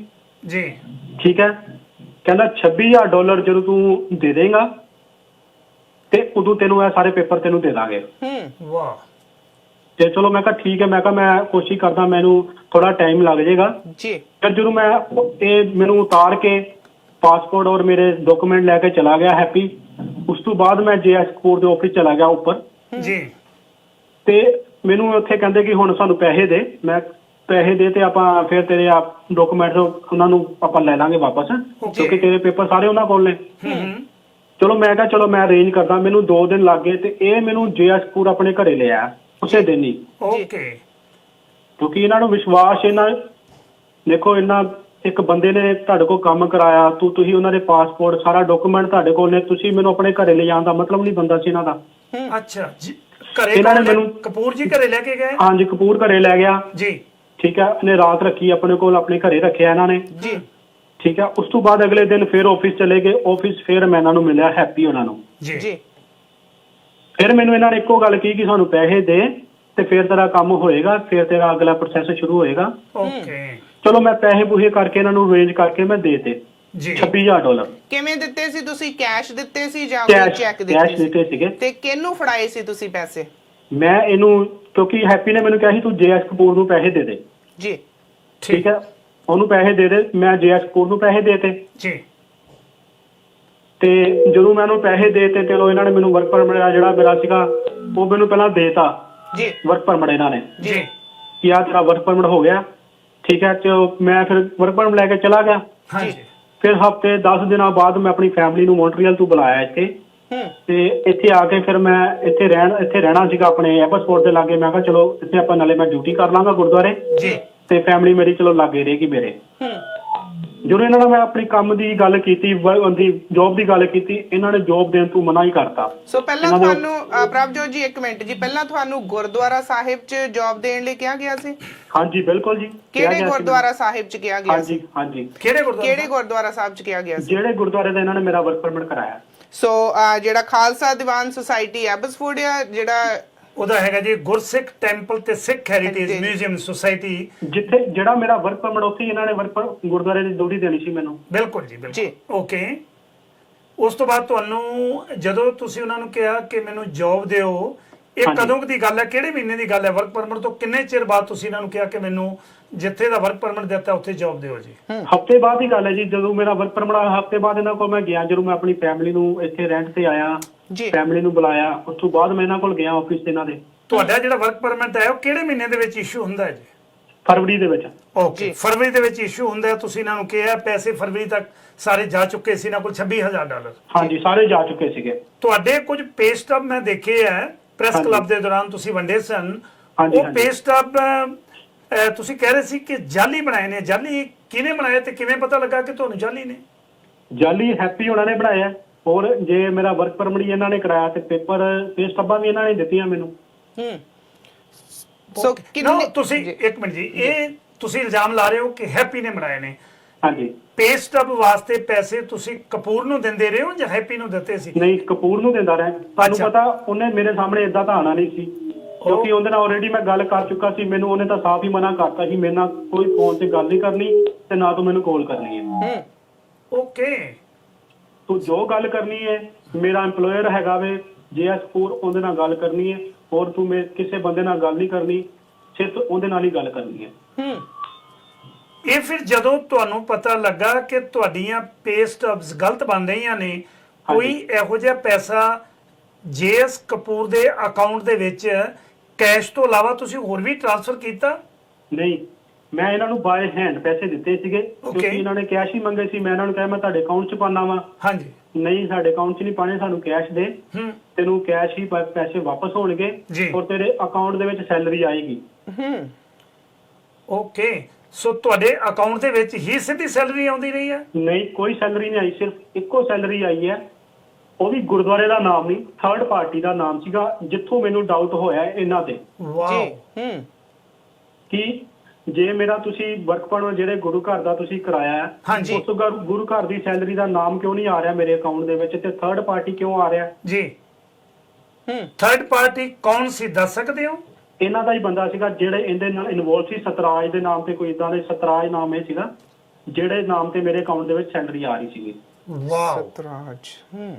ਜੀ। ਠੀਕ ਹੈ। ਕਹਿੰਦਾ $26,000 ਜਦੋਂ ਤੂੰ ਦੇ ਦੇਗਾ ਤੇ ਉਦੋਂ ਤੈਨੂੰ ਇਹ ਸਾਰੇ ਪੇਪਰ ਤੈਨੂੰ ਦੇ ਦਾਂਗੇ। ਵਾਹ। ਤੇ ਚਲੋ ਮੈਂ ਕਿਹਾ ਠੀਕ ਹੈ, ਮੈਂ ਕਿਹਾ ਮੈਂ ਕੋਸ਼ਿਸ਼ ਕਰਦਾ, ਮੈਨੂੰ ਥੋੜਾ ਟਾਈਮ ਲੱਗ ਜਾਏਗਾ ਜੀ। ਫਿਰ ਜਦੋਂ ਮੈਂ ਇਹ ਮੈਨੂੰ ਉਤਾਰ ਕੇ ਪਾਸਪੋਰਟ ਔਰ ਮੇਰੇ ਡਾਕੂਮੈਂਟ ਲੈ ਕੇ ਚਲਾ ਗਿਆ ਹੈਪੀ, ਉਸ ਤੋਂ ਬਾਅਦ ਮੈਂ ਜੇਐਸ ਕਪੂਰ ਦੇ ਆਫਿਸ ਚਲਾ ਗਿਆ ਉੱਪਰ ਜੀ। ਤੇ ਮੈਨੂੰ ਉੱਥੇ ਕਹਿੰਦੇ ਕਿ ਹੁਣ ਸਾਨੂੰ ਪੈਸੇ ਦੇ। ਮੈਂ ਪੈਸੇ ਦੇ ਤੇ ਆਪਾਂ ਫਿਰ ਤੇਰੇ ਡਾਕੂਮੈਂਟ ਉਹਨਾਂ ਨੂੰ ਆਪਾਂ ਲੈ ਲਾਂਗੇ ਵਾਪਸ, ਕਿਉਂਕਿ ਤੇਰੇ ਪੇਪਰ ਸਾਰੇ ਉਹਨਾਂ ਕੋਲ ਨੇ। ਚਲੋ ਮੈਂ ਕਿਹਾ ਚਲੋ ਮੈਂ ਅਰੇਂਜ ਕਰਦਾ। ਮੈਨੂੰ 2 ਦਿਨ ਲੱਗ ਗਏ ਤੇ ਇਹ ਮੈਨੂੰ ਜੇਐਸ ਕਪੂਰ ਆਪਣੇ ਘਰੇ ਲਿਆ ਉਸੇ ਦਿਨ ਹੀ। ਓਕੇ। ਕਿਉਂਕਿ ਇਹਨਾਂ ਨੂੰ ਵਿਸ਼ਵਾਸ, ਇਹਨਾਂ ਦੇਖੋ ਇਹਨਾਂ ਇੱਕ ਬੰਦੇ ਨੇ ਤੁਹਾਡੇ ਕੋਲ ਕੰਮ ਕਰਾਇਆ, ਤੁਸੀਂ ਉਹਨਾਂ ਦੇ ਪਾਸਪੋਰਟ ਸਾਰਾ ਡਾਕੂਮੈਂਟ ਤੁਹਾਡੇ ਕੋਲ ਨੇ, ਤੁਸੀਂ ਮੈਨੂੰ ਆਪਣੇ ਘਰੇ ਲੈ ਜਾਣ ਦਾ ਮਤਲਬ ਨਹੀਂ ਬੰਦਾ ਸੀ ਇਹਨਾਂ ਦਾ। ਅੱਛਾ ਜੀ। ਘਰੇ ਇਹਨਾਂ ਨੇ ਮੈਨੂੰ ਕਪੂਰ ਜੀ ਘਰੇ ਲੈ ਕੇ ਗਏ? ਹਾਂਜੀ, ਕਪੂਰ ਘਰੇ ਲੈ ਗਿਆ ਜੀ। ਠੀਕ ਹੈ। ਇਹਨੇ ਰਾਤ ਰੱਖੀ ਆਪਣੇ ਕੋਲ, ਆਪਣੇ ਘਰੇ ਰੱਖਿਆ ਇਹਨਾਂ ਨੇ ਜੀ। ਠੀਕ ਹੈ। ਉਸ ਤੋਂ ਬਾਅਦ ਅਗਲੇ ਦਿਨ ਫਿਰ ਆਫਿਸ ਚਲੇ ਗਏ। ਆਫਿਸ ਫਿਰ ਮੈਂ ਇਹਨਾਂ ਨੂੰ ਮਿਲਿਆ, ਹੈਪੀ ਉਹਨਾਂ ਨੂੰ ਜੀ। ਫਿਰ ਮੈਨੂੰ ਇਹਨਾਂ ਨੇ ਇੱਕੋ ਗੱਲ ਕਹੀ ਕਿ ਸਾਨੂੰ ਪੈਸੇ ਦੇ ਤੇ ਫਿਰ ਤੇਰਾ ਕੰਮ ਹੋਏਗਾ, ਫਿਰ ਤੇਰਾ ਅਗਲਾ ਪ੍ਰੋਸੈਸ ਸ਼ੁਰੂ ਹੋਏਗਾ। ਓਕੇ। ਚਲੋ ਮੈਂ ਪੈਸੇ ਪੂਸੇ ਕਰਕੇ ਇਹਨਾਂ ਨੂੰ ਅਰੇਂਜ ਕਰਕੇ ਮੈਂ ਦੇਤੇ ਜੀ। $26,000। ਕਿਵੇਂ ਦਿੱਤੇ ਸੀ ਤੁਸੀਂ? ਕੈਸ਼ ਦਿੱਤੇ ਸੀ ਜਾਂ ਕੋਈ ਚੈੱਕ ਦਿੱਤੇ ਸੀਗੇ? ਤੇ ਕਿਹਨੂੰ ਫੜਾਏ ਸੀ ਤੁਸੀਂ ਪੈਸੇ? ਮੈਂ ਇਹਨੂੰ, ਕਿਉਂਕਿ ਹੈਪੀ ਨੇ ਮੈਨੂੰ ਕਿਹਾ ਸੀ ਤੂੰ ਜੇਐਸ ਕਪੂਰ ਨੂੰ ਪੈਸੇ ਦੇ ਦੇ। ਜੀ। ਠੀਕ ਹੈ। ਉਹਨੂੰ ਪੈਸੇ ਦੇ ਦੇ। ਮੈਂ ਜੇਐਸ ਕਪੂਰ ਨੂੰ ਪੈਸੇ ਦੇਤੇ ਜੀ। ਤੇ ਜਦੋਂ ਮੈਂ ਉਹਨੂੰ ਪੈਸੇ ਦੇਤੇ ਚਲੋ ਇਹਨਾਂ ਨੇ ਮੈਨੂੰ ਵਰਕ ਪਰਮਿਟ ਜਿਹੜਾ ਮੇਰਾ ਸੀਗਾ ਉਹ ਮੈਨੂੰ ਪਹਿਲਾਂ ਦੇਤਾ ਜੀ। ਵਰਕ ਪਰਮਿਟ ਇਹਨਾਂ ਨੇ ਜੀ ਕਿ ਆ ਤੇਰਾ ਵਰਕ ਪਰਮਿਟ ਹੋ ਗਿਆ। ਠੀਕ ਹੈ। ਮੈਂ ਫਿਰ ਵਰਕ ਪਰਮਿਟ ਲੈ ਕੇ ਚਲਾ ਗਿਆ। ਹਾਂਜੀ। ਫਿਰ ਹਫਤੇ 10 ਦਿਨਾਂ ਬਾਅਦ ਮੈਂ ਆਪਣੀ ਫੈਮਿਲੀ ਨੂੰ ਮੌਂਟਰੀਅਲ ਤੋਂ ਬੁਲਾਇਆ ਇੱਥੇ ਤੇ ਇੱਥੇ ਆ ਕੇ ਫਿਰ ਮੈਂ ਇੱਥੇ ਰਹਿਣਾ ਸੀਗਾ ਆਪਣੇ ਐਪਸਪੋਰਟ ਦੇ ਲਾਗੇ। ਮੈਂ ਕਿਹਾ ਚਲੋ ਇੱਥੇ ਆਪਾਂ ਨਾਲੇ ਮੈਂ ਡਿਊਟੀ ਕਰ ਲਾਂਗਾ ਗੁਰਦੁਆਰੇ ਜੀ ਤੇ ਫੈਮਿਲੀ ਮੇਰੀ ਚਲੋ ਲਾਗੇ ਰਹੇਗੀ ਮੇਰੇ। ਜਦੋਂ ਇਹਨਾਂ ਨਾਲ ਮੈਂ ਆਪਣੀ ਕੰਮ ਦੀ ਗੱਲ ਕੀਤੀ, ਉਹਦੀ ਜੌਬ ਦੀ ਗੱਲ ਕੀਤੀ, ਇਹਨਾਂ ਨੇ ਜੌਬ ਦੇਣ ਤੋਂ ਮਨਾ ਹੀ ਕਰਤਾ। ਸੋ ਪਹਿਲਾਂ ਤੁਹਾਨੂੰ ਪ੍ਰਭਜੋਤ ਜੀ ਇੱਕ ਮਿੰਟ ਜੀ, ਪਹਿਲਾਂ ਤੁਹਾਨੂੰ ਗੁਰਦੁਆਰਾ ਸਾਹਿਬ 'ਚ ਜੌਬ ਦੇਣ ਲਈ ਕਿਹਾ ਗਿਆ ਸੀ? ਹਾਂਜੀ ਬਿਲਕੁਲ ਜੀ। ਕਿਹੜੇ ਗੁਰਦੁਆਰਾ ਸਾਹਿਬ 'ਚ ਕਿਹਾ ਗਿਆ ਸੀ? ਹਾਂਜੀ। ਕਿਹੜੇ ਗੁਰਦੁਆਰਾ ਸਾਹਿਬ 'ਚ ਕਿਹਾ ਗਿਆ ਸੀ? ਜਿਹੜੇ ਗੁਰਦੁਆਰੇ ਦਾ ਇਹਨਾਂ ਨੇ ਮੇਰਾ ਵਰਕ ਪਰਮਿਟ ਕਰਾਇਆ। ਸੋ ਜਿਹੜਾ ਖਾਲਸਾ ਦੀਵਾਨ ਸੁਸਾਇਟੀ ਐਬਸਫੋਰਡ ਆ, ਜਿਹੜਾ ਉਹਦਾ ਹੈਗਾ ਜੀ ਗੁਰਸਿੱਖ ਟੈਂਪਲ ਤੇ ਸਿੱਖ ਹੈਰੀਟੇਜ ਮਿਊਜ਼ੀਅਮ ਸੁਸਾਇਟੀ, ਜਿੱਥੇ ਜਿਹੜਾ ਮੇਰਾ ਵਰਕ ਪਰਮਿਟ ਉੱਥੇ ਇਹਨਾਂ ਨੇ ਗੁਰਦੁਆਰੇ ਦੀ ਡਿਊਟੀ ਦੇਣੀ ਸੀ ਮੈਨੂੰ। ਬਿਲਕੁਲ ਜੀ ਬਿਲਕੁਲ। ਓਕੇ। ਉਸ ਤੋਂ ਬਾਅਦ ਤੁਹਾਨੂੰ ਜਦੋਂ ਤੁਸੀਂ ਉਹਨਾਂ ਨੂੰ ਕਿਹਾ ਕਿ ਮੈਨੂੰ ਜੌਬ ਦਿਓ, ਇਹ ਕਦੋਂ ਦੀ ਗੱਲ ਹੈ, ਕਿਹੜੇ ਮਹੀਨੇ ਦੀ ਗੱਲ ਹੈ? ਵਰਕ ਪਰਮਿਟ ਤੋਂ ਕਿੰਨੇ ਚਿਰ ਬਾਅਦ ਤੁਸੀਂ ਇਹਨਾਂ ਨੂੰ ਕਿਹਾ ਕਿ ਮੈਨੂੰ ਜਿੱਥੇ ਦਾ ਵਰਕ ਪਰਮਿਟ ਦਿੱਤਾ ਉੱਥੇ ਜੌਬ ਦਿਓ ਜੀ? ਹਫਤੇ ਬਾਅਦ ਦੀ ਗੱਲ ਹੈ ਜੀ। ਜਦੋਂ ਮੇਰਾ ਵਰਕ ਪਰਮਿਟ ਹਫਤੇ ਬਾਅਦ ਇਹਨਾਂ ਕੋਲ ਮੈਂ ਗਿਆ, ਜਦੋਂ ਮੈਂ ਆਪਣੀ ਫੈਮਿਲੀ ਨੂੰ ਇੱਥੇ ਰੈਂਟ ਤੇ ਆਇਆ, ਫੈਮਿਲੀ ਨੂੰ ਬੁਲਾਇਆ, ਉਸ ਤੋਂ ਬਾਅਦ ਮੈਂ ਇਹਨਾਂ ਕੋਲ ਗਿਆ ਆਫਿਸ ਤੇ ਇਹਨਾਂ ਦੇ। ਤੁਹਾਡਾ ਜਿਹੜਾ ਵਰਕ ਪਰਮਿਟ ਹੈ ਉਹ ਕਿਹੜੇ ਮਹੀਨੇ ਦੇ ਵਿੱਚ ਇਸ਼ੂ ਹੁੰਦਾ ਹੈ ਜੀ? ਫਰਵਰੀ ਦੇ ਵਿੱਚ। ਓਕੇ। ਫਰਵਰੀ ਦੇ ਵਿੱਚ ਇਸ਼ੂ ਹੁੰਦਾ। ਤੁਸੀਂ ਇਹਨਾਂ ਨੂੰ ਕਿਹਾ ਪੈਸੇ ਫਰਵਰੀ ਤੱਕ ਸਾਰੇ ਜਾ ਚੁੱਕੇ ਸੀ ਇਹਨਾਂ ਕੋਲ $26,000? ਹਾਂਜੀ ਸਾਰੇ ਜਾ ਚੁੱਕੇ ਸੀਗੇ। ਤੁਹਾਡੇ ਕੁਝ ਪੇ ਸਟਬ ਮੈਂ ਦੇਖੇ ਹੈ ਪ੍ਰੈਸ ਕਲੱਬ ਦੇ ਦੌਰਾਨ ਤੁਸੀਂ ਵੰਡੇ ਸਨ, ਉਹ ਪੇ ਸਟਬ ਤੁਸੀਂ ਕਹਿ ਰਹੇ ਸੀ ਕਿ ਜਾਲੀ ਬਣਾਏ ਨੇ। ਜਾਲੀ ਕਿਹਨੇ ਬਣਾਏ ਤੇ ਕਿਵੇਂ ਪਤਾ ਲੱਗਾ ਕਿ ਤੁਹਾਨੂੰ ਜਾਲੀ ਨੇ? ਜਾਲੀ ਹੈਪੀ ਉਹਨਾਂ ਨੇ ਬਣਾਇਆ। ਹੋਰ ਜੇ ਮੇਰਾ ਵਰਕ ਪਰਮਿਟ ਇਹਨਾਂ ਨੇ ਕਰਾਇਆ ਤੇ ਪੇਪਰ ਪੇ ਸਟਬਾਂ ਵੀ ਇਹਨਾਂ ਨੇ ਦਿੱਤੀਆਂ ਮੈਨੂੰ। ਸੋ ਕਿੰਨੇ ਤੁਸੀਂ ਇੱਕ ਮਿੰਟ ਜੀ, ਇਹ ਤੁਸੀਂ ਇਲਜ਼ਾਮ ਲਾ ਰਹੇ ਹੋ ਕਿ ਹੈਪੀ ਨੇ ਬਣਾਏ ਨੇ? ਹਾਂਜੀ। ਪੇ ਸਟਬ ਵਾਸਤੇ ਪੈਸੇ ਤੁਸੀਂ ਕਪੂਰ ਨੂੰ ਦਿੰਦੇ ਰਹੇ ਹੋ ਜਾਂ ਹੈਪੀ ਨੂੰ ਦਿੱਤੇ ਸੀ? ਨਹੀਂ, ਕਪੂਰ ਨੂੰ ਦਿੰਦਾ ਰਿਹਾ। ਤੁਹਾਨੂੰ ਪਤਾ ਉਹਨੇ ਮੇਰੇ ਸਾਹਮਣੇ ਇਦਾਂ ਤਾਂ ਆਣਾ ਨਹੀਂ ਸੀ, ਕਿਉਂਕਿ ਉਹਦੇ ਨਾਲ ਆਲਰੇਡੀ ਮੈਂ ਗੱਲ ਕਰ ਚੁੱਕਾ ਸੀ। ਮੈਨੂੰ ਉਹਨੇ ਤਾਂ ਸਾਫ਼ ਹੀ ਮਨਾ ਕਰਤਾ ਸੀ, ਮੇਰੇ ਨਾਲ ਕੋਈ ਫੋਨ ਤੇ ਗੱਲ ਨਹੀਂ ਕਰਨੀ ਤੇ ਨਾ ਤੂੰ ਮੈਨੂੰ ਕਾਲ ਕਰਨੀ ਹੈ। ਓਕੇ। ਤੂੰ ਜੋ ਗੱਲ ਕਰਨੀ ਹੈ, ਮੇਰਾ EMPLOYER ਹੈਗਾ ਵੇ ਜੇਐਸ ਕਪੂਰ, ਉਹਦੇ ਨਾਲ ਗੱਲ ਕਰਨੀ ਹੈ। ਹੋਰ ਤੂੰ ਕਿਸੇ ਬੰਦੇ ਨਾਲ ਗੱਲ ਨਹੀਂ ਕਰਨੀ, ਸਿਰਫ ਉਹਦੇ ਨਾਲ ਹੀ ਗੱਲ ਕਰਨੀ ਹੈ। ਇਹ ਫਿਰ ਜਦੋਂ ਤੁਹਾਨੂੰ ਪਤਾ ਲੱਗਾ ਕਿ ਤੁਹਾਡੀਆਂ ਪੇ ਸਟਬਸ ਗਲਤ ਬਣ ਰਹੀਆਂ ਨੇ, ਕੋਈ ਇਹੋ ਜਿਹਾ ਪੈਸਾ ਜੇਐਸ ਕਪੂਰ ਦੇ ਅਕਾਊਂਟ ਦੇ ਵਿੱਚ ਕੈਸ਼ ਤੋਂ ਇਲਾਵਾ ਤੁਸੀਂ ਹੋਰ ਵੀ ਟ੍ਰਾਂਸਫਰ ਕੀਤਾ? ਨਹੀਂ, ਮੈਂ ਇਹਨਾਂ ਨੂੰ ਬਾਏ ਹੈਂਡ ਪੈਸੇ ਦਿੱਤੇ ਸੀਗੇ, ਕਿਉਂਕਿ ਇਹਨਾਂ ਨੇ ਕੈਸ਼ ਹੀ ਮੰਗੇ ਸੀ। ਮੈਂ ਇਹਨਾਂ ਨੂੰ ਕਿਹਾ ਮੈਂ ਤੁਹਾਡੇ ਅਕਾਊਂਟ 'ਚ ਪਾਣਾ ਵਾ। ਹਾਂਜੀ। ਨਹੀਂ, ਸਾਡੇ ਅਕਾਊਂਟ 'ਚ ਨਹੀਂ ਪਾਣੇ, ਸਾਨੂੰ ਕੈਸ਼ ਦੇ। ਤੈਨੂੰ ਕੈਸ਼ ਹੀ ਪੈਸੇ ਵਾਪਸ ਹੋਣਗੇ ਔਰ ਤੇਰੇ ਅਕਾਊਂਟ ਦੇ ਵਿੱਚ ਸੈਲਰੀ ਆਏਗੀ। ਓਕੇ। ਸੋ ਤੁਹਾਡੇ ਅਕਾਊਂਟ ਦੇ ਵਿੱਚ ਹੀ ਸਿੱਧੀ ਸੈਲਰੀ ਆਉਂਦੀ ਰਹੀ ਹੈ? ਨਹੀਂ, ਕੋਈ ਸੈਲਰੀ ਨਹੀਂ ਆਈ, ਸਿਰਫ ਇੱਕੋ ਸੈਲਰੀ ਆਈ ਹੈ। ਉਹ ਵੀ ਗੁਰਦੁਆਰੇ ਦਾ ਨਾਮ ਨਹੀਂ, ਥਰਡ ਪਾਰਟੀ ਦਾ ਨਾਮ ਸੀਗਾ, ਜਿੱਥੋਂ ਮੈਨੂੰ ਡਾਊਟ ਹੋਇਆ ਇਹਨਾਂ ਤੇ। ਵਾਓ। ਕਿ ਜੇ ਮੇਰਾ ਤੁਸੀਂ ਵਰਕ ਪਰਮਿਟ ਜਿਹੜੇ ਗੁਰੂ ਘਰ ਦਾ ਤੁਸੀਂ ਕਰਾਇਆ, ਉਸ ਗੁਰੂ ਘਰ ਦੀ ਸੈਲਰੀ ਦਾ ਨਾਮ ਕਿਉਂ ਨਹੀਂ ਆ ਰਿਹਾ ਮੇਰੇ ਅਕਾਊਂਟ ਦੇ ਵਿੱਚ ਤੇ ਥਰਡ ਪਾਰਟੀ ਕਿਉਂ ਆ ਰਿਹਾ? ਜੀ। ਥਰਡ ਪਾਰਟੀ ਕੌਣ ਸੀ, ਦੱਸ ਸਕਦੇ ਹੋ? ਇਹਨਾਂ ਦਾ ਹੀ ਬੰਦਾ ਸੀਗਾ ਜਿਹੜੇ ਇਹਦੇ ਨਾਲ ਇਨਵੋਲਵ ਸੀ, ਸਤਰਾਜ ਦੇ ਨਾਮ ਤੇ, ਕੋਈ ਇਦਾਂ ਦੇ ਸਤਰਾਜ ਨਾਮ ਇਹ ਸੀਗਾ ਜਿਹੜੇ ਨਾਮ ਤੇ ਮੇਰੇ ਅਕਾਊਂਟ ਦੇ ਵਿੱਚ ਸੈਲਰੀ ਆ ਰਹੀ ਸੀਗੀ। ਵਾਓ, ਸਤਰਾਜ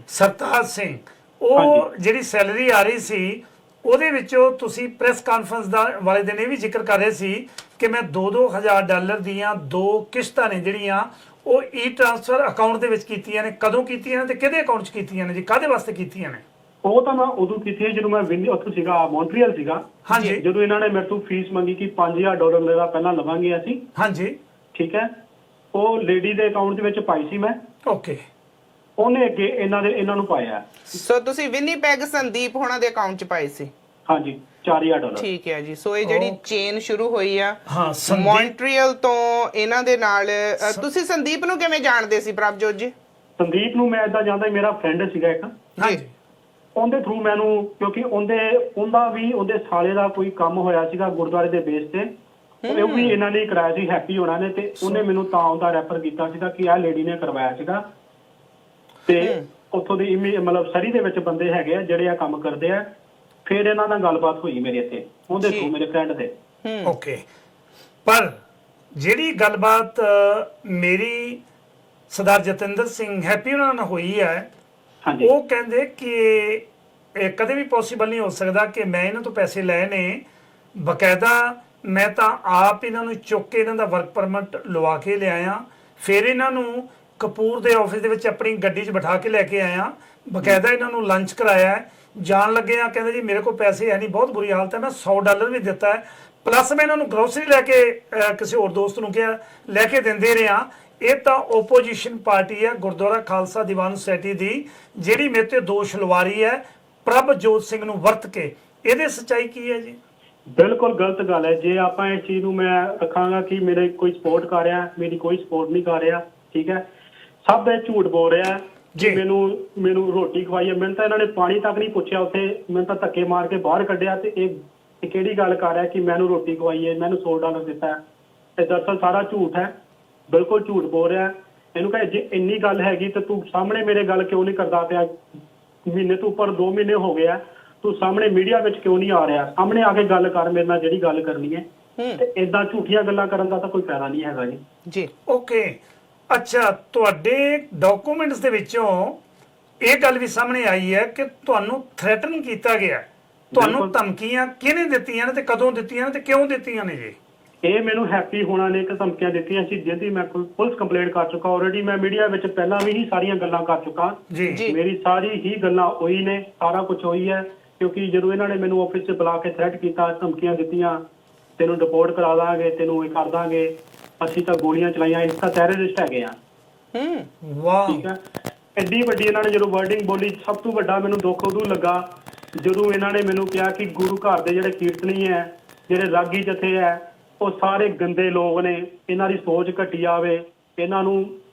ਸਰਤਾਜ ਸਿੰਘ, ਉਹ ਜਿਹੜੀ ਸੈਲਰੀ ਆ ਰਹੀ ਸੀ ਉਹਦੇ ਵਿੱਚੋਂ ਤੁਸੀਂ ਪ੍ਰੈਸ ਕਾਨਫਰੰਸ ਦਾ ਵਾਲੇ ਦਿਨ ਇਹ ਵੀ ਜ਼ਿਕਰ ਕਰ ਰਹੇ ਸੀ ਕਿ ਮੈਂ $2,000 ਦੀਆਂ 2 ਕਿਸ਼ਤਾਂ ਨੇ ਜਿਹੜੀਆਂ ਉਹ ਈ ਟ੍ਰਾਂਸਫਰ ਅਕਾਊਂਟ ਦੇ ਵਿੱਚ ਕੀਤੀਆਂ ਨੇ। ਕਦੋਂ ਕੀਤੀਆਂ ਨੇ ਤੇ ਕਿਹਦੇ ਅਕਾਊਂਟ 'ਚ ਕੀਤੀਆਂ ਨੇ ਜੀ, ਕਾਹਦੇ ਵਾਸਤੇ ਕੀਤੀਆਂ ਨੇ? ਉਹ ਤਾਂ ਮੈਂ ਉਦੋਂ ਕੀਤੀ ਜਦੋਂ ਮੈਂ ਉੱਥੇ ਸੀਗਾ, ਮੌਂਟਰੀਅਲ ਸੀਗਾ। ਹਾਂਜੀ, ਜਦੋਂ ਇਹਨਾਂ ਨੇ ਮੇਰੇ ਤੋਂ ਫੀਸ ਮੰਗੀ ਕਿ $5,000 ਦਾ ਪਹਿਲਾਂ ਲਵਾਂਗੇ ਅਸੀਂ। ਹਾਂਜੀ, ਠੀਕ ਹੈ, ਉਹ ਲੇਡੀ ਦੇ ਅਕਾਊਂਟ ਦੇ ਵਿੱਚ ਪਾਈ ਸੀ ਮੈਂ। ਓਕੇ, ਉਹਨੇ ਅੱਗੇ ਇਹਨਾਂ ਨੂੰ ਪਾਇਆ। ਸੋ ਤੁਸੀਂ ਵਿਨੀਪੈਗ ਸੰਦੀਪ ਹੋਣਾ ਦੇ ਅਕਾਊਂਟ 'ਚ ਪਾਏ ਸੀ? ਹਾਂਜੀ, $4,000। ਠੀਕ ਹੈ ਜੀ। ਸੋ ਇਹ ਜਿਹੜੀ ਚੇਨ ਸ਼ੁਰੂ ਹੋਈ ਆ ਹਾਂ, ਮੌਂਟਰੀਅਲ ਤੋਂ ਇਹਨਾਂ ਦੇ ਨਾਲ। ਤੁਸੀਂ ਸੰਦੀਪ ਨੂੰ ਕਿਵੇਂ ਜਾਣਦੇ ਸੀ ਪ੍ਰਭਜੋਤ ਜੀ? ਸੰਦੀਪ ਨੂੰ ਮੈਂ ਇਦਾਂ ਜਾਣਦਾ, ਮੇਰਾ ਫਰੈਂਡ ਸੀਗਾ ਇੱਕ। ਹਾਂਜੀ, ਉਹਦੇ ਥਰੂ ਮੈਨੂੰ, ਕਿਉਂਕਿ ਉਹਦੇ ਸਾਲੇ ਦਾ ਕੋਈ ਕੰਮ ਹੋਇਆ ਸੀਗਾ ਗੁਰਦੁਆਰੇ ਦੇ ਬੇਸ ਤੇ, ਉਹ ਵੀ ਇਹਨਾਂ ਨੇ ਕਰਾਇਆ ਸੀ, ਹੈਪੀ ਹੋਣਾ ਨੇ, ਤੇ ਉਹਨੇ ਮੈਨੂੰ ਤਾਂ ਉਹਦਾ ਰੈਫਰ ਕੀਤਾ ਸੀਗਾ ਕਿ ਆਹ ਲੇਡੀ ਨੇ ਕਰਵਾਇਆ ਸੀਗਾ। ਤੇ ਉੱਥੋਂ ਦੀ ਮਤਲਬ ਸਰੀ ਦੇ ਵਿੱਚ ਬੰਦੇ ਹੈਗੇ ਆ ਜਿਹੜੇ ਆ ਕੰਮ ਕਰਦੇ ਆ। ਫਿਰ ਇਹਨਾਂ ਨਾਲ ਗੱਲਬਾਤ ਹੋਈ ਮੇਰੇ ਇੱਥੇ, ਉਹਦੇ ਥਰੂ, ਮੇਰੇ ਫਰੈਂਡ ਦੇ। ਓਕੇ, ਪਰ ਜਿਹੜੀ ਗੱਲਬਾਤ ਮੇਰੀ ਸਰਦਾਰ ਜਤਿੰਦਰ ਸਿੰਘ ਹੈਪੀ ਉਹਨਾਂ ਨਾਲ ਹੋਈ ਹੈ, ਉਹ ਕਹਿੰਦੇ ਕਿ ਇਹ ਕਦੇ ਵੀ ਪੋਸੀਬਲ ਨਹੀਂ ਹੋ ਸਕਦਾ ਕਿ ਮੈਂ ਇਹਨਾਂ ਤੋਂ ਪੈਸੇ ਲਏ ਨੇ। ਬਕਾਇਦਾ ਮੈਂ ਤਾਂ ਆਪ ਇਹਨਾਂ ਨੂੰ ਚੁੱਕ ਕੇ ਇਹਨਾਂ ਦਾ ਵਰਕ ਪਰਮਿਟ ਲਵਾ ਕੇ ਲਿਆਇਆ, ਫਿਰ ਇਹਨਾਂ ਨੂੰ ਕਪੂਰ ਦੇ ਆਫਿਸ ਦੇ ਵਿੱਚ ਆਪਣੀ ਗੱਡੀ 'ਚ ਬਿਠਾ ਕੇ ਲੈ ਕੇ ਆਇਆ, ਬਕਾਇਦਾ ਇਹਨਾਂ ਨੂੰ ਲੰਚ ਕਰਾਇਆ। ਜਾਣ ਲੱਗੇ ਆ ਕਹਿੰਦੇ ਜੀ ਮੇਰੇ ਕੋਲ ਪੈਸੇ ਹੈ ਨਹੀਂ, ਬਹੁਤ ਬੁਰੀ ਹਾਲਤ ਹੈ, ਮੈਂ $100 ਵੀ ਦਿੱਤਾ ਹੈ, ਪਲੱਸ ਮੈਂ ਇਹਨਾਂ ਨੂੰ ਗਰੋਸਰੀ ਲੈ ਕੇ ਕਿਸੇ ਹੋਰ ਦੋਸਤ ਨੂੰ ਕਿਹਾ ਲੈ ਕੇ ਦਿੰਦੇ ਰਿਹਾ। ਇਹ ਤਾਂ ਓਪੋਜੀਸ਼ਨ ਪਾਰਟੀ ਹੈ ਗੁਰਦੁਆਰਾ ਖਾਲਸਾ ਦੀਵਾਨ ਸੁਸਾਇਟੀ ਦੀ, ਜਿਹੜੀ ਮੇਰੇ ਤੇ ਦੋਸ਼ ਲਵਾ ਰਹੀ ਹੈ ਪ੍ਰਭਜੋਤ ਸਿੰਘ ਨੂੰ ਵਰਤ ਕੇ। ਇਹਦੇ ਸੱਚਾਈ ਕੀ ਹੈ ਜੀ? ਬਿਲਕੁਲ ਗਲਤ ਗੱਲ ਹੈ। ਜੇ ਆਪਾਂ ਇਸ ਚੀਜ਼ ਨੂੰ ਮੈਂ ਰੱਖਾਂਗਾ ਕਿ ਮੇਰੇ ਕੋਈ ਸਪੋਰਟ ਕਰ ਰਿਹਾ, ਮੇਰੀ ਕੋਈ ਸਪੋਰਟ ਨਹੀਂ ਕਰ ਰਿਹਾ, ਠੀਕ ਹੈ, ਸਭ ਇਹ ਝੂਠ ਬੋਲ ਰਿਹਾ ਜੀ। ਮੈਨੂੰ ਰੋਟੀ ਖਵਾਈ ਹੈ, ਮੈਨੂੰ ਤਾਂ ਇਹਨਾਂ ਨੇ ਪਾਣੀ ਤੱਕ ਨਹੀਂ ਪੁੱਛਿਆ ਉੱਥੇ, ਮੈਨੂੰ ਤਾਂ ਧੱਕੇ ਮਾਰ ਕੇ ਬਾਹਰ ਕੱਢਿਆ। ਤੇ ਇਹ ਕਿਹੜੀ ਗੱਲ ਕਰ ਰਿਹਾ ਕਿ ਮੈਨੂੰ ਰੋਟੀ ਖਵਾਈ ਹੈ, ਮੈਨੂੰ $100 ਦਿੱਤਾ ਹੈ? ਇਹ ਦਰਅਸਲ ਸਾਰਾ ਝੂਠ ਹੈ, ਬਿਲਕੁਲ ਝੂਠ ਬੋਲ ਰਿਹਾ। ਇਹਨੂੰ ਕਹੇ ਜੇ ਇੰਨੀ ਗੱਲ ਹੈਗੀ ਤਾਂ ਤੂੰ ਸਾਹਮਣੇ ਮੇਰੇ ਗੱਲ ਕਿਉਂ ਨਹੀਂ ਕਰਦਾ ਪਿਆ? ਮਹੀਨੇ ਤੋਂ ਉੱਪਰ 2 ਮਹੀਨੇ ਹੋ ਗਏ ਆ, ਤੂੰ ਸਾਹਮਣੇ ਮੀਡੀਆ ਵਿੱਚ ਕਿਉਂ ਨਹੀਂ ਆ ਰਿਹਾ? ਸਾਹਮਣੇ ਆ ਕੇ ਗੱਲ ਕਰ ਮੇਰੇ ਨਾਲ, ਜਿਹੜੀ ਗੱਲ ਕਰਨੀ ਹੈ। ਤੇ ਏਦਾਂ ਝੂਠੀਆਂ ਗੱਲਾਂ ਕਰਨ ਦਾ ਤਾਂ ਕੋਈ ਫਾਇਦਾ ਨਹੀਂ ਹੈਗਾ ਜੀ। ਓਕੇ, ਅੱਛਾ, ਤੁਹਾਡੇ ਡਾਕੂਮੈਂਟਸ ਦੇ ਵਿੱਚੋਂ ਇਹ ਗੱਲ ਵੀ ਸਾਹਮਣੇ ਆਈ ਹੈ ਕਿ ਤੁਹਾਨੂੰ ਥ੍ਰੈਟਨ ਕੀਤਾ ਗਿਆ, ਤੁਹਾਨੂੰ ਧਮਕੀਆਂ ਕਿਹਨੇ ਦਿੱਤੀਆਂ ਨੇ ਤੇ ਕਦੋਂ ਦਿੱਤੀਆਂ ਨੇ ਤੇ ਕਿਉਂ ਦਿੱਤੀਆਂ ਨੇ ਜੀ? ਇਹ ਮੈਨੂੰ ਹੈਪੀ ਹੋਣਾ ਨੇ ਇੱਕ ਧਮਕੀਆਂ ਦਿੱਤੀਆਂ ਸੀ, ਜਿਹਦੀ ਮੈਂ ਪੁਲਿਸ ਕੰਪਲੇਂਟ ਕਰ ਚੁੱਕਾ ਆਲਰੇਡੀ। ਮੈਂ ਮੀਡੀਆ ਵਿੱਚ ਪਹਿਲਾਂ ਵੀ ਹੀ ਸਾਰੀਆਂ ਗੱਲਾਂ ਕਰ ਚੁੱਕਾ ਜੀ। ਮੇਰੀ ਸਾਰੀ ਹੀ ਗੱਲਾਂ ਹੋਈ ਨੇ, ਸਾਰਾ ਕੁਝ ਹੋਈ ਹੈ। ਕਿਉਂਕਿ ਜਦੋਂ ਇਹਨਾਂ ਨੇ ਮੈਨੂੰ ਆਫਿਸ 'ਚ ਬੁਲਾ ਕੇ ਥ੍ਰੈਟ ਕੀਤਾ, ਧਮਕੀਆਂ ਦਿੱਤੀਆਂ, ਤੈਨੂੰ ਡਿਪੋਰਟ ਕਰਾ ਦਾਂਗੇ, ਤੈਨੂੰ ਇਹ ਕਰ ਦਾਂਗੇ, ਅਸੀਂ ਤਾਂ ਗੋਲੀਆਂ ਚਲਾਈਆਂ, ਇਸ ਤਾਂ ਟੈਰਰਿਸਟ ਹੈਗੇ ਆ। ਵਾਹ, ਠੀਕ ਹੈ, ਐਡੀ ਵੱਡੀ ਇਹਨਾਂ ਨੇ ਜਦੋਂ ਵਰਡਿੰਗ ਬੋਲੀ। ਸਭ ਤੋਂ ਵੱਡਾ ਮੈਨੂੰ ਦੁੱਖ ਉਦੋਂ ਲੱਗਾ ਜਦੋਂ ਇਹਨਾਂ ਨੇ ਮੈਨੂੰ ਕਿਹਾ ਕਿ ਗੁਰੂ ਘਰ ਦੇ ਜਿਹੜੇ ਕੀਰਤਨੀ ਹੈ, ਜਿਹੜੇ ਰਾਗੀ ਜਥੇ ਹੈ, ਉਹ ਸਾਰੇ ਗੰਦੇ ਲੋਕ ਨੇ, ਇਹਨਾਂ ਦੀ ਸੋਚ ਘਟੀਆ ਆਵੇ, ਇਹਨਾਂ ਨੂੰ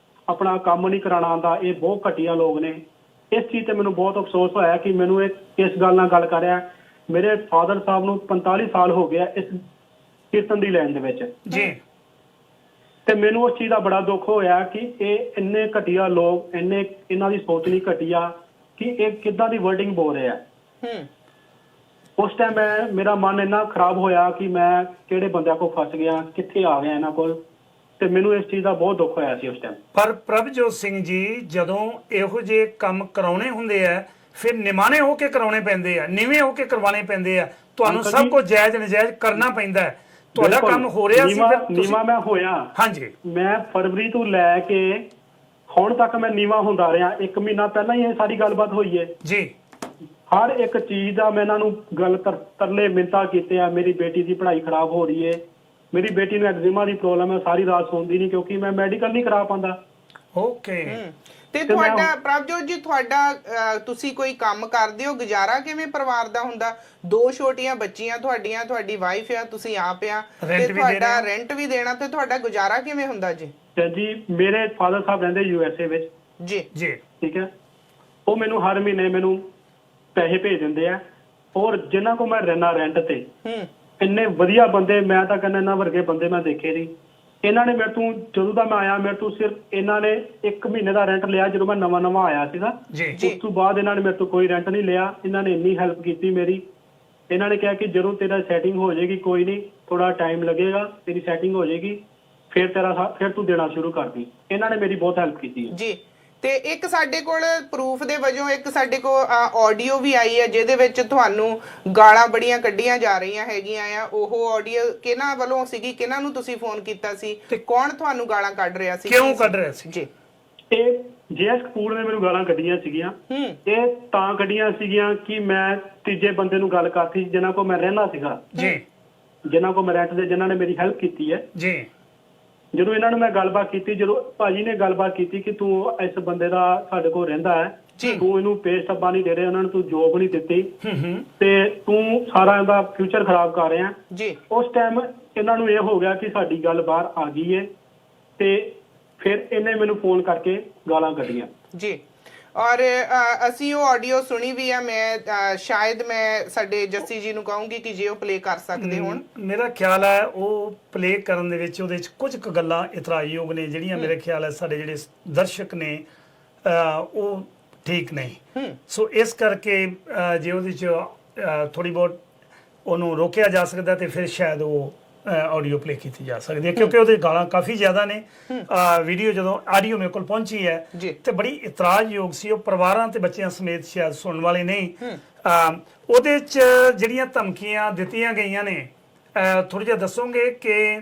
ਆਪਣਾ ਕੰਮ ਨਹੀਂ ਕਰਾਉਣਾ ਆਉਂਦਾ, ਇਹ ਬਹੁਤ ਘਟੀਆ ਲੋਕ ਨੇ। ਇਸ ਚੀਜ਼ ਤੇ ਮੈਨੂੰ ਬਹੁਤ ਅਫਸੋਸ ਹੋਇਆ ਕਿ ਮੈਨੂੰ ਇਸ ਗੱਲ ਨਾਲ ਗੱਲ ਕਰ ਰਿਹਾ। ਮੇਰੇ ਫਾਦਰ ਸਾਹਿਬ ਨੂੰ 45 ਸਾਲ ਹੋ ਗਿਆ ਇਸ ਕੀਰਤਨ ਦੀ ਲਾਈਨ ਦੇ ਵਿੱਚ ਜੀ, ਤੇ ਮੈਨੂੰ ਉਸ ਚੀਜ਼ ਦਾ ਬੜਾ ਦੁੱਖ ਹੋਇਆ ਕਿ ਇਹ ਇੰਨੇ ਘਟੀਆ ਲੋਕ, ਇਹਨਾਂ ਦੀ ਸੋਚ ਨਹੀਂ ਘਟੀਆ ਕਿ ਇਹ ਕਿੱਦਾਂ ਦੀ ਵਰਡਿੰਗ ਬੋਲ ਰਿਹਾ। ਉਸ ਟਾਈਮ ਮੇਰਾ ਮਨ ਇੰਨਾ ਖਰਾਬ ਹੋਇਆ ਕਿ ਮੈਂ ਕਿਹੜੇ ਬੰਦਿਆਂ ਕੋਲ ਫਸ ਗਿਆ, ਕਿੱਥੇ ਆ ਗਿਆ ਇਹਨਾਂ ਕੋਲ, ਤੇ ਮੈਨੂੰ ਇਸ ਚੀਜ਼ ਦਾ ਬਹੁਤ ਦੁੱਖ ਹੋਇਆ ਸੀ ਉਸ ਟਾਈਮ। ਪਰ ਪ੍ਰਭਜੋਤ ਸਿੰਘ ਜੀ, ਜਦੋਂ ਇਹੋ ਜਿਹੇ ਕੰਮ ਕਰਾਉਣੇ ਹੁੰਦੇ ਆ ਫਿਰ ਨਿਮਾਣੇ ਹੋ ਕੇ ਕਰਾਉਣੇ ਪੈਂਦੇ ਆ, ਨੀਵੇਂ ਹੋ ਕੇ ਕਰਵਾਉਣੇ ਪੈਂਦੇ ਆ, ਤੁਹਾਨੂੰ ਸਭ ਕੁਝ ਜਾਇਜ਼ ਨਜਾਇਜ਼ ਕਰਨਾ ਪੈਂਦਾ ਹੈ। ਤੁਹਾਡਾ ਕੰਮ ਹੋ ਰਿਹਾ ਸੀ ਫਿਰ ਨੀਵਾਂ ਮੈਂ ਹੋਇਆ। ਹਾਂਜੀ, ਮੈਂ ਫਰਵਰੀ ਤੋਂ ਲੈ ਕੇ ਹੁਣ ਤੱਕ ਮੈਂ ਨੀਵਾਂ ਹੁੰਦਾ ਰਿਹਾ। 1 ਮਹੀਨਾ ਪਹਿਲਾਂ ਹੀ ਇਹ ਸਾਰੀ ਗੱਲਬਾਤ ਹੋਈ ਹੈ ਜੀ। ਹਰ ਇੱਕ ਚੀਜ਼ ਦਾ ਮੈਂ ਇਹਨਾਂ ਨੂੰ ਗੱਲ ਤਰਲੇ ਮਿੰਤਾ ਕੀਤੇ ਆ। ਮੇਰੀ ਬੇਟੀ ਦੀ ਪੜ੍ਹਾਈ ਖਰਾਬ ਹੋ ਰਹੀ ਹੈ, ਮੇਰੀ ਬੇਟੀ ਨੂੰ ਐਗਜ਼ੀਮਾ ਦੀ ਪ੍ਰੋਬਲਮ ਹੈ, ਸਾਰੀ ਰਾਤ ਸੌਂਦੀ ਨਹੀਂ ਕਿਉਂਕਿ ਮੈਂ ਮੈਡੀਕਲ ਨਹੀਂ ਕਰਾ ਪਾਉਂਦਾ। ਓਕੇ, ਤੇ ਤੁਹਾਡਾ ਪ੍ਰਭਜੋਤ ਜੀ, ਤੁਹਾਡਾ ਤੁਸੀਂ ਕੋਈ ਕੰਮ ਕਰਦੇ ਹੋ, ਗੁਜ਼ਾਰਾ ਕਿਵੇਂ ਪਰਿਵਾਰ ਦਾ ਹੁੰਦਾ? 2 ਛੋਟੀਆਂ ਬੱਚੀਆਂ ਤੁਹਾਡੀਆਂ, ਤੁਹਾਡੀ ਵਾਈਫ ਆ, ਤੁਸੀਂ ਆਪ ਆ, ਤੇ ਤੁਹਾਡਾ ਰੈਂਟ ਵੀ ਦੇਣਾ, ਤੇ ਤੁਹਾਡਾ ਗੁਜ਼ਾਰਾ ਕਿਵੇਂ ਹੁੰਦਾ ਜੀ? ਜੀ, ਮੇਰੇ ਫਾਦਰ ਸਾਹਿਬ ਰਹਿੰਦੇ USA ਵਿੱਚ ਜੀ ਜੀ, ਠੀਕ ਹੈ। ਉਹ ਮੈਨੂੰ ਹਰ ਮਹੀਨੇ ਮੈਨੂੰ ਪੈਸੇ ਭੇਜ ਦਿੰਦੇ ਆ, ਔਰ ਜਿਨ੍ਹਾਂ ਕੋ ਮੈਂ ਰਹਿਣਾ ਰੈਂਟ ਤੇ, ਇੰਨੇ ਵਧੀਆ ਬੰਦੇ, ਮੈਂ ਤਾਂ ਕਹਿੰਦਾ ਇਹਨਾਂ ਵਰਗੇ ਬੰਦੇ ਮੈਂ ਦੇਖੇ ਨਹੀਂ। ਇਹਨਾਂ ਨੇ ਮੇਰੇ ਤੋਂ ਜਦੋਂ ਦਾ ਮੈਂ ਆਇਆ ਮੇਰੇ ਤੋਂ ਸਿਰਫ ਇਹਨਾਂ ਨੇ 1 ਮਹੀਨੇ ਦਾ ਰੈਂਟ ਲਿਆ ਜਦੋਂ ਮੈਂ ਨਵਾਂ ਆਇਆ ਸੀਗਾ। ਉਸ ਤੋਂ ਬਾਅਦ ਇਹਨਾਂ ਨੇ ਮੇਰੇ ਤੋਂ ਕੋਈ ਰੈਂਟ ਨਹੀਂ ਲਿਆ। ਇਹਨਾਂ ਨੇ ਇੰਨੀ ਹੈਲਪ ਕੀਤੀ ਮੇਰੀ। ਇਹਨਾਂ ਨੇ ਕਿਹਾ ਕਿ ਜਦੋਂ ਤੇਰਾ ਸੈਟਿੰਗ ਹੋ ਜਾਏਗੀ, ਕੋਈ ਨਹੀਂ, ਥੋੜਾ ਟਾਈਮ ਲੱਗੇਗਾ, ਤੇਰੀ ਸੈਟਿੰਗ ਹੋ ਜਾਏਗੀ, ਫਿਰ ਤੂੰ ਦੇਣਾ ਸ਼ੁਰੂ ਕਰ ਦੀ। ਇਹਨਾਂ ਨੇ ਮੇਰੀ ਬਹੁਤ ਹੈਲਪ ਕੀਤੀ ਹੈ ਜੀ। ਤੇ ਇੱਕ ਸਾਡੇ ਕੋਲ ਪ੍ਰੂਫ ਦੇ ਵਜੋਂ ਇੱਕ ਸਾਡੇ ਕੋਲ ਆਡੀਓ ਵੀ ਆਈ ਹੈ ਜਿਹਦੇ ਵਿੱਚ ਤੁਹਾਨੂੰ ਗਾਲਾਂ ਬੜੀਆਂ ਕੱਢੀਆਂ ਜਾ ਰਹੀਆਂ ਹੈਗੀਆਂ ਆ। ਉਹ ਆਡੀਓ ਕਿਹਨਾਂ ਵੱਲੋਂ ਸੀਗੀ, ਕਿਹਨਾਂ ਨੂੰ ਤੁਸੀਂ ਫੋਨ ਕੀਤਾ ਸੀ ਤੇ ਕੌਣ ਤੁਹਾਨੂੰ ਗਾਲਾਂ ਕੱਢ ਰਿਹਾ ਸੀ, ਕਿਉਂ ਕੱਢ ਰਿਹਾ ਸੀ? ਜੀ, ਇਹ ਜੇਐਸ ਕਪੂਰ ਨੇ ਮੈਨੂੰ ਗਾਲਾਂ ਕੱਢੀਆਂ ਸੀਗੀਆਂ। ਇਹ ਤਾਂ ਕੱਢੀਆਂ ਸੀਗੀਆਂ ਕਿ ਮੈਂ ਤੀਜੇ ਬੰਦੇ ਨੂੰ ਗੱਲ ਕਰਤੀ ਜਿਨ੍ਹਾਂ ਕੋਲ ਮੈਂ ਰਹਿਣਾ ਸੀਗਾ ਜੀ, ਜਿਨ੍ਹਾਂ ਕੋਲ ਮੈਂ ਰੈਂਟ ਦੇ, ਜਿਨ੍ਹਾਂ ਨੇ ਮੇਰੀ ਹੈਲਪ ਕੀਤੀ ਹੈ ਜੀ। ਜਦੋਂ ਇਹਨਾਂ ਨੂੰ ਮੈਂ ਗੱਲਬਾਤ ਕੀਤੀ, ਜਦੋਂ ਭਾਜੀ ਨੇ ਗੱਲਬਾਤ ਕੀਤੀ ਕਿ ਤੂੰ ਇਸ ਬੰਦੇ ਦਾ ਸਾਡੇ ਕੋਲ ਰਹਿੰਦਾ ਹੈ, ਤੂੰ ਇਹਨੂੰ ਪੇ ਸਟੱਬਾਂ ਨਹੀਂ ਦੇ ਰਿਹਾ, ਉਹਨਾਂ ਨੂੰ ਤੂੰ ਜੋਬ ਨਹੀਂ ਦਿੱਤੀ ਤੇ ਤੂੰ ਸਾਰਾ ਇਹਦਾ ਫਿਊਚਰ ਖਰਾਬ ਕਰ ਰਿਹਾ ਜੀ। ਉਸ ਟਾਈਮ ਇਹਨਾਂ ਨੂੰ ਇਹ ਹੋ ਗਿਆ ਕਿ ਸਾਡੀ ਗੱਲ ਬਾਹਰ ਆ ਗਈ ਹੈ ਤੇ ਫਿਰ ਇਹਨੇ ਮੈਨੂੰ ਫੋਨ ਕਰਕੇ ਗਾਲਾਂ ਕੱਢੀਆਂ ਜੀ। ਔਰ ਅਸੀਂ ਉਹ ਆਡੀਓ ਸੁਣੀ ਵੀ ਆ। ਮੈਂ ਸ਼ਾਇਦ ਮੈਂ ਸਾਡੇ ਜੱਸੀ ਜੀ ਨੂੰ ਕਹੂੰਗੀ ਕਿ ਜੇ ਉਹ ਪਲੇ ਕਰ ਸਕਦੇ ਹੋਣ। ਮੇਰਾ ਖਿਆਲ ਹੈ ਉਹ ਪਲੇ ਕਰਨ ਦੇ ਵਿੱਚ ਉਹਦੇ ਵਿੱਚ ਕੁਝ ਕੁ ਗੱਲਾਂ ਇਤਰਾਜ਼ਯੋਗ ਨੇ ਜਿਹੜੀਆਂ ਮੇਰੇ ਖਿਆਲ ਹੈ ਸਾਡੇ ਜਿਹੜੇ ਦਰਸ਼ਕ ਨੇ ਉਹ ਠੀਕ ਨਹੀਂ। ਸੋ ਇਸ ਕਰਕੇ ਜੇ ਉਹਦੇ ਚ ਥੋੜੀ ਬਹੁਤ ਉਹਨੂੰ ਰੋਕਿਆ ਜਾ ਸਕਦਾ ਤੇ ਫਿਰ ਸ਼ਾਇਦ ਉਹ ਆਡੀਓ ਪਲੇ ਕੀਤੀ ਜਾ ਸਕਦੀ ਹੈ, ਕਿਉਂਕਿ ਉਹਦੇ ਗਾਲਾਂ ਕਾਫੀ ਜ਼ਿਆਦਾ ਨੇ। ਵੀਡੀਓ ਜਦੋਂ ਆਡੀਓ ਮੇਰੇ ਕੋਲ ਪਹੁੰਚੀ ਹੈ ਤੇ ਬੜੀ ਇਤਰਾਜ਼ਯੋਗ ਸੀ। ਉਹ ਪਰਿਵਾਰਾਂ ਤੇ ਬੱਚਿਆਂ ਸਮੇਤ ਸ਼ਾਇਦ ਸੁਣਨ ਵਾਲੇ ਨਹੀਂ। ਉਹਦੇ ਚ ਜਿਹੜੀਆਂ ਧਮਕੀਆਂ ਦਿੱਤੀਆਂ ਗਈਆਂ ਨੇ, ਥੋੜਾ ਜਿਹਾ ਦੱਸੋਗੇ ਕਿ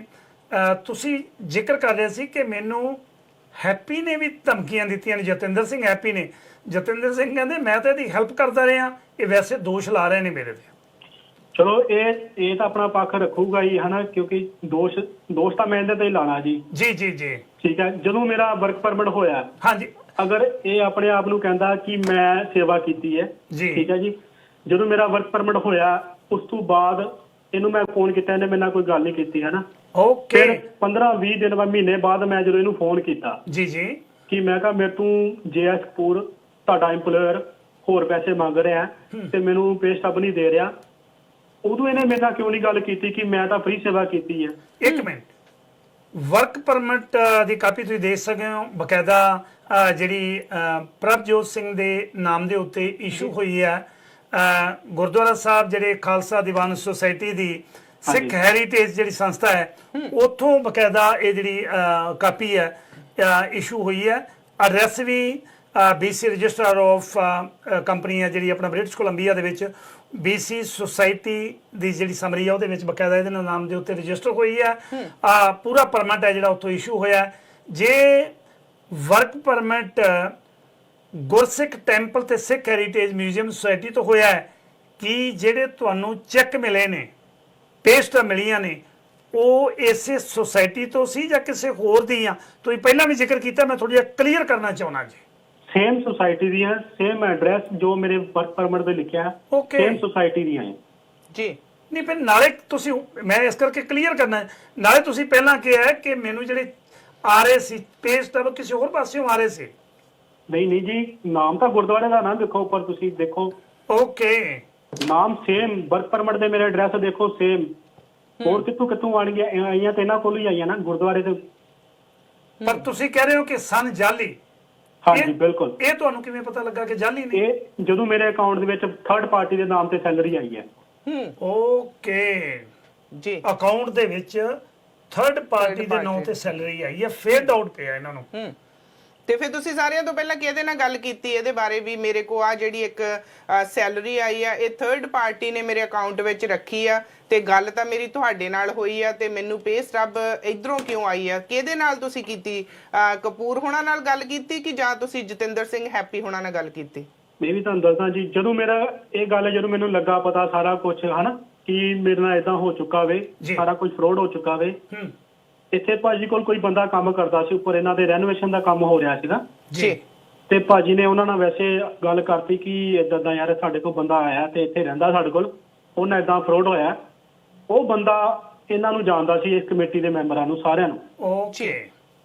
ਤੁਸੀਂ ਜ਼ਿਕਰ ਕਰ ਰਹੇ ਸੀ ਕਿ ਮੈਨੂੰ ਹੈਪੀ ਨੇ ਵੀ ਧਮਕੀਆਂ ਦਿੱਤੀਆਂ ਨੇ, ਜਤਿੰਦਰ ਸਿੰਘ ਹੈਪੀ ਨੇ। ਜਤਿੰਦਰ ਸਿੰਘ ਕਹਿੰਦੇ ਮੈਂ ਤਾਂ ਇਹਦੀ ਹੈਲਪ ਕਰਦਾ ਰਿਹਾ, ਇਹ ਵੈਸੇ ਦੋਸ਼ ਲਾ ਰਹੇ ਨੇ ਮੇਰੇ ਤੇ। ਚਲੋ ਇਹ ਤਾਂ ਆਪਣਾ ਪੱਖ ਰੱਖੂਗਾ ਹੀ ਹਨਾ, ਕਿਉਂਕਿ ਦੋਸ਼ ਤਾਂ ਮੈਂ ਇਹਦੇ ਤੇ ਹੀ ਲਾਣਾ ਜੀ। ਜੀ ਜੀ ਜੀ, ਠੀਕ ਹੈ। ਜਦੋਂ ਮੇਰਾ ਵਰਕ ਪਰਮਿਟ ਹੋਇਆ, ਹਾਂਜੀ, ਅਗਰ ਇਹ ਆਪਣੇ ਆਪ ਨੂੰ ਕਹਿੰਦਾ ਕਿ ਮੈਂ ਸੇਵਾ ਕੀਤੀ ਹੈ, ਠੀਕ ਹੈ ਜੀ। ਜਦੋਂ ਮੇਰਾ ਵਰਕ ਪਰਮਿਟ ਹੋਇਆ ਉਸ ਤੋਂ ਬਾਅਦ ਇਹਨੂੰ ਮੈਂ ਫੋਨ ਕੀਤਾ, ਇਹਨੇ ਮੇਰੇ ਨਾਲ ਕੋਈ ਗੱਲ ਨਹੀਂ ਕੀਤੀ ਹਨਾ। ਓਕੇ। 15-20 ਦਿਨ ਬਾਅਦ, ਮਹੀਨੇ ਬਾਅਦ ਮੈਂ ਜਦੋਂ ਇਹਨੂੰ ਫੋਨ ਕੀਤਾ ਜੀ ਜੀ ਕਿ ਮੈਂ ਕਿਹਾ ਮੇਰੇ ਤੋਂ ਜੇਐਸ ਕਪੂਰ ਤੁਹਾਡਾ ਇੰਪਲੋਇਰ ਹੋਰ ਪੈਸੇ ਮੰਗ ਰਿਹਾ ਤੇ ਮੈਨੂੰ ਪੇ ਸਟੱਬ ਨਹੀਂ ਦੇ ਰਿਹਾ, ਉਦੋਂ ਇਹਨੇ ਮੇਰੇ ਨਾਲ ਕਿਉਂ ਨਹੀਂ ਗੱਲ ਕੀਤੀ ਕਿ ਮੈਂ ਤਾਂ ਫ੍ਰੀ ਸੇਵਾ ਕੀਤੀ ਹੈ। ਇੱਕ ਮਿੰਟ, ਵਰਕ ਪਰਮਿਟ ਦੀ ਕਾਪੀ ਤੁਸੀਂ ਦੇਖ ਸਕਦੇ ਹੋ, ਬਕਾਇਦਾ ਜਿਹੜੀ ਪ੍ਰਭਜੋਤ ਸਿੰਘ ਦੇ ਨਾਮ ਦੇ ਉੱਤੇ ਇਸ਼ੂ ਹੋਈ ਹੈ। ਗੁਰਦੁਆਰਾ ਸਾਹਿਬ ਜਿਹੜੇ ਖਾਲਸਾ ਦੀਵਾਨ ਸੁਸਾਇਟੀ ਦੀ ਸਿੱਖ ਹੈਰੀਟੇਜ ਜਿਹੜੀ ਸੰਸਥਾ ਹੈ, ਉੱਥੋਂ ਬਕਾਇਦਾ ਇਹ ਜਿਹੜੀ ਕਾਪੀ ਹੈ ਇਸ਼ੂ ਹੋਈ ਹੈ। ਐਡਰੈਸ ਵੀ BC ਰਜਿਸਟਰ ਆਫ ਕੰਪਨੀ ਹੈ ਜਿਹੜੀ ਆਪਣਾ ਬ੍ਰਿਟਿਸ਼ ਕੋਲੰਬੀਆ ਦੇ ਵਿੱਚ BC ਸੁਸਾਇਟੀ ਦੀ ਜਿਹੜੀ ਸਮਰੀ ਹੈ ਉਹਦੇ ਵਿੱਚ ਬਕਾਇਦਾ ਇਹਦੇ ਨਾਮ ਦੇ ਉੱਤੇ ਰਜਿਸਟਰ ਹੋਈ ਹੈ। ਪੂਰਾ ਪਰਮਿਟ ਹੈ ਜਿਹੜਾ ਉੱਥੋਂ ਇਸ਼ੂ ਹੋਇਆ। ਜੇ ਵਰਕ ਪਰਮਿਟ ਗੁਰਸਿੱਖ ਟੈਂਪਲ ਤੇ ਸਿੱਖ ਹੈਰੀਟੇਜ ਮਿਊਜ਼ੀਅਮ ਸੁਸਾਇਟੀ ਤੋਂ ਹੋਇਆ ਹੈ, ਕਿ ਜਿਹੜੇ ਤੁਹਾਨੂੰ ਚੈੱਕ ਮਿਲੇ ਨੇ, ਪੇਸਟਾਂ ਮਿਲੀਆਂ ਨੇ, ਉਹ ਇਸੇ ਸੁਸਾਇਟੀ ਤੋਂ ਸੀ ਜਾਂ ਕਿਸੇ ਹੋਰ ਦੀਆਂ? ਤੁਸੀਂ ਪਹਿਲਾਂ ਵੀ ਜ਼ਿਕਰ ਕੀਤਾ, ਮੈਂ ਥੋੜਾ ਜਿਹਾ ਕਲੀਅਰ ਕਰਨਾ ਚਾਹੁੰਦਾ ਜੀ। ਸੇਮ ਸੁਸਾਇਟੀ ਦੀਆਂ, ਸੇਮ ਐਡਰੈਸ ਜੋ ਮੇਰੇ ਵਰਕ ਪਰਮਿਟ ਤੇ ਲਿਖਿਆ, ਸੇਮ ਸੁਸਾਇਟੀ ਦੀਆਂ ਹੈ ਜੀ। ਨਹੀਂ, ਫਿਰ ਨਾਲੇ ਤੁਸੀਂ, ਮੈਂ ਇਸ ਕਰਕੇ ਕਲੀਅਰ ਕਰਨਾ ਹੈ, ਨਾਲੇ ਤੁਸੀਂ ਪਹਿਲਾਂ ਕਿਹਾ ਕਿ ਮੈਨੂੰ ਜਿਹੜੇ ਆ ਰਹੇ ਸੀ ਪੇਜ ਤਾਂ ਕਿਸੇ ਹੋਰ ਪਾਸਿਓਂ ਆ ਰਹੇ ਸੀ। ਨਹੀਂ ਜੀ, ਨਾਮ ਤਾਂ ਗੁਰਦੁਆਰੇ ਦਾ ਨਾ ਦੇਖੋ, ਉੱਪਰ ਤੁਸੀਂ ਦੇਖੋ। ਓਕੇ, ਨਾਮ ਸੇਮ, ਵਰਕ ਪਰਮਿਟ ਦੇ ਮੇਰੇ ਐਡਰੈਸ ਦੇਖੋ ਸੇਮ। ਹੋਰ ਕਿੱਥੋਂ ਆਣਗੀਆਂ? ਆਈਆਂ ਤੇ ਇਹਨਾਂ ਕੋਲ ਹੀ ਆਈਆਂ ਨਾ, ਗੁਰਦੁਆਰੇ ਤੇ। ਪਰ ਤੁਸੀਂ ਕਹਿ ਰਹੇ ਹੋ ਕਿ ਸਨ ਜਾਲੀ। ਹਾਂਜੀ ਬਿਲਕੁਲ। ਇਹ ਤੁਹਾਨੂੰ ਕਿਵੇਂ ਪਤਾ ਲੱਗਾ ਕਿ ਜਾਲੀ ਨੇ? ਇਹ ਜਦੋਂ ਮੇਰੇ ਅਕਾਊਂਟ ਦੇ ਵਿੱਚ ਥਰਡ ਪਾਰਟੀ ਦੇ ਨਾਮ ਤੇ ਸੈਲਰੀ ਆਈ ਹੈ। ਓਕੇ ਜੀ, ਅਕਾਊਂਟ ਦੇ ਵਿੱਚ ਥਰਡ ਪਾਰਟੀ ਦੇ ਨਾਮ ਤੇ ਸੈਲਰੀ ਆਈ ਹੈ, ਫੇਰ ਡਾਊਟ ਪਿਆ ਇਹਨਾਂ ਨੂੰ। ਤੇ ਫਿਰ ਤੁਸੀਂ ਸਾਰਿਆਂ ਤੋਂ ਪਹਿਲਾਂ ਕਿਹਦੇ ਨਾਲ ਗੱਲ ਕੀਤੀ ਇਹਦੇ ਬਾਰੇ ਵੀ ਮੇਰੇ ਕੋ ਆ ਜਿਹੜੀ ਇੱਕ ਸੈਲਰੀ ਆਈ ਆ ਇਹ ਥਰਡ ਪਾਰਟੀ ਨੇ ਮੇਰੇ ਅਕਾਊਂਟ ਵਿੱਚ ਰੱਖੀ ਆ, ਤੇ ਗੱਲ ਤਾਂ ਮੇਰੀ ਤੁਹਾਡੇ ਨਾਲ ਹੋਈ ਆ, ਤੇ ਮੈਨੂੰ ਪੇ ਸਟੱਬ ਇਧਰੋਂ ਕਿਉਂ ਆਈ ਆ? ਕਿਹਦੇ ਨਾਲ ਤੁਸੀਂ ਕੀਤੀ? ਕਪੂਰ ਹੋਣਾ ਨਾਲ ਗੱਲ ਕੀਤੀ ਕਿ ਜਾਂ ਤੁਸੀਂ ਜਤਿੰਦਰ ਸਿੰਘ ਹੈਪੀ ਹੋਣਾ ਨਾਲ ਗੱਲ ਕੀਤੀ? ਮੈਂ ਵੀ ਤੁਹਾਨੂੰ ਦੱਸਾਂ ਜੀ, ਜਦੋਂ ਮੇਰਾ ਇਹ ਗੱਲ ਜਦੋਂ ਮੈਨੂੰ ਲੱਗਾ ਪਤਾ ਸਾਰਾ ਕੁਝ ਹਨਾ ਕਿ ਮੇਰੇ ਨਾਲ ਇਦਾਂ ਹੋ ਚੁੱਕਾ ਵੇ, ਸਾਰਾ ਕੁਝ ਫਰੋਡ ਹੋ ਚੁੱਕਾ ਵੇ। ਇੱਥੇ ਭਾਜੀ ਕੋਲ ਕੋਈ ਬੰਦਾ ਕੰਮ ਕਰਦਾ ਸੀ, ਉੱਪਰ ਇਹਨਾਂ ਦੇ ਰੈਨੋਵੇਸ਼ਨ ਦਾ ਕੰਮ ਹੋ ਰਿਹਾ ਸੀਗਾ ਜੀ, ਤੇ ਭਾਜੀ ਨੇ ਉਹਨਾਂ ਨਾਲ ਵੈਸੇ ਗੱਲ ਕਰਤੀ ਕਿ ਇਦਾਂ ਦਾ ਯਾਰ ਸਾਡੇ ਕੋਲ ਬੰਦਾ ਆਇਆ ਤੇ ਇੱਥੇ ਰਹਿੰਦਾ ਸਾਡੇ ਕੋਲ, ਉਹਨਾਂ ਇਦਾਂ ਫਰੋਡ ਹੋਇਆ। ਉਹ ਬੰਦਾ ਇਹਨਾਂ ਨੂੰ ਜਾਣਦਾ ਸੀ, ਇਸ ਕਮੇਟੀ ਦੇ ਮੈਂਬਰਾਂ ਨੂੰ ਸਾਰਿਆਂ ਨੂੰ। ਓਕੇ,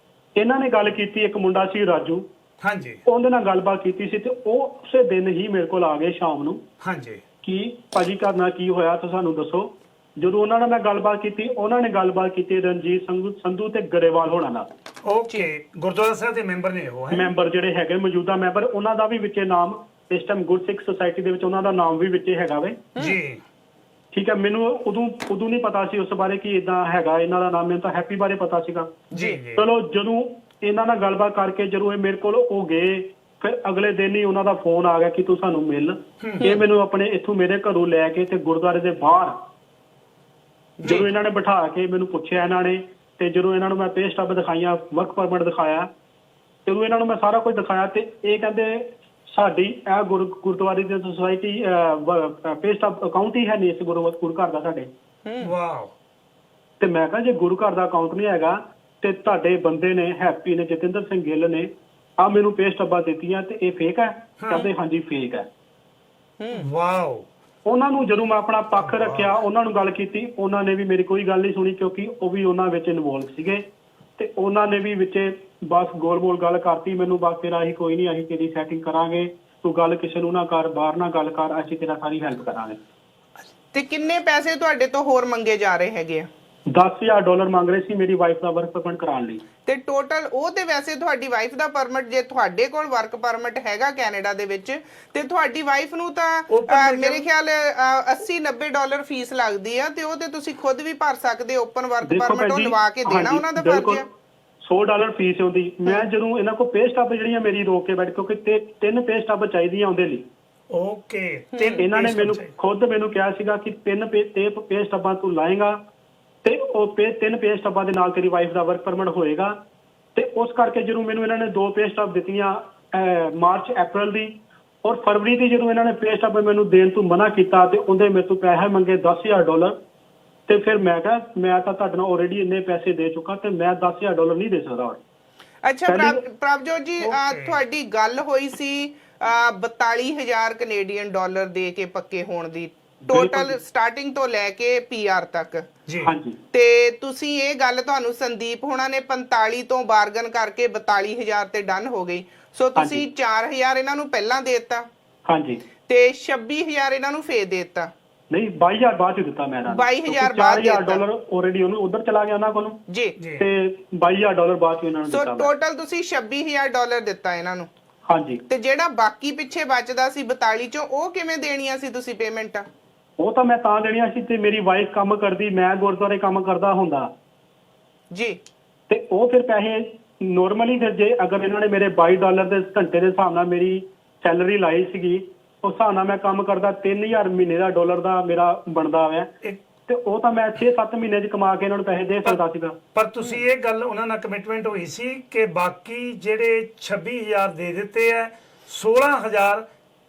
ਇਹਨਾਂ ਨੇ ਗੱਲ ਕੀਤੀ, ਇੱਕ ਮੁੰਡਾ ਸੀ ਰਾਜੂ, ਹਾਂਜੀ, ਉਹਦੇ ਨਾਲ ਗੱਲਬਾਤ ਕੀਤੀ ਸੀ, ਤੇ ਉਹ ਉਸੇ ਦਿਨ ਹੀ ਮੇਰੇ ਕੋਲ ਆ ਗਏ ਸ਼ਾਮ ਨੂੰ। ਹਾਂਜੀ, ਕਿ ਭਾਜੀ ਘਰ ਨਾਲ ਕੀ ਹੋਇਆ ਤਾਂ ਸਾਨੂੰ ਦੱਸੋ। ਜਦੋਂ ਉਹਨਾਂ ਨਾਲ ਮੈਂ ਗੱਲਬਾਤ ਕੀਤੀ, ਉਹਨਾਂ ਨੇ ਗੱਲਬਾਤ ਕੀਤੀ ਰਣਜੀਤ ਸੰਧੂ ਤੇ ਗਰੇਵਾਲ ਹੋਣਾ ਨਾਲ। ਓਕੇ, ਗੁਰਦੁਆਰਾ ਸਾਹਿਬ ਦੇ ਮੈਂਬਰ ਨੇ ਉਹ, ਮੈਂਬਰ ਜਿਹੜੇ ਹੈਗੇ ਮੌਜੂਦਾ ਮੈਂਬਰ, ਉਹਨਾਂ ਦਾ ਵੀ ਵਿੱਚੇ ਨਾਮ ਇਸ ਟਾਈਮ ਗੁਰਸਿੱਖ ਸੁਸਾਇਟੀ ਦੇ ਵਿੱਚ ਉਹਨਾਂ ਦਾ ਨਾਮ ਵੀ ਵਿੱਚੇ ਹੈਗਾ ਵੇ ਜੀ। ਠੀਕ ਹੈ, ਮੈਨੂੰ ਉਦੋਂ ਨਹੀਂ ਪਤਾ ਸੀ ਉਸ ਬਾਰੇ ਕਿ ਇਦਾਂ ਹੈਗਾ ਇਹਨਾਂ ਦਾ ਨਾਮ। ਮੈਨੂੰ ਤਾਂ ਹੈਪੀ ਬਾਰੇ ਪਤਾ ਸੀਗਾ ਜੀ। ਚਲੋ ਜਦੋਂ ਇਹਨਾਂ ਨਾਲ ਗੱਲਬਾਤ ਕਰਕੇ ਜਦੋਂ ਇਹ ਮੇਰੇ ਕੋਲ ਉਹ ਗਏ, ਫਿਰ ਅਗਲੇ ਦਿਨ ਹੀ ਉਹਨਾਂ ਦਾ ਫੋਨ ਆ ਗਿਆ ਕਿ ਤੂੰ ਸਾਨੂੰ ਮਿਲ। ਇਹ ਮੈਨੂੰ ਆਪਣੇ ਇੱਥੋਂ ਮੇਰੇ ਘਰੋਂ ਲੈ ਕੇ ਤੇ ਗੁਰਦੁਆਰੇ ਦੇ ਬਾਹਰ ਜਦੋਂ ਇਹਨਾਂ ਨੇ ਬਿਠਾ ਕੇ ਮੈਨੂੰ ਪੁੱਛਿਆ ਇਹਨਾਂ ਨੇ, ਤੇ ਜਦੋਂ ਇਹਨਾਂ ਨੂੰ ਮੈਂ ਪੇ ਸਟੱਬ ਦਿਖਾਈਆਂ, ਵਰਕ ਪਰਮਿਟ ਦਿਖਾਇਆ, ਜਦੋਂ ਇਹਨਾਂ ਨੂੰ ਮੈਂ ਸਾਰਾ ਕੁਝ ਦਿਖਾਇਆ, ਤੇ ਇਹ ਕਹਿੰਦੇ ਸਾਡੀ ਇਹ ਗੁਰਦੁਆਰੇ ਦੀ ਸੁਸਾਇਟੀ ਪੇ ਸਟੱਬ ਅਕਾਊਂਟ ਹੀ ਹੈ ਨਹੀਂ ਇਸ ਗੁਰੂ ਘਰ ਦਾ ਸਾਡੇ। ਵਾਓ। ਤੇ ਮੈਂ ਕਿਹਾ ਜੇ ਗੁਰੂ ਘਰ ਦਾ ਅਕਾਊਂਟ ਨਹੀਂ ਹੈਗਾ ਤੇ ਤੁਹਾਡੇ ਬੰਦੇ ਨੇ ਹੈਪੀ ਨੇ, ਜਤਿੰਦਰ ਸਿੰਘ ਗਿੱਲ ਨੇ ਆ ਮੈਨੂੰ ਪੇ ਸਟੱਬਾਂ ਦਿੱਤੀਆਂ ਤੇ ਇਹ ਫੇਕ ਹੈ? ਕਹਿੰਦੇ ਹਾਂਜੀ ਫੇਕ ਹੈ। ਵਾਓ। ਉਹਨਾਂ ਨੂੰ ਜਦੋਂ ਮੈਂ ਆਪਣਾ ਪੱਖ ਰੱਖਿਆ, ਉਹਨਾਂ ਨੂੰ ਗੱਲ ਕੀਤੀ, ਉਹਨਾਂ ਨੇ ਵੀ ਮੇਰੀ ਕੋਈ ਗੱਲ ਨਹੀਂ ਸੁਣੀ ਕਿਉਂਕਿ ਉਹ ਵੀ ਉਹਨਾਂ ਵਿੱਚ ਇਨਵੋਲਵ ਸੀਗੇ, ਤੇ ਉਹਨਾਂ ਨੇ ਵੀ ਵਿੱਚ ਬਸ ਗੋਲ-ਮੋਲ ਗੱਲ ਕਰਤੀ ਮੈਨੂੰ। ਬਸ ਤੇਰਾ ਅਸੀਂ ਕੋਈ ਨਹੀਂ, ਅਸੀਂ ਤੇਰੀ ਸੈਟਿੰਗ ਕਰਾਂਗੇ, ਤੂੰ ਗੱਲ ਕਿਸੇ ਨੂੰ ਨਾ ਕਰ, ਬਾਹਰ ਨਾ ਗੱਲ ਕਰ, ਅਸੀਂ ਤੇਰਾ ਸਾਰੀ ਹੈਲਪ ਕਰਾਂਗੇ। ਤੇ ਕਿੰਨੇ ਪੈਸੇ ਤੁਹਾਡੇ ਤੋਂ ਹੋਰ ਮੰਗੇ ਜਾ ਰਹੇ ਹੈਗੇ ਆ? $10,000 ਮੰਗ ਰਹੇ ਸੀ ਮੇਰੀ ਵਾਈਫ ਦਾ ਵਰਕ ਪਰਮਿਟ ਕਰਾਉਣ ਲਈ। ਤੇ ਟੋਟਲ ਉਹ ਤੇ ਵੈਸੇ ਤੁਹਾਡੀ ਵਾਈਫ ਦਾ ਪਰਮਿਟ, ਜੇ ਤੁਹਾਡੇ ਕੋਲ ਵਰਕ ਪਰਮਿਟ ਹੈਗਾ ਕੈਨੇਡਾ ਦੇ ਵਿੱਚ, ਤੇ ਤੁਹਾਡੀ ਵਾਈਫ ਨੂੰ ਤਾਂ ਮੇਰੇ ਖਿਆਲ $80-90 ਫੀਸ ਲੱਗਦੀ ਆ, ਤੇ ਉਹ ਤੇ ਤੁਸੀਂ ਖੁਦ ਵੀ ਭਰ ਸਕਦੇ। ਓਪਨ ਵਰਕ ਪਰਮਿਟ ਉਹ ਲਵਾ ਕੇ ਦੇਣਾ ਉਹਨਾਂ ਦਾ ਫਰਜ਼ ਆ। $100 ਫੀਸ ਹੁੰਦੀ। ਮੈਂ ਜਦੋਂ ਇਹਨਾਂ ਕੋਲ ਪੇ ਸਟੱਬ ਜਿਹੜੀਆਂ ਮੇਰੀ ਰੋਕ ਕੇ ਬੈਠ, ਕਿਉਂਕਿ 3 ਪੇ ਸਟੱਬ ਚਾਹੀਦੀਆਂ ਉਹਦੇ ਲਈ। ਓਕੇ। ਇਹਨਾਂ ਨੇ ਮੈਨੂੰ ਖੁਦ ਮੈਨੂੰ ਕਿਹਾ ਸੀਗਾ ਕਿ 3 ਪੇ ਸਟੱਬਾਂ ਤੂੰ ਲਾਏਗਾ ਤੇ ਉਹ 3 ਪੇ ਸਟੱਬਾਂ ਦੇ ਨਾਲ ਤੇਰੀ ਵਾਈਫ ਦਾ ਵਰਕ ਪਰਮਿਟ ਹੋਏਗਾ। ਤੇ ਉਸ ਕਰਕੇ ਜਦੋਂ ਮੈਨੂੰ ਇਹਨਾਂ ਨੇ 2 ਪੇ ਸਟੱਬ ਦਿੱਤੀਆਂ, ਮਾਰਚ ਅਪ੍ਰੈਲ ਦੀ ਔਰ ਫਰਵਰੀ ਦੀ, ਜਦੋਂ ਇਹਨਾਂ ਨੇ ਪੇ ਸਟੱਬ ਮੈਨੂੰ ਦੇਣ ਤੋਂ ਮਨਾ ਕੀਤਾ ਤੇ ਉਹਦੇ ਮੇਰੇ ਤੋਂ ਪੈਸੇ ਮੰਗੇ $10,000। ਤੇ ਫਿਰ ਮੈਂ ਕਿਹਾ ਮੈਂ ਤਾਂ ਤੁਹਾਡੇ ਨਾਲ ਆਲਰੇਡੀ ਇੰਨੇ ਪੈਸੇ ਦੇ ਚੁੱਕਾ ਤੇ ਮੈਂ $10,000 ਨਹੀਂ ਦੇ ਸਕਦਾ। ਅੱਛਾ ਪ੍ਰਭਜੋਤ ਜੀ, ਤੁਹਾਡੀ ਗੱਲ ਹੋਈ ਸੀ 42,000 ਕੈਨੇਡੀਅਨ ਡਾਲਰ ਦੇ ਕੇ ਪੱਕੇ ਹੋਣ ਦੀ, ਟੋਟਲ ਸਟਾਰਟਿੰਗ ਤੋਂ ਲੈ ਕੇ ਪੀਆਰ ਤੱਕ ਜੀ। ਤੇ ਤੁਸੀਂ ਇਹ ਗੱਲ ਤੁਹਾਨੂੰ ਸੰਦੀਪ ਹੋਣਾ ਨੇ 45 ਤੋਂ ਬਾਰਗਨ ਕਰਕੇ 42,000 ਤੇ ਡਨ ਹੋ ਗਈ। ਸੋ ਤੁਸੀਂ 4,000 ਇਹਨਾਂ ਨੂੰ ਪਹਿਲਾਂ ਦੇ ਦਿੱਤਾ। ਹਾਂਜੀ। ਤੇ 26,000 ਇਹਨਾਂ ਨੂੰ ਫੇਰ ਦੇ ਦਿੱਤਾ। ਨਹੀਂ 22,000 ਬਾਅਦ ਚ ਦਿੱਤਾ ਮੈਂ। 22,000 ਬਾਅਦ $4,000 ਆਲਰੇਡੀ ਉਹਨੂੰ ਉਧਰ ਚਲਾ ਗਿਆ ਉਹਨਾਂ ਕੋਲੋਂ ਜੀ, ਤੇ $22,000 ਬਾਅਦ ਚ ਇਹਨਾਂ ਨੂੰ ਦਿੱਤਾ। ਸੋ ਟੋਟਲ ਤੁਸੀਂ $26,000 ਦਿੱਤਾ ਇਹਨਾਂ ਨੂੰ। ਹਾਂਜੀ। ਤੇ ਜਿਹੜਾ ਬਾਕੀ ਪਿੱਛੇ ਬਚਦਾ ਸੀ 42 ਚੋਂ, ਉਹ ਕਿਵੇਂ ਦੇਣੀਆਂ ਸੀ ਤੁਸੀਂ ਪੇਮੈਂਟ? ਉਹ ਤਾਂ ਮੈਂ ਤਾਂ ਦੇਣੀਆਂ ਸੀ, ਤੇ ਮੇਰੀ ਵਾਈਫ ਕੰਮ ਕਰਦੀ, ਮੈਂ ਗੁਰਦੁਆਰੇ ਕੰਮ ਕਰਦਾ ਹੁੰਦਾ ਜੀ, ਤੇ ਉਹ ਫਿਰ ਪੈਸੇ ਨੋਰਮਲੀ ਫਿਰ ਜੇ ਅਗਰ ਇਹਨਾਂ ਨੇ ਮੇਰੇ $22 ਦੇ ਘੰਟੇ ਦੇ ਹਿਸਾਬ ਨਾਲ ਮੇਰੀ ਸੈਲਰੀ ਲਾਈ ਸੀਗੀ, ਉਸ ਹਿਸਾਬ ਨਾਲ ਮੈਂ ਕੰਮ ਕਰਦਾ 3,000 ਮਹੀਨੇ ਦਾ ਡਾਲਰ ਦਾ ਮੇਰਾ ਬਣਦਾ ਹੋਇਆ, ਤੇ ਉਹ ਤਾਂ ਮੈਂ 6-7 ਮਹੀਨੇ ਚ ਕਮਾ ਕੇ ਇਹਨਾਂ ਨੂੰ ਪੈਸੇ ਦੇ ਸਕਦਾ ਸੀਗਾ। ਪਰ ਤੁਸੀਂ ਇਹ ਗੱਲ ਉਹਨਾਂ ਨਾਲ ਕਮਿਟਮੈਂਟ ਹੋਈ ਸੀ ਕਿ ਬਾਕੀ ਜਿਹੜੇ 26,000 ਦੇ ਦਿੱਤੇ ਆ, 16,000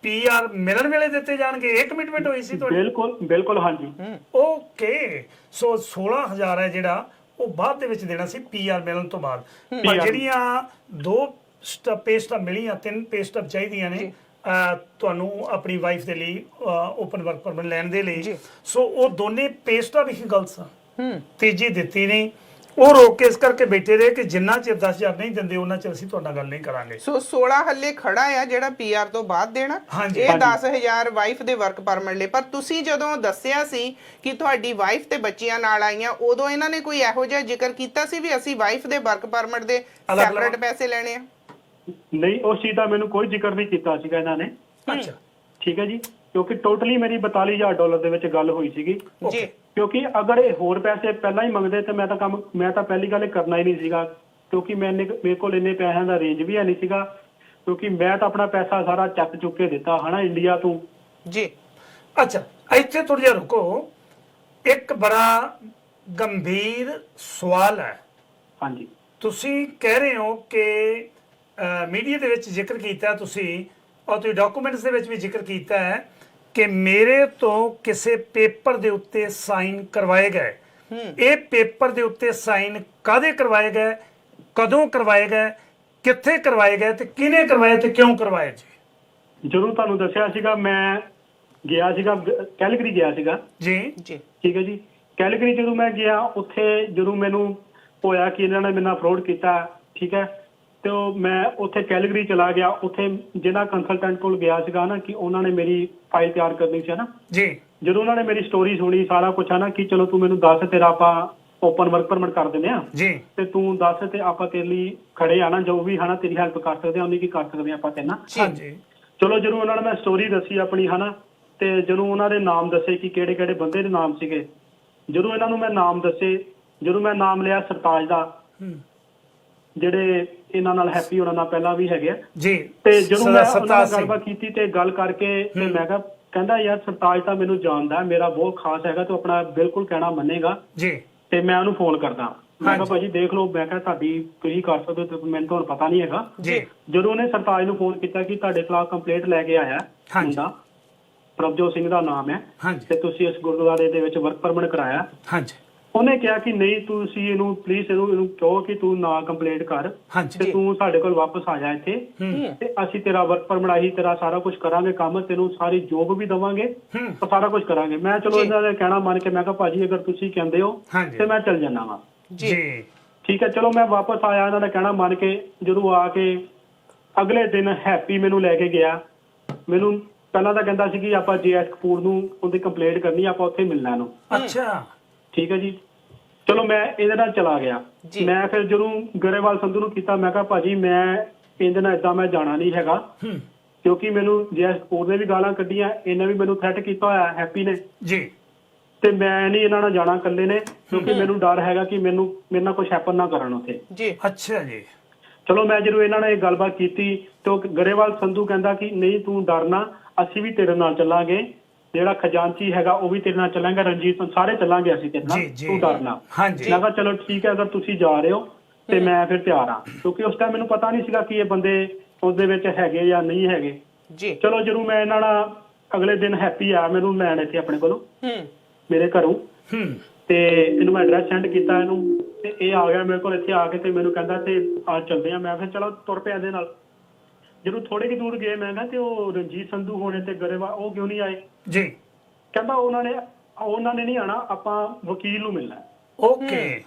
ਪੀਆਰ ਮਿਲਣ ਵੇਲੇ ਦਿੱਤੇ ਜਾਣਗੇ, ਇਹ ਕਮਿਟਮੈਂਟ ਹੋਈ ਸੀ ਤੁਹਾਡੀ? ਬਿਲਕੁਲ ਹਾਂਜੀ। ਓਕੇ, ਸੋ 16,000 ਹੈ ਜਿਹੜਾ ਉਹ ਬਾਅਦ ਦੇ ਵਿੱਚ ਦੇਣਾ ਸੀ ਪੀਆਰ ਮਿਲਣ ਤੋਂ ਬਾਅਦ। ਪਰ ਜਿਹੜੀਆਂ 2 ਪੇ ਸਟੱਬ ਮਿਲੀਆਂ, 3 ਪੇ ਸਟੱਬ ਚਾਹੀਦੀਆਂ ਨੇ ਤੁਹਾਨੂੰ ਆਪਣੀ ਵਾਈਫ ਦੇ ਲਈ ਓਪਨ ਵਰਕ ਪਰਮਿਟ ਲੈਣ ਦੇ ਲਈ, ਸੋ ਉਹ ਦੋਨੇ ਪੇ ਸਟੱਬ ਹੀ ਗਲਤ ਸਨ। ਤੀਜੀ ਦਿੱਤੀ ਨਹੀਂ, ਉਹ ਰੋਕ ਕੇ ਇਸ ਕਰਕੇ ਬੈਠੇ ਰਹੇ ਕਿ ਜਿੰਨਾ ਚਿਰ 10,000 ਨਹੀਂ ਦਿੰਦੇ ਉਹਨਾਂ ਚਿਰ ਅਸੀਂ ਤੁਹਾਡਾ ਗੱਲ ਨਹੀਂ ਕਰਾਂਗੇ। ਸੋ 16 ਹੱਲੇ ਖੜਾ ਆ ਜਿਹੜਾ ਪੀਆਰ ਤੋਂ ਬਾਅਦ ਦੇਣਾ, ਇਹ 10,000 ਵਾਈਫ ਦੇ ਵਰਕ ਪਰਮਿਟ ਲਈ। ਪਰ ਤੁਸੀਂ ਜਦੋਂ ਦੱਸਿਆ ਸੀ ਕਿ ਤੁਹਾਡੀ ਵਾਈਫ ਤੇ ਬੱਚੀਆਂ ਨਾਲ ਆਈਆਂ, ਉਦੋਂ ਇਹਨਾਂ ਨੇ ਕੋਈ ਇਹੋ ਜਿਹਾ ਜ਼ਿਕਰ ਕੀਤਾ ਸੀ ਵੀ ਅਸੀਂ ਵਾਈਫ ਦੇ ਵਰਕ ਪਰਮਿਟ ਦੇ ਸੈਪਰੇਟ ਪੈਸੇ ਲੈਣੇ ਆ? ਨਹੀਂ, ਉਸ ਚੀਜ਼ ਦਾ ਮੈਨੂੰ ਕੋਈ ਜ਼ਿਕਰ ਨਹੀਂ ਕੀਤਾ ਸੀਗਾ ਇਹਨਾਂ ਨੇ। ਅੱਛਾ, ਠੀਕ ਹੈ ਜੀ, ਕਿਉਂਕਿ ਟੋਟਲੀ ਮੇਰੀ $42,000 ਦੇ ਵਿੱਚ ਗੱਲ ਹੋਈ ਸੀਗੀ ਜੀ। ਕਿਉਂਕਿ ਅਗਰ ਇਹ ਹੋਰ ਪੈਸੇ ਪਹਿਲਾਂ ਹੀ ਮੰਗਦੇ ਤੇ ਮੈਂ ਤਾਂ ਪਹਿਲੀ ਗੱਲ ਕਰਨਾ ਹੀ ਨਹੀਂ ਸੀਗਾ, ਕਿਉਂਕਿ ਮੇਰੇ ਕੋਲ ਇੰਨੇ ਪੈਸਿਆਂ ਦਾ ਰੇਂਜ ਵੀ ਹੈ ਨਹੀਂ ਸੀਗਾ, ਕਿਉਂਕਿ ਮੈਂ ਤਾਂ ਆਪਣਾ ਪੈਸਾ ਸਾਰਾ ਚੱਕ ਚੁੱਕ ਕੇ ਦਿੱਤਾ ਹਨਾ ਇੰਡੀਆ ਤੋਂ ਜੀ। ਅੱਛਾ, ਇੱਥੇ ਥੋੜਾ ਜਿਹਾ ਰੁਕੋ, ਇੱਕ ਬੜਾ ਗੰਭੀਰ ਸਵਾਲ ਹੈ। ਹਾਂਜੀ। ਤੁਸੀਂ ਕਹਿ ਰਹੇ ਹੋ ਕਿ ਮੀਡੀਆ ਦੇ ਵਿੱਚ ਜ਼ਿਕਰ ਕੀਤਾ ਤੁਸੀਂ, ਔਰ ਤੁਸੀਂ ਡਾਕੂਮੈਂਟਸ ਦੇ ਵਿੱਚ ਵੀ ਜ਼ਿਕਰ ਕੀਤਾ ਹੈ ਕਿ ਮੇਰੇ ਤੋਂ ਕਿਸੇ ਪੇਪਰ ਦੇ ਉੱਤੇ ਸਾਈਨ ਕਰਵਾਏ ਗਏ। ਇਹ ਪੇਪਰ ਦੇ ਉੱਤੇ ਸਾਈਨ ਕਾਹਦੇ ਕਰਵਾਏ ਗਏ, ਕਦੋਂ ਕਰਵਾਏ ਗਏ, ਕਿੱਥੇ ਕਰਵਾਏ ਗਏ ਤੇ ਕਿਹਨੇ ਕਰਵਾਏ ਤੇ ਕਿਉਂ ਕਰਵਾਏ ਜੀ? ਜਦੋਂ ਤੁਹਾਨੂੰ ਦੱਸਿਆ ਸੀਗਾ ਮੈਂ ਗਿਆ ਸੀਗਾ, ਕੈਲਗਰੀ ਗਿਆ ਸੀਗਾ ਜੀ ਜੀ। ਠੀਕ ਹੈ ਜੀ। ਕੈਲਗਰੀ ਜਦੋਂ ਮੈਂ ਗਿਆ, ਉੱਥੇ ਜਦੋਂ ਮੈਨੂੰ ਹੋਇਆ ਕਿ ਇਹਨਾਂ ਨੇ ਮੇਰੇ ਨਾਲ ਫਰੋਡ ਕੀਤਾ, ਠੀਕ ਹੈ, ਤੇ ਮੈਂ ਉੱਥੇ ਕੈਲਗਰੀ ਚਲਾ ਗਿਆ। ਉੱਥੇ ਜਿਹੜਾ ਕੰਸਲਟੈਂਟ ਕੋਲ ਗਿਆ ਸੀਗਾ ਨਾ, ਕਿ ਉਹਨਾਂ ਨੇ ਮੇਰੀ ਫਾਈਲ ਤਿਆਰ ਕਰਨੀ ਸੀ ਨਾ ਜੀ, ਜਦੋਂ ਉਹਨਾਂ ਨੇ ਮੇਰੀ ਸਟੋਰੀ ਸੁਣੀ ਸਾਰਾ ਕੁਝ ਹੈ ਨਾ ਕਿ ਚਲੋ ਤੂੰ ਮੈਨੂੰ ਦੱਸ ਤੇਰਾ ਆਪਾਂ ਓਪਨ ਵਰਕ ਪਰਮਿਟ ਕਰ ਦਿੰਦੇ ਆ ਜੀ ਤੇ ਤੂੰ ਦੱਸ ਤੇ ਆਪਾਂ ਤੇਰੇ ਲਈ ਖੜੇ ਆ ਨਾ ਜੋ ਵੀ ਹਨਾ ਤੇਰੀ ਹੈਲਪ ਕਰ ਸਕਦੇ ਆ ਉਹਨੀ ਕੀ ਕਰ ਸਕਦੇ ਆ ਆਪਾਂ ਤੇ ਨਾ ਹਾਂਜੀ ਚਲੋ ਜਦੋਂ ਉਹਨਾਂ ਨੇ ਮੈਂ ਸਟੋਰੀ ਦੱਸੀ ਆਪਣੀ ਹਨਾ ਤੇ ਜਦੋਂ ਉਹਨਾਂ ਦੇ ਨਾਮ ਦੱਸੇ ਕਿ ਕਿਹੜੇ ਕਿਹੜੇ ਬੰਦੇ ਦੇ ਨਾਮ ਸੀਗੇ ਜਦੋਂ ਇਹਨਾਂ ਨੂੰ ਮੈਂ ਨਾਮ ਦੱਸੇ ਜਦੋਂ ਮੈਂ ਨਾਮ ਲਿਆ ਸਰਤਾਜ ਦਾ ਜਿਹੜੇ ਇਹਨਾਂ ਨਾਲ ਹੈਪੀ ਹੋਣਾ ਨਾਲ ਪਹਿਲਾਂ ਵੀ ਹੈਗੇ ਜੀ ਤੇ ਜਦੋਂ ਮੈਂ ਉਹਨਾਂ ਨਾਲ ਗੱਲਬਾਤ ਕੀਤੀ ਤੇ ਗੱਲ ਕਰਕੇ ਤੇ ਮੈਂ ਕਿਹਾ ਕਹਿੰਦਾ ਯਾਰ ਸਰਤਾਜ ਤਾਂ ਮੈਨੂੰ ਜਾਣਦਾ ਮੇਰਾ ਬਹੁਤ ਖਾਸ ਹੈਗਾ ਤੂੰ ਆਪਣਾ ਬਿਲਕੁਲ ਕਹਿਣਾ ਮੰਨੇਗਾ ਜੀ ਤੇ ਮੈਂ ਉਹਨੂੰ ਫੋਨ ਕਰਦਾ ਮੈਂ ਕਿਹਾ ਭਾਜੀ ਦੇਖ ਲਓ ਮੈਂ ਕਿਹਾ ਤੁਹਾਡੀ ਤੁਸੀਂ ਕਰ ਸਕਦੇ ਹੋ ਮੈਨੂੰ ਤੁਹਾਨੂੰ ਪਤਾ ਨਹੀਂ ਹੈਗਾ ਜੀ ਜਦੋਂ ਉਹਨੇ ਸਰਤਾਜ ਨੂੰ ਫੋਨ ਕੀਤਾ ਕਿ ਤੁਹਾਡੇ ਖਿਲਾਫ ਕੰਪਲੇਂਟ ਲੈ ਕੇ ਆਇਆ ਮੁੰਡਾ ਪ੍ਰਭਜੋਤ ਸਿੰਘ ਦਾ ਨਾਮ ਹੈ ਤੇ ਤੁਸੀਂ ਇਸ ਗੁਰਦੁਆਰੇ ਦੇ ਵਿੱਚ ਵਰਕ ਪਰਮਿਟ ਕਰਾਇਆ ਹਾਂਜੀ ਉਹਨੇ ਕਿਹਾ ਕਿ ਨਹੀਂ ਤੁਸੀਂ ਇਹਨੂੰ ਪਲੀਜ਼ ਇਹਨੂੰ ਕਹੋ ਕਿ ਤੂੰ ਨਾ ਕੰਪਲੇਂਟ ਕਰ ਤੇ ਤੂੰ ਸਾਡੇ ਕੋਲ ਵਾਪਸ ਆ ਜਾ ਇੱਥੇ ਤੇ ਅਸੀਂ ਤੇਰਾ ਵਰਕ ਪਰਮਿਟ ਆਹੀ ਤੇਰਾ ਸਾਰਾ ਕੁਝ ਕਰਾਂਗੇ ਕੰਮ ਤੈਨੂੰ ਸਾਰੀ ਜੋਬ ਵੀ ਦਵਾਂਗੇ ਤੇ ਸਾਰਾ ਕੁਝ ਕਰਾਂਗੇ ਮੈਂ ਚਲੋ ਇਹਨਾਂ ਦਾ ਕਹਿਣਾ ਮੰਨ ਕੇ ਮੈਂ ਕਿਹਾ ਭਾਜੀ ਅਗਰ ਤੁਸੀਂ ਕਹਿੰਦੇ ਹੋ ਤੇ ਮੈਂ ਚੱਲ ਜਾਣਾ ਵਾ ਜੀ ਠੀਕ ਹੈ ਚਲੋ ਮੈਂ ਵਾਪਸ ਆਇਆ ਇਹਨਾਂ ਦਾ ਕਹਿਣਾ ਮੰਨ ਕੇ ਜਦੋਂ ਆ ਕੇ ਅਗਲੇ ਦਿਨ ਹੈਪੀ ਮੈਨੂੰ ਲੈ ਕੇ ਗਿਆ ਮੈਨੂੰ ਪਹਿਲਾਂ ਤਾਂ ਕਹਿੰਦਾ ਸੀ ਕਿ ਆਪਾਂ ਜੀਐਸ ਕਪੂਰ ਨੂੰ ਉਹਦੀ ਕੰਪਲੇਂਟ ਕਰਨੀ ਆਪਾਂ ਉੱਥੇ ਮਿਲਣਾ ਇਹਨੂੰ ਅੱਛਾ ਠੀਕ ਹੈ ਜੀ ਚਲੋ ਮੈਂ ਇਹਦੇ ਨਾਲ ਚਲਾ ਗਿਆ ਮੈਂ ਫਿਰ ਜਦੋਂ ਗਰੇਵਾਲ ਸੰਧੂ ਨੂੰ ਕੀਤਾ ਮੈਂ ਕਿਹਾ ਭਾਜੀ ਮੈਂ ਇਹਦੇ ਨਾਲ ਏਦਾਂ ਮੈਂ ਜਾਣਾ ਨਹੀਂ ਹੈਗਾ ਕਿਉਂਕਿ ਮੈਨੂੰ ਜੀਐਸ ਕਪੂਰ ਨੇ ਵੀ ਗਾਲਾਂ ਕੱਢੀਆਂ ਇਹਨੇ ਵੀ ਮੈਨੂੰ ਥ੍ਰੈਟ ਕੀਤਾ ਹੋਇਆ ਹੈਪੀ ਨੇ ਜੀ ਤੇ ਮੈਂ ਨਹੀਂ ਇਹਨਾਂ ਨਾਲ ਜਾਣਾ ਇਕੱਲੇ ਨੇ ਕਿਉਂਕਿ ਮੈਨੂੰ ਡਰ ਹੈਗਾ ਕਿ ਮੇਰੇ ਨਾਲ ਕੁਝ ਹੈਪਨ ਨਾ ਕਰਨ ਉੱਥੇ ਜੀ ਅੱਛਾ ਜੀ ਚਲੋ ਮੈਂ ਜਦੋਂ ਇਹਨਾਂ ਨੇ ਗੱਲਬਾਤ ਕੀਤੀ ਤੇ ਉਹ ਗਰੇਵਾਲ ਸੰਧੂ ਕਹਿੰਦਾ ਕਿ ਨਹੀਂ ਤੂੰ ਡਰਨਾ ਅਸੀਂ ਵੀ ਤੇਰੇ ਨਾਲ ਚੱਲਾਂਗੇ ਜਿਹੜਾ ਖਜ਼ਾਨਚੀ ਹੈਗਾ ਉਹ ਵੀ ਤੇਰੇ ਨਾਲ ਚੱਲਾਂਗੇ ਰਣਜੀਤ ਸਾਰੇ ਚੱਲਾਂਗੇ ਅਸੀਂ ਤੇਰੇ ਨਾਲ ਤੂੰ ਡਰਨਾ ਮੈਂ ਕਿਹਾ ਚਲੋ ਠੀਕ ਹੈ ਅਗਰ ਤੁਸੀਂ ਜਾ ਰਹੇ ਹੋ ਤੇ ਮੈਂ ਫਿਰ ਤਿਆਰ ਹਾਂ ਕਿਉਂਕਿ ਉਸ ਟਾਈਮ ਮੈਨੂੰ ਪਤਾ ਨਹੀਂ ਸੀਗਾ ਕਿ ਇਹ ਬੰਦੇ ਉਸਦੇ ਵਿੱਚ ਹੈਗੇ ਜਾਂ ਨਹੀਂ ਹੈਗੇ ਜੀ ਚਲੋ ਜਦੋਂ ਮੈਂ ਇਹਨਾਂ ਨਾਲ ਅਗਲੇ ਦਿਨ ਹੈਪੀ ਆ ਮੈਨੂੰ ਲੈਣ ਇੱਥੇ ਆਪਣੇ ਕੋਲੋਂ ਮੇਰੇ ਘਰੋਂ ਤੇ ਇਹਨੂੰ ਮੈਂ ਐਡਰੈਸ ਸੈਂਡ ਕੀਤਾ ਇਹਨੂੰ ਤੇ ਇਹ ਆ ਗਿਆ ਮੇਰੇ ਕੋਲ ਇੱਥੇ ਆ ਕੇ ਤੇ ਮੈਨੂੰ ਕਹਿੰਦਾ ਤੇ ਆ ਚੱਲਦੇ ਆ ਮੈਂ ਫਿਰ ਚਲੋ ਤੁਰ ਪਿਆ ਇਹਦੇ ਨਾਲ ਜਦੋਂ ਥੋੜੇ ਕਿ ਦੂਰ ਗਏ ਮੈਂ ਕਿਹਾ ਤੇ ਉਹ ਰਣਜੀਤ ਸੰਧੂ ਹੋਣੇ ਤੇ ਗਰੇਵਾਲ ਉਹ ਕਿਉਂ ਨਹੀਂ ਆਏ ਜੀ ਕਹਿੰਦਾ ਉਹਨਾਂ ਨੇ ਨਹੀਂ ਆਣਾ ਆਪਾਂ ਵਕੀਲ ਨੂੰ ਮਿਲਣਾ ਓਕੇ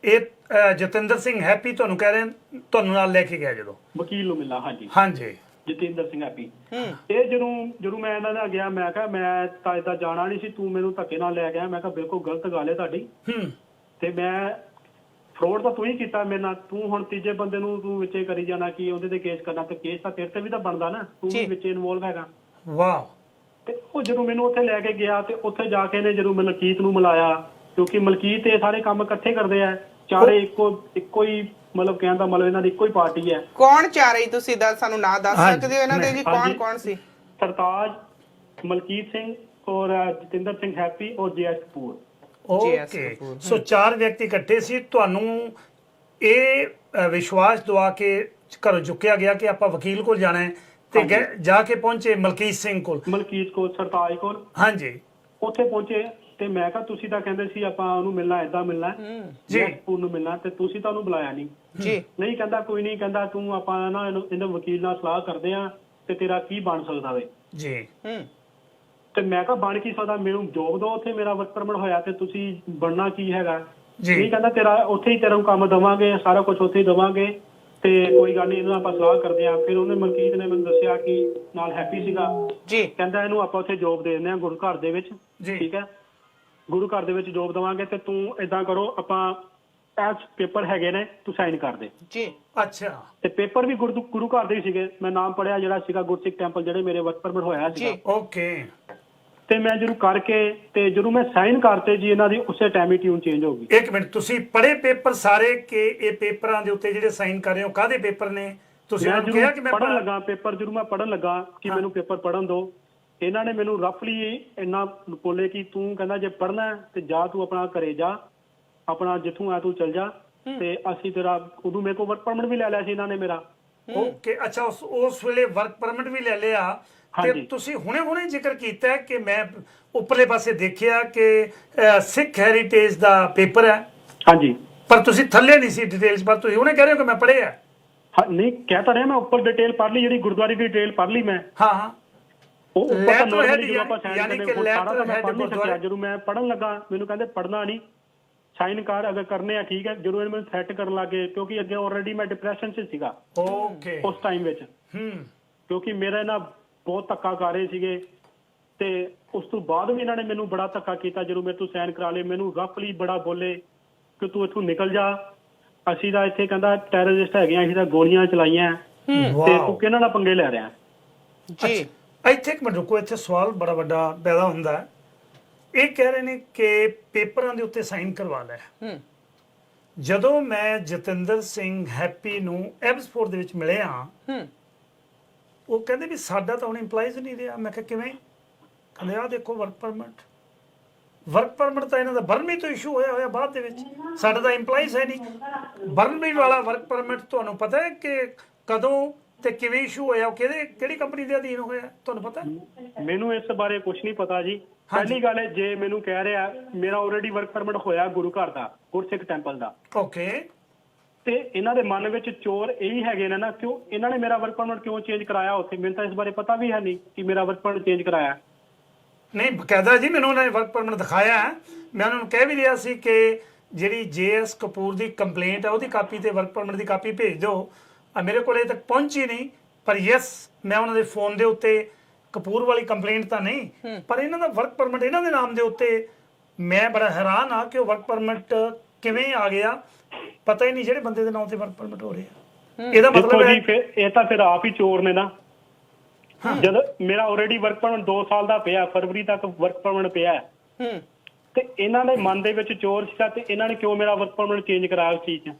ਇਹ ਜਤਿੰਦਰ ਸਿੰਘ ਹੈਪੀ ਤੁਹਾਨੂੰ ਕਹਿ ਰਹੇ ਤੁਹਾਨੂੰ ਨਾਲ ਲੈ ਕੇ ਗਿਆ ਜਦੋਂ ਵਕੀਲ ਨੂੰ ਮਿਲਣਾ ਹਾਂਜੀ ਜਤਿੰਦਰ ਸਿੰਘ ਹੈਪੀ ਇਹ ਜਦੋਂ ਮੈਂ ਇਹਨਾਂ ਨਾਲ ਗਿਆ ਮੈਂ ਕਿਹਾ ਮੈਂ ਤਾਂ ਏਦਾਂ ਜਾਣਾ ਨਹੀਂ ਸੀ ਤੂੰ ਮੈਨੂੰ ਧੱਕੇ ਨਾਲ ਲੈ ਗਿਆ ਮੈਂ ਕਿਹਾ ਬਿਲਕੁਲ ਗਲਤ ਗੱਲ ਹੈ ਤੁਹਾਡੀ ਤੇ ਮੈਂ ਫਰੋਡ ਤਾਂ ਤੂੰ ਹੀ ਕੀਤਾ ਮੇਰੇ ਨਾਲ ਤੂੰ ਹੁਣ ਤੀਜੇ ਬੰਦੇ ਨੂੰ ਤੂੰ ਵਿੱਚੇ ਕਰੀ ਜਾਣਾ ਕਿ ਉਹਦੇ ਤੇ ਕੇਸ ਕਰਨਾ ਤੇ ਕੇਸ ਤਾਂ ਤੇਰੇ ਤੇ ਵੀ ਤਾਂ ਬਣਦਾ ਨਾ ਤੂੰ ਵੀ ਵਿੱਚ ਇਨਵੋਲਵ ਹੈਗਾ ਵਾਹ ਤੇ ਉਹ ਜਦੋਂ ਮੈਨੂੰ ਉੱਥੇ ਲੈ ਕੇ ਗਿਆ ਤੇ ਉੱਥੇ ਜਾ ਕੇ ਨੇ ਜਦੋਂ ਮਲਕੀਤ ਨੂੰ ਮਿਲਾਇਆ ਕਿਉਂਕਿ ਮਲਕੀਤ ਇਹ ਸਾਰੇ ਕੰਮ ਇਕੱਠੇ ਕਰਦੇ ਆ ਚਾਰੇ ਇੱਕੋ ਹੀ ਮਤਲਬ ਕਹਿਣ ਦਾ ਮਤਲਬ ਇਹਨਾਂ ਦੀ ਇੱਕੋ ਹੀ ਪਾਰਟੀ ਹੈ ਕੌਣ ਚਾਰੇ ਤੁਸੀਂ ਸਾਨੂੰ ਨਾਂ ਦੱਸ ਸਕਦੇ ਹੋ ਇਹਨਾਂ ਦੇ ਜੀ ਕੌਣ ਸੀ ਸਰਤਾਜ ਮਲਕੀਤ ਸਿੰਘ ਔਰ ਜਤਿੰਦਰ ਸਿੰਘ ਹੈਪੀ ਔਰ ਜੀਐਸ ਕਪੂਰ ਓਕੇ ਸੋ ਚਾਰ ਵਿਅਕਤੀ ਇਕੱਠੇ ਸੀ ਤੁਹਾਨੂੰ ਇਹ ਵਿਸ਼ਵਾਸ ਦਵਾ ਕੇ ਘਰੋਂ ਚੁੱਕਿਆ ਗਿਆ ਕਿ ਆਪਾਂ ਵਕੀਲ ਕੋਲ ਜਾਣਾ ਹੈ ਤੇ ਜਾ ਕੇ ਪਹੁੰਚੇ ਮਲਕੀਤ ਸਿੰਘ ਕੋਲ ਸਰਤਾਜ ਕੋਲ ਹਾਂਜੀ ਉੱਥੇ ਪਹੁੰਚੇ ਤੇ ਮੈਂ ਕਿਹਾ ਤੁਸੀਂ ਤਾਂ ਕਹਿੰਦੇ ਸੀ ਆਪਾਂ ਉਹਨੂੰ ਮਿਲਣਾ ਏਦਾਂ ਮਿਲਣਾ ਜੀ ਕਪੂਰ ਨੂੰ ਮਿਲਣਾ ਤੇ ਤੁਸੀਂ ਤਾਂ ਉਹਨੂੰ ਬੁਲਾਇਆ ਨਹੀਂ ਜੀ ਨਹੀਂ ਕਹਿੰਦਾ ਕੋਈ ਨਹੀਂ ਕਹਿੰਦਾ ਤੂੰ ਆਪਾਂ ਨਾ ਇਹਨੂੰ ਵਕੀਲ ਨਾਲ ਸਲਾਹ ਕਰਦੇ ਆ ਤੇ ਤੇਰਾ ਕੀ ਬਣ ਸਕਦਾ ਵੇ ਜੀ ਤੇ ਮੈਂ ਕਿਹਾ ਬਣ ਕੀ ਸਕਦਾ ਮੈਨੂੰ ਜੋਬ ਦੋ ਉੱਥੇ ਮੇਰਾ ਵਰਕ ਪਰਮਿਟ ਹੋਇਆ ਤੇ ਤੁਸੀਂ ਬਣਨਾ ਕੀ ਹੈਗਾ ਨਹੀਂ ਕਹਿੰਦਾ ਤੇਰਾ ਉੱਥੇ ਹੀ ਤੇਰਾ ਕੰਮ ਦਵਾਂਗੇ ਸਾਰਾ ਕੁਝ ਉੱਥੇ ਹੀ ਦਵਾਂਗੇ ਤੇ ਕੋਈ ਗੱਲ ਨਹੀਂ ਇਹਨੂੰ ਆਪਾਂ ਸਲਾਹ ਕਰਦੇ ਆ ਫਿਰ ਉਹਨੇ ਮਲਕੀਤ ਨੇ ਮੈਨੂੰ ਦੱਸਿਆ ਕਿ ਨਾਲ ਹੈਪੀ ਸੀਗਾ ਜੀ ਕਹਿੰਦਾ ਇਹਨੂੰ ਆਪਾਂ ਉੱਥੇ ਜੋਬ ਦੇ ਦਿੰਦੇ ਆ ਗੁਰੂ ਘਰ ਦੇ ਵਿੱਚ ਠੀਕ ਹੈ ਗੁਰੂ ਘਰ ਦੇ ਵਿੱਚ ਜੋਬ ਦਵਾਂਗੇ ਤੇ ਤੂੰ ਏਦਾਂ ਕਰੋ ਆਪਾਂ ਐਸ ਪੇਪਰ ਹੈਗੇ ਨੇ ਤੂੰ ਸਾਈਨ ਕਰ ਦੇ ਜੀ ਅੱਛਾ ਤੇ ਪੇਪਰ ਵੀ ਗੁਰੂ ਘਰ ਦੇ ਹੀ ਸੀਗੇ ਮੈਂ ਨਾਮ ਪੜਿਆ ਜਿਹੜਾ ਸੀਗਾ ਗੁਰਸਿੱਖ ਟੈਂਪਲ ਜਿਹੜੇ ਮੇਰੇ ਵਰਕ ਪਰਮਿਟ ਹੋਇਆ ਸੀਗਾ ਓਕੇ ਤੇ ਮੈਂ ਜਦੋਂ ਕਰਕੇ ਤੇ ਜਦੋਂ ਮੈਂ ਸਾਈਨ ਕਰਤੇ ਜੀ ਇਹਨਾਂ ਦੀ ਉਸੇ ਟਾਈਮ ਹੀ ਟਿਊਨ ਚੇਂਜ ਹੋ ਗਈ ਇੱਕ ਮਿੰਟ ਤੁਸੀਂ ਪੜ੍ਹੇ ਪੇਪਰ ਸਾਰੇ ਕਿ ਇਹ ਪੇਪਰਾਂ ਦੇ ਉੱਤੇ ਜਿਹੜੇ ਸਾਈਨ ਕਰ ਰਹੇ ਹੋ ਕਾਹਦੇ ਪੇਪਰ ਨੇ ਤੁਸੀਂ ਉਹਨੂੰ ਕਿਹਾ ਕਿ ਮੈਂ ਪੜ੍ਹਨ ਲੱਗਾ ਪੇਪਰ ਜਦੋਂ ਮੈਂ ਪੜ੍ਹਨ ਲੱਗਾ ਕਿ ਮੈਨੂੰ ਪੇਪਰ ਪੜ੍ਹਨ ਦਿਓ ਇਹਨਾਂ ਨੇ ਮੈਨੂੰ ਰਫਲੀ ਇੰਨਾ ਬੋਲੇ ਕਿ ਤੂੰ ਕਹਿੰਦਾ ਜੇ ਪੜ੍ਹਨਾ ਤੇ ਜਾ ਤੂੰ ਆਪਣਾ ਘਰੇ ਜਾ ਆਪਣਾ ਜਿੱਥੋਂ ਆ ਤੂੰ ਚੱਲ ਜਾ ਤੇ ਅਸੀਂ ਤੇਰਾ ਉਦੋਂ ਮੇਰੇ ਕੋਲ ਵਰਕ ਪਰਮਿਟ ਵੀ ਲੈ ਲਿਆ ਸੀ ਇਹਨਾਂ ਨੇ ਮੇਰਾ ਓਕੇ ਅੱਛਾ ਉਸ ਵੇਲੇ ਵਰਕ ਪਰਮਿਟ ਵੀ ਲੈ ਲਿਆ ਤੇ ਤੁਸੀਂ ਹੁਣੇ ਜ਼ਿਕਰ ਕੀਤਾ ਕਿ ਮੈਂ ਉੱਪਰਲੇ ਪਾਸੇ ਦੇਖਿਆ ਕਿ ਸਿੱਖ ਹੈਰੀਟੇਜ ਦਾ ਪੇਪਰ ਹੈ ਹਾਂਜੀ ਪਰ ਤੁਸੀਂ ਥੱਲੇ ਨਹੀਂ ਸੀ ਡਿਟੇਲਸ ਪਰ ਤੁਸੀਂ ਉਹਨੇ ਕਹਿ ਰਹੇ ਹੋ ਕਿ ਮੈਂ ਪੜ੍ਹਿਆ ਨਹੀਂ ਕਹਿ ਤਾਂ ਰਿਹਾ ਮੈਂ ਉੱਪਰ ਡਿਟੇਲ ਪੜ੍ਹ ਲਈ ਜਿਹੜੀ ਗੁਰਦੁਆਰੇ ਦੀ ਡਿਟੇਲ ਪੜ੍ਹ ਲਈ ਮੈਂ ਹਾਂ ਉਹ ਜਦੋਂ ਮੈਂ ਪੜ੍ਹਨ ਲੱਗਾ ਮੈਨੂੰ ਕਹਿੰਦੇ ਪੜ੍ਹਨਾ ਨਹੀਂ ਸਾਈਨ ਕਰ ਅਗਰ ਕਰਨੇ ਆ ਠੀਕ ਹੈ ਜਦੋਂ ਇਹ ਮੈਨੂੰ ਥ੍ਰੈਟ ਕਰਨ ਲੱਗੇ ਕਿਉਂਕਿ ਅੱਗੇ ਆਲਰੇਡੀ ਮੈਂ ਡਿਪਰੈਸ਼ਨ 'ਚ ਸੀਗਾ ਓਕੇ ਉਸ ਟਾਈਮ ਵਿੱਚ ਕਿਉਂਕਿ ਮੇਰਾ ਇਹਨਾਂ ਬਹੁਤ ਧੱਕਾ ਕਰ ਰਹੇ ਸੀਗੇ ਤੇ ਉਸ ਤੋਂ ਬਾਅਦ ਵੀ ਇਹਨਾਂ ਨੇ ਮੈਨੂੰ ਬੜਾ ਧੱਕਾ ਕੀਤਾ, ਜਦੋਂ ਮੇਰੇ ਤੋਂ ਸਾਈਨ ਕਰਾ ਲਏ ਮੈਨੂੰ ਰਫਲੀ ਬੜਾ ਬੋਲੇ ਕਿ ਤੂੰ ਇੱਥੋਂ ਨਿਕਲ ਜਾ, ਅਸੀਂ ਤਾਂ ਇੱਥੇ ਕਹਿੰਦਾ ਟੈਰਰਿਸਟ ਹੈਗੇ ਆ, ਅਸੀਂ ਤਾਂ ਗੋਲੀਆਂ ਚਲਾਈਆਂ ਤੇ ਤੂੰ ਕਿਹਨਾਂ ਨਾਲ ਪੰਗੇ ਲੈ ਰਿਹਾ ਜੀ। ਇੱਥੇ ਇੱਕ ਮਿੰਟ ਰੁਕੋ, ਇੱਥੇ ਸਵਾਲ ਬੜਾ ਵੱਡਾ ਪੈਦਾ ਹੁੰਦਾ ਹੈ। ਇਹ ਕਹਿ ਰਹੇ ਨੇ ਕਿ ਪੇਪਰਾਂ ਦੇ ਉੱਤੇ ਸਾਈਨ ਕਰਵਾ ਲੈ। ਜਦੋਂ ਮੈਂ ਜਤਿੰਦਰ ਸਿੰਘ ਹੈਪੀ ਨੂੰ ਐਬਸਪੋਰਟ ਦੇ ਵਿੱਚ ਮਿਲਿਆ, ਉਹ ਕਹਿੰਦੇ ਵੀ ਸਾਡਾ ਤਾਂ ਹੁਣ ਇੰਪਲਾਈਜ਼ ਨਹੀਂ ਰਿਹਾ। ਮੈਂ ਕਿਹਾ ਕਿਵੇਂ? ਕਹਿੰਦੇ ਆ ਦੇਖੋ ਵਰਕ ਪਰਮਿਟ ਤਾਂ ਇਹਨਾਂ ਦਾ ਬਰਮੀ ਤੋਂ ਇਸ਼ੂ ਹੋਇਆ ਬਾਅਦ ਦੇ ਵਿੱਚ, ਸਾਡਾ ਤਾਂ ਇੰਪਲਾਈਜ਼ ਹੈ ਨਹੀਂ। ਬਰਮੀ ਵਾਲਾ ਵਰਕ ਪਰਮਿਟ ਤੁਹਾਨੂੰ ਪਤਾ ਹੈ ਕਿ ਕਦੋਂ ਤੇ ਕਿਵੇਂ ਇਸ਼ੂ ਹੋਇਆ, ਉਹ ਕਿਹੜੀ ਕੰਪਨੀ ਦੇ ਅਧੀਨ ਹੋਇਆ, ਤੁਹਾਨੂੰ ਪਤਾ? ਮੈਨੂੰ ਇਸ ਬਾਰੇ ਕੁਝ ਨਹੀਂ ਪਤਾ ਜੀ। ਪਹਿਲੀ ਗੱਲ ਹੈ, ਜੇ ਮੈਨੂੰ ਕਹਿ ਰਿਹਾ ਮੇਰਾ ਆਲਰੇਡੀ ਵਰਕ ਪਰਮਿਟ ਹੋਇਆ ਗੁਰੂ ਘਰ ਦਾ, ਗੁਰਸਿੱਖ ਟੈਂਪਲ ਦਾ, ਓਕੇ, ਤੇ ਇਹਨਾਂ ਦੇ ਮਨ ਵਿੱਚ ਚੋਰ ਇਹੀ ਹੈਗੇ ਨੇ ਨਾ, ਕਿਉਂ ਇਹਨਾਂ ਨੇ ਮੇਰਾ ਵਰਕ ਪਰਮਿਟ ਕਿਉਂ ਚੇਂਜ ਕਰਾਇਆ ਉੱਥੇ? ਮੈਨੂੰ ਤਾਂ ਇਸ ਬਾਰੇ ਪਤਾ ਵੀ ਹੈ ਨਹੀਂ ਕਿ ਮੇਰਾ ਵਰਕ ਪਰਮਿਟ ਚੇਂਜ ਕਰਾਇਆ। ਨਹੀਂ ਬਕਾਇਦਾ ਜੀ ਮੈਨੂੰ ਉਹਨਾਂ ਨੇ ਵਰਕ ਪਰਮਿਟ ਦਿਖਾਇਆ। ਮੈਂ ਉਹਨਾਂ ਨੂੰ ਕਹਿ ਵੀ ਰਿਹਾ ਸੀ ਕਿ ਜਿਹੜੀ JS ਕਪੂਰ ਦੀ ਕੰਪਲੇਂਟ ਹੈ ਉਹਦੀ ਕਾਪੀ ਤੇ ਵਰਕ ਪਰਮਿਟ ਦੀ ਕਾਪੀ ਭੇਜ ਦਿਓ। ਮੇਰੇ ਕੋਲ ਤੱਕ ਪਹੁੰਚੀ ਨਹੀਂ, ਪਰ ਯੈਸ ਮੈਂ ਉਹਨਾਂ ਦੇ ਫੋਨ ਦੇ ਉੱਤੇ ਕਪੂਰ ਵਾਲੀ ਕੰਪਲੇਂਟ ਤਾਂ ਨਹੀਂ, ਪਰ ਇਹਨਾਂ ਦਾ ਵਰਕ ਪਰਮਿਟ ਇਹਨਾਂ ਦੇ ਨਾਮ ਦੇ ਉੱਤੇ ਮੈਂ ਬੜਾ ਹੈਰਾਨ ਆ ਕਿ ਉਹ ਵਰਕ ਪਰਮਿਟ ਕਿਵੇਂ ਆ ਗਿਆ, ਪਤਾ ਹੀ ਨਹੀਂ ਜਿਹੜੇ ਬੰਦੇ ਦੇ ਨਾਮ ਤੇ ਵਰਕ ਪਰਮਿਟ ਹੋ ਰਿਹਾ। ਇਹਦਾ ਮਤਲਬ ਹੈ ਫਿਰ ਇਹ ਤਾਂ ਫਿਰ ਆਪ ਹੀ ਚੋਰ ਨੇ ਨਾ। ਜਦ ਮੇਰਾ ਆਲਰੇਡੀ ਵਰਕ ਪਰਮਿਟ 2 ਸਾਲ ਦਾ ਪਿਆ, ਫਰਵਰੀ ਤੱਕ ਵਰਕ ਪਰਮਿਟ ਪਿਆ, ਤੇ ਇਹਨਾਂ ਦੇ ਮਨ ਦੇ ਵਿੱਚ ਚੋਰ ਸੀਗਾ ਤੇ ਇਹਨਾਂ ਨੇ ਕਿਉਂ ਮੇਰਾ ਵਰਕ ਪਰਮਿਟ ਚੇਂਜ ਕਰਾਇਆ ਉਸ ਚੀਜ਼ 'ਚ?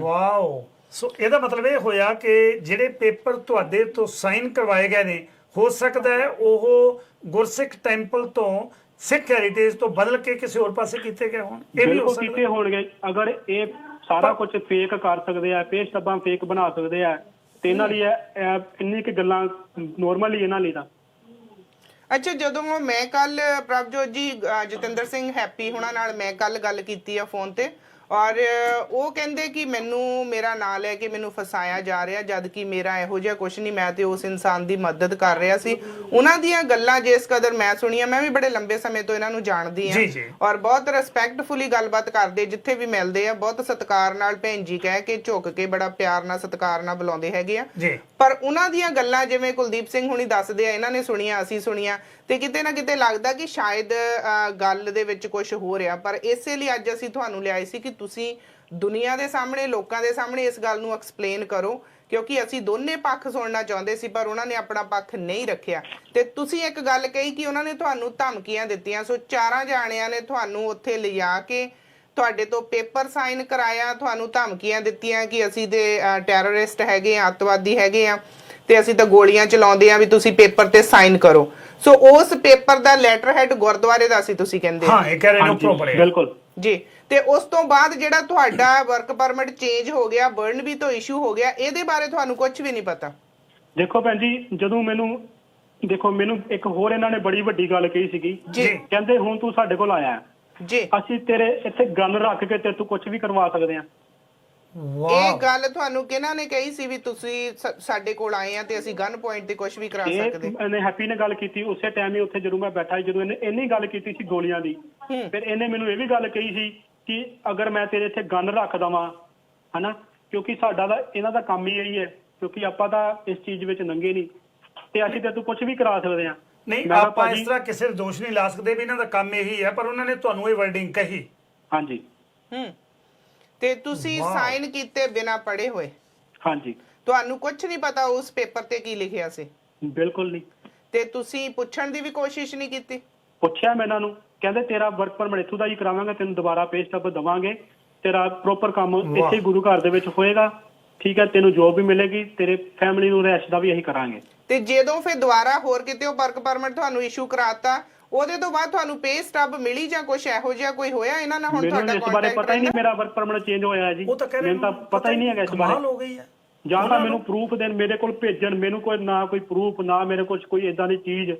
ਵਾਓ। ਸੋ ਇਹਦਾ ਮਤਲਬ ਇਹ ਹੋਇਆ ਕਿ ਜਿਹੜੇ ਪੇਪਰ ਤੁਹਾਡੇ ਤੋਂ ਸਾਈਨ ਕਰਵਾਏ ਗਏ ਨੇ, ਹੋ ਸਕਦਾ ਹੈ ਉਹ ਗੁਰਸਿੱਖ ਟੈਂਪਲ ਤੋਂ ਸਿੱਖ ਹੈਰੀਟੇਜ ਤੋਂ ਬਦਲ ਕੇ ਕਿਸੇ ਹੋਰ ਪਾਸੇ ਕੀਤੇ ਗਏ ਹੋਣ। ਇਹ ਵੀ ਹੋ ਸਕਦਾ ਕੀਤੇ ਹੋਣਗੇ। ਅਗਰ ਇਹ ਸਾਰਾ ਕੁਝ ਫੇਕ ਕਰ ਸਕਦੇ ਆ, ਪੇਸ਼ ਸ਼ਬਦਾਂ ਫੇਕ ਬਣਾ ਸਕਦੇ ਆ, ਤੇ ਇਹਨਾਂ ਲਈ ਇੰਨੀ ਕਿ ਗੱਲਾਂ ਨੋਰਮਲੀ ਇਹਨਾਂ ਲਈ ਤਾਂ। ਅੱਛਾ, ਜਦੋਂ ਮੈਂ ਕੱਲ ਪ੍ਰਭਜੋਤ ਜੀ ਜਤਿੰਦਰ ਸਿੰਘ ਹੈਪੀ ਹੁਣਾਂ ਨਾਲ ਮੈਂ ਕੱਲ ਗੱਲ ਕੀਤੀ ਆ ਫੋਨ ਤੇ, ਔਰ ਉਹ ਕਹਿੰਦੇ ਕਿ ਮੈਨੂੰ ਮੇਰਾ ਨਾਂ ਲੈ ਕੇ ਮੈਨੂੰ ਫਸਾਇਆ ਜਾ ਰਿਹਾ, ਜਦ ਕਿ ਮੇਰਾ ਇਹੋ ਜਿਹਾ ਕੁਝ ਨਹੀਂ, ਮੈਂ ਤੇ ਉਸ ਇਨਸਾਨ ਦੀ ਮਦਦ ਕਰ ਰਿਹਾ ਸੀ। ਉਹਨਾਂ ਦੀਆਂ ਗੱਲਾਂ ਜਿਸ ਕਦਰ ਮੈਂ ਸੁਣੀਆਂ, ਮੈਂ ਵੀ ਬੜੇ ਲੰਬੇ ਸਮੇਂ ਤੋਂ ਇਹਨਾਂ ਨੂੰ ਜਾਣਦੀ ਹਾਂ ਔਰ ਬਹੁਤ ਰਿਸਪੈਕਟਫੁਲੀ ਗੱਲਬਾਤ ਕਰਦੇ, ਜਿੱਥੇ ਵੀ ਮਿਲਦੇ ਆ ਬਹੁਤ ਸਤਿਕਾਰ ਨਾਲ ਭੈਣ ਜੀ ਕਹਿ ਕੇ, ਝੁੱਕ ਕੇ, ਬੜਾ ਪਿਆਰ ਨਾਲ ਸਤਿਕਾਰ ਨਾਲ ਬੁਲਾਉਂਦੇ ਹੈਗੇ ਆ। ਪਰ ਉਹਨਾਂ ਦੀਆਂ ਗੱਲਾਂ ਜਿਵੇਂ ਕੁਲਦੀਪ ਸਿੰਘ ਹੁਣੀ ਦੱਸਦੇ ਆ, ਇਹਨਾਂ ਨੇ ਸੁਣੀਆਂ, ਅਸੀਂ ਸੁਣੀਆਂ, ਤੇ ਕਿਤੇ ਨਾ ਕਿਤੇ ਲੱਗਦਾ ਕਿ ਸ਼ਾਇਦ ਗੱਲ ਦੇ ਵਿੱਚ ਕੁਝ ਹੋ ਰਿਹਾ। ਪਰ ਇਸੇ ਲਈ ਅੱਜ ਅਸੀਂ ਤੁਹਾਨੂੰ ਲਿਆਏ ਸੀ ਕਿ ਤੁਸੀਂ ਦੁਨੀਆ ਦੇ ਸਾਹਮਣੇ, ਲੋਕਾਂ ਦੇ ਸਾਹਮਣੇ ਇਸ ਗੱਲ ਨੂੰ ਐਕਸਪਲੇਨ ਕਰੋ, ਕਿਉਂਕਿ ਅਸੀਂ ਦੋਨੇ ਪੱਖ ਸੁਣਨਾ ਚਾਹੁੰਦੇ ਸੀ ਪਰ ਉਹਨਾਂ ਨੇ ਆਪਣਾ ਪੱਖ ਨਹੀਂ ਰੱਖਿਆ। ਤੇ ਤੁਸੀਂ ਇੱਕ ਗੱਲ ਕਹੀ ਕਿ ਉਹਨਾਂ ਨੇ ਤੁਹਾਨੂੰ ਧਮਕੀਆਂ ਦਿੱਤੀਆਂ। ਸੋ 4 ਜਾਣਿਆਂ ਨੇ ਤੁਹਾਨੂੰ ਉੱਥੇ ਲਿਜਾ ਕੇ ਤੁਹਾਡੇ ਤੋਂ ਪੇਪਰ ਸਾਈਨ ਕਰਾਇਆ, ਤੁਹਾਨੂੰ ਧਮਕੀਆਂ ਦਿੱਤੀਆਂ ਕਿ ਅਸੀਂ ਤੇ ਟੈਰਰਿਸਟ ਹੈਗੇ ਆ, ਅੱਤਵਾਦੀ ਹੈਗੇ ਆ, ਤੇ ਅਸੀਂ ਤਾਂ ਗੋਲੀਆਂ ਚਲਾਉਂਦੇ ਆ, ਵੀ ਤੁਸੀਂ ਪੇਪਰ ਤੇ ਸਾਈਨ ਕਰੋ। ਸੋ ਉਸ ਪੇਪਰ ਦਾ ਲੈਟਰ ਹੈਡ ਗੁਰਦੁਆਰੇ ਦਾ ਸੀ, ਤੁਸੀਂ ਕਹਿੰਦੇ? ਹਾਂ, ਇਹ ਕਹਿ ਰਹੇ ਨੇ ਉੱਪਰੋਂ ਪੜਿਆ। ਬਿਲਕੁਲ ਜੀ। ਤੇ ਉਸ ਤੋਂ ਬਾਅਦ ਜਿਹੜਾ ਤੁਹਾਡਾ ਵਰਕ ਪਰਮਿਟ ਚੇਂਜ ਹੋ ਗਿਆ, ਬਰਨਬੀ ਤੋਂ ਇਸ਼ੂ ਹੋ ਗਿਆ, ਇਹਦੇ ਬਾਰੇ ਤੁਹਾਨੂੰ ਕੁਝ ਵੀ ਨਹੀਂ ਪਤਾ? ਦੇਖੋ ਭੈਣ ਜੀ, ਜਦੋਂ ਮੈਨੂੰ ਇੱਕ ਹੋਰ ਇਹਨਾਂ ਨੇ ਬੜੀ ਵੱਡੀ ਗੱਲ ਕਹੀ ਸੀਗੀ, ਕਹਿੰਦੇ ਹੁਣ ਤੂੰ ਸਾਡੇ ਕੋਲ ਆਇਆ ਜੀ, ਅਸੀਂ ਤੇਰੇ ਇੱਥੇ ਗਨ ਰੱਖ ਕੇ ਤੇ ਤੂੰ ਕੁਝ ਵੀ ਕਰਵਾ ਸਕਦੇ ਆ। ਇਹ ਗੱਲ ਤੁਹਾਨੂੰ ਕਿਹਨਾਂ ਨੇ ਕਹੀ ਸੀ ਵੀ ਤੁਸੀਂ ਸਾਡੇ ਕੋਲ ਆਏ ਆ ਤੇ ਅਸੀਂ ਗਨ ਪੁਆਇੰਟ ਤੇ ਕੁਝ ਵੀ ਕਰਾ ਸਕਦੇ? ਇਹਨੇ ਹੈਪੀ ਨੇ ਗੱਲ ਕੀਤੀ ਉਸੇ ਟਾਈਮ ਹੀ ਉੱਥੇ, ਜਦੋਂ ਮੈਂ ਬੈਠਾ ਜਦੋਂ ਇਹਨੇ ਇੰਨੀ ਗੱਲ ਕੀਤੀ ਸੀ ਗੋਲੀਆਂ ਦੀ, ਫਿਰ ਇਹਨੇ ਮੈਨੂੰ ਇਹ ਵੀ ਗੱਲ ਕਹੀ ਸੀ ਕਿ ਅਗਰ ਮੈਂ ਤੇਰੇ ਇੱਥੇ ਗਨ ਰੱਖ ਦਵਾਂ, ਹਨਾ, ਕਿਉਂਕਿ ਸਾਡਾ ਤਾਂ ਇਹਨਾਂ ਦਾ ਕੰਮ ਹੀ ਇਹੀ ਹੈ, ਕਿਉਂਕਿ ਆਪਾਂ ਤਾਂ ਇਸ ਚੀਜ਼ ਵਿੱਚ ਨੰਗੇ ਨਹੀਂ, ਤੇ ਅਸੀਂ ਤੇ ਤੂੰ ਕੁਝ ਵੀ ਕਰਾ ਸਕਦੇ ਆ। ਨਹੀਂ, ਆਪਾਂ ਇਸ ਤਰ੍ਹਾਂ ਕਿਸੇ ਦੇ ਦੋਸ਼ ਨਹੀਂ ਲਾ ਸਕਦੇ ਵੀ ਇਹਨਾਂ ਦਾ ਕੰਮ ਇਹੀ ਹੈ, ਪਰ ਉਹਨਾਂ ਨੇ ਤੁਹਾਨੂੰ ਇਹ ਵਰਡਿੰਗ ਕਹੀ। ਹਾਂਜੀ। ਤੇ ਤੁਸੀਂ ਸਾਈਨ ਕੀਤੇ ਬਿਨਾ ਪੜ੍ਹੇ ਹੋਏ? ਹਾਂਜੀ। ਤੁਹਾਨੂੰ ਕੁਝ ਨਹੀਂ ਪਤਾ ਉਸ ਪੇਪਰ ਤੇ ਕੀ ਲਿਖਿਆ ਸੀ? ਬਿਲਕੁਲ ਨਹੀਂ। ਤੇ ਤੁਸੀਂ ਪੁੱਛਣ ਦੀ ਵੀ ਕੋਸ਼ਿਸ਼ ਨਹੀਂ ਕੀਤੀ? ਪੁੱਛਿਆ ਮੈਂ ਇਹਨਾਂ ਨੂੰ, ਕਹਿੰਦੇ ਤੇਰਾ ਵਰਕ ਪਰਮਿਟ ਇੱਥੋਂ ਦਾ ਹੀ ਕਰਾਵਾਂਗੇ, ਤੈਨੂੰ ਦੁਬਾਰਾ ਪੇ ਸਟੱਬ ਦਵਾਂਗੇ, ਤੇਰਾ ਪ੍ਰੋਪਰ ਕੰਮ ਇੱਥੇ ਗੁਰੂ ਘਰ ਦੇ ਵਿੱਚ ਹੋਏਗਾ, ਠੀਕ ਹੈ, ਤੈਨੂੰ ਜੋਬ ਵੀ ਮਿਲੇਗੀ, ਤੇਰੇ ਫੈਮਿਲੀ ਨੂੰ ਰਹਿਸ਼ ਦਾ ਵੀ ਇਹੀ ਕਰਾਂਗੇ। ਤੇ ਜਦੋਂ ਫਿਰ ਦੁਬਾਰਾ ਹੋਰ ਕਿਤੇ ਉਹ ਵਰਕ ਪਰਮਿਟ ਤੁਹਾਨੂੰ ਇਸ਼ੂ ਕਰਾਤਾ, ਉਹਦੇ ਤੋਂ ਬਾਅਦ ਤੁਹਾਨੂੰ ਪੇ ਸਟੱਬ ਮਿਲੀ ਜਾਂ ਕੁਝ ਇਹੋ ਜਿਹਾ ਕੋਈ ਹੋਇਆ ਇਹਨਾਂ ਨਾਲ? ਹੁਣ ਤੁਹਾਡਾ ਇਸ ਬਾਰੇ ਪਤਾ ਹੀ ਨਹੀਂ, ਮੇਰਾ ਵਰਕ ਪਰਮਿਟ ਚੇਂਜ ਹੋਇਆ ਜੀ, ਮੈਨੂੰ ਤਾਂ ਪਤਾ ਹੀ ਨਹੀਂ ਹੈਗਾ ਇਸ ਬਾਰੇ। ਜਾਂ ਤਾਂ ਮੈਨੂੰ ਪ੍ਰੂਫ ਦੇਣ, ਮੇਰੇ ਕੋਲ ਭੇਜਣ, ਮੈਨੂੰ ਕੋਈ ਨਾ ਕੋਈ ਪ੍ਰੂਫ, ਨਾ ਮੇਰੇ ਕੋਲ ਕੋਈ ਏਦਾਂ ਦੀ ਚੀਜ਼,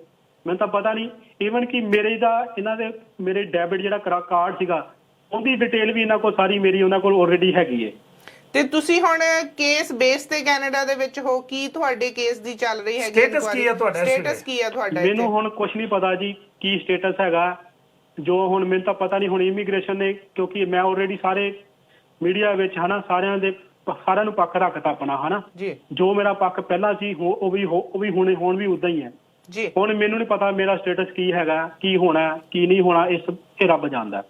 ਮੈਨੂੰ ਤਾਂ ਪਤਾ ਨਹੀਂ। ਈਵਨ ਕਿ ਮੇਰੇ ਡੈਬਿਟ ਜਿਹੜਾ ਕਾਰਡ ਸੀਗਾ, ਉਹਦੀ ਡਿਟੇਲ ਵੀ ਇਹਨਾਂ ਕੋਲ ਸਾਰੀ ਮੇਰੀ ਉਹਨਾਂ ਕੋਲ ਆਲਰੇਡੀ ਹੈਗੀ ਹੈ। ਤੇ ਤੁਸੀਂ ਹੁਣ ਕੇਸ ਬੇਸ ਤੇ ਕੈਨੇਡਾ ਦੇ ਵਿੱਚ ਹੋ, ਕੀ ਤੁਹਾਡੇ ਕੇਸ ਦੀ ਚੱਲ ਰਹੀ ਹੈਗੀ? ਸਟੇਟਸ ਕੀ ਹੈ ਤੁਹਾਡਾ? ਸਟੇਟਸ ਕੀ ਹੈ ਤੁਹਾਡਾ? ਮੈਨੂੰ ਹੁਣ ਕੁਝ ਨਹੀਂ ਪਤਾ ਜੀ ਕੀ ਸਟੇਟਸ ਹੈਗਾ, ਜੋ ਹੁਣ ਮੈਨੂੰ ਤਾਂ ਪਤਾ ਨਹੀਂ। ਹੁਣ ਇਮੀਗ੍ਰੇਸ਼ਨ ਨੇ, ਕਿਉਂਕਿ ਮੈਂ ਆਲਰੇਡੀ ਸਾਰੇ ਮੀਡੀਆ ਵਿੱਚ ਹਨਾ ਸਾਰਿਆਂ ਨੂੰ ਪੱਖ ਰੱਖਤਾ ਆਪਣਾ, ਹਨਾ, ਜੋ ਮੇਰਾ ਪੱਖ ਪਹਿਲਾਂ ਸੀ ਉਹ ਵੀ ਹੁਣ ਵੀ ਉਦਾਂ ਹੀ ਹੈ। ਜੀ ਹੁਣ ਮੈਨੂੰ ਨਹੀਂ ਪਤਾ ਮੇਰਾ ਸਟੇਟਸ ਕੀ ਹੈਗਾ, ਕੀ ਹੋਣਾ ਕੀ ਨਹੀਂ ਹੋਣਾ, ਇਹ ਰੱਬ ਜਾਣਦਾ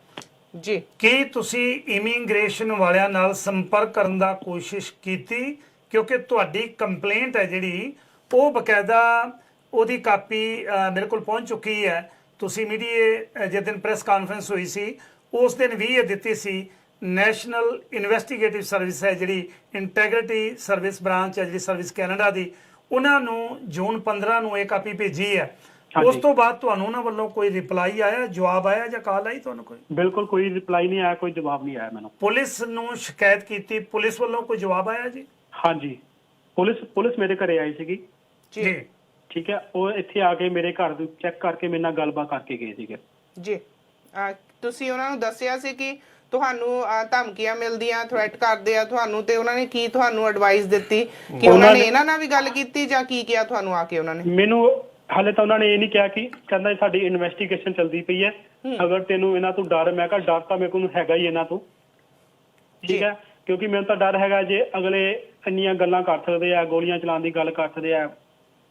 ਜੀ। ਕੀ ਤੁਸੀਂ ਇਮੀਗ੍ਰੇਸ਼ਨ ਵਾਲਿਆਂ ਨਾਲ ਸੰਪਰਕ ਕਰਨ ਦਾ ਕੋਸ਼ਿਸ਼ ਕੀਤੀ? ਕਿਉਂਕਿ ਤੁਹਾਡੀ ਕੰਪਲੇਂਟ ਹੈ ਜਿਹੜੀ ਉਹ ਬਕਾਇਦਾ ਉਹਦੀ ਕਾਪੀ ਮੇਰੇ ਕੋਲ ਪਹੁੰਚ ਚੁੱਕੀ ਹੈ। ਤੁਸੀਂ ਮੀਡੀਆ ਜਿਸ ਦਿਨ ਪ੍ਰੈਸ ਕਾਨਫਰੰਸ ਹੋਈ ਸੀ ਉਸ ਦਿਨ ਵੀ ਇਹ ਦਿੱਤੀ ਸੀ। ਨੈਸ਼ਨਲ ਇਨਵੈਸਟੀਗੇਟਿਵ ਸਰਵਿਸ ਹੈ ਜਿਹੜੀ ਇੰਟੈਗ੍ਰਿਟੀ ਸਰਵਿਸ ਬ੍ਰਾਂਚ ਹੈ ਜਿਹੜੀ ਸਰਵਿਸ ਕੈਨੇਡਾ ਦੀ, ਉਹਨਾਂ ਨੂੰ ਜੂਨ 15 ਨੂੰ ਇਹ ਕਾਪੀ ਭੇਜੀ ਹੈ। ਉਸ ਤੋਂ ਬਾਅਦ ਤੁਹਾਨੂੰ ਉਹਨਾਂ ਵੱਲੋਂ ਕੋਈ ਰਿਪਲਾਈ ਆਇਆ, ਜਵਾਬ ਆਇਆ ਜਾਂ ਕਾਲ ਆਈ ਤੁਹਾਨੂੰ ਕੋਈ? ਬਿਲਕੁਲ ਕੋਈ ਰਿਪਲਾਈ ਨਹੀਂ ਆਇਆ, ਕੋਈ ਜਵਾਬ ਨਹੀਂ ਆਇਆ ਮੈਨੂੰ। ਪੁਲਿਸ ਨੂੰ ਸ਼ਿਕਾਇਤ ਕੀਤੀ, ਪੁਲਿਸ ਵੱਲੋਂ ਕੋਈ ਜਵਾਬ ਆਇਆ ਜੀ? ਹਾਂਜੀ, ਪੁਲਿਸ ਮੇਰੇ ਘਰੇ ਆਈ ਸੀਗੀ ਜੀ, ਠੀਕ ਹੈ। ਉਹ ਇੱਥੇ ਆ ਕੇ ਮੇਰੇ ਘਰ ਨੂੰ ਚੈੱਕ ਕਰਕੇ ਮੇਰੇ ਨਾਲ ਗੱਲਬਾਤ ਕਰਕੇ ਗਏ ਸੀਗੇ ਜੀ। ਤੁਸੀਂ ਉਹਨਾਂ ਨੂੰ ਦੱਸਿਆ ਸੀ ਕਿ ਤੁਹਾਨੂੰ ਧਮਕੀਆਂ ਮਿਲਦੀਆਂ, ਥ੍ਰੈਟ ਕਰਦੇ ਆ ਤੁਹਾਨੂੰ, ਤੇ ਉਹਨਾਂ ਨੇ ਕੀ ਤੁਹਾਨੂੰ ਐਡਵਾਈਸ ਦਿੱਤੀ ਕਿ ਉਹਨਾਂ ਨੇ ਇਹਨਾਂ ਨਾਲ ਵੀ ਗੱਲ ਕੀਤੀ ਜਾਂ ਕੀ ਕਿਹਾ ਤੁਹਾਨੂੰ ਆ ਕੇ ਉਹਨਾਂ ਨੇ? ਮੈਨੂੰ ਹਾਲੇ ਤਾਂ ਉਹਨਾਂ ਨੇ ਇਹ ਨਹੀਂ ਕਿਹਾ ਕਿ ਕਹਿੰਦਾ ਸਾਡੀ ਇਨਵੈਸਟੀਗੇਸ਼ਨ ਚੱਲਦੀ ਪਈ ਹੈ, ਅਗਰ ਤੈਨੂੰ ਇਹਨਾਂ ਤੋਂ ਡਰ, ਮੈਂ ਕਿਹਾ ਡਰ ਤਾਂ ਮੇਰੇ ਕੋਲ ਹੈਗਾ ਹੀ ਇਹਨਾਂ ਤੋਂ, ਠੀਕ ਹੈ, ਕਿਉਂਕਿ ਮੈਨੂੰ ਤਾਂ ਡਰ ਹੈਗਾ ਜੇ ਅਗਲੇ ਇੰਨੀਆਂ ਗੱਲਾਂ ਕਰ ਸਕਦੇ ਆ, ਗੋਲੀਆਂ ਚਲਾਉਣ ਦੀ ਗੱਲ ਕਰ ਸਕਦੇ ਆ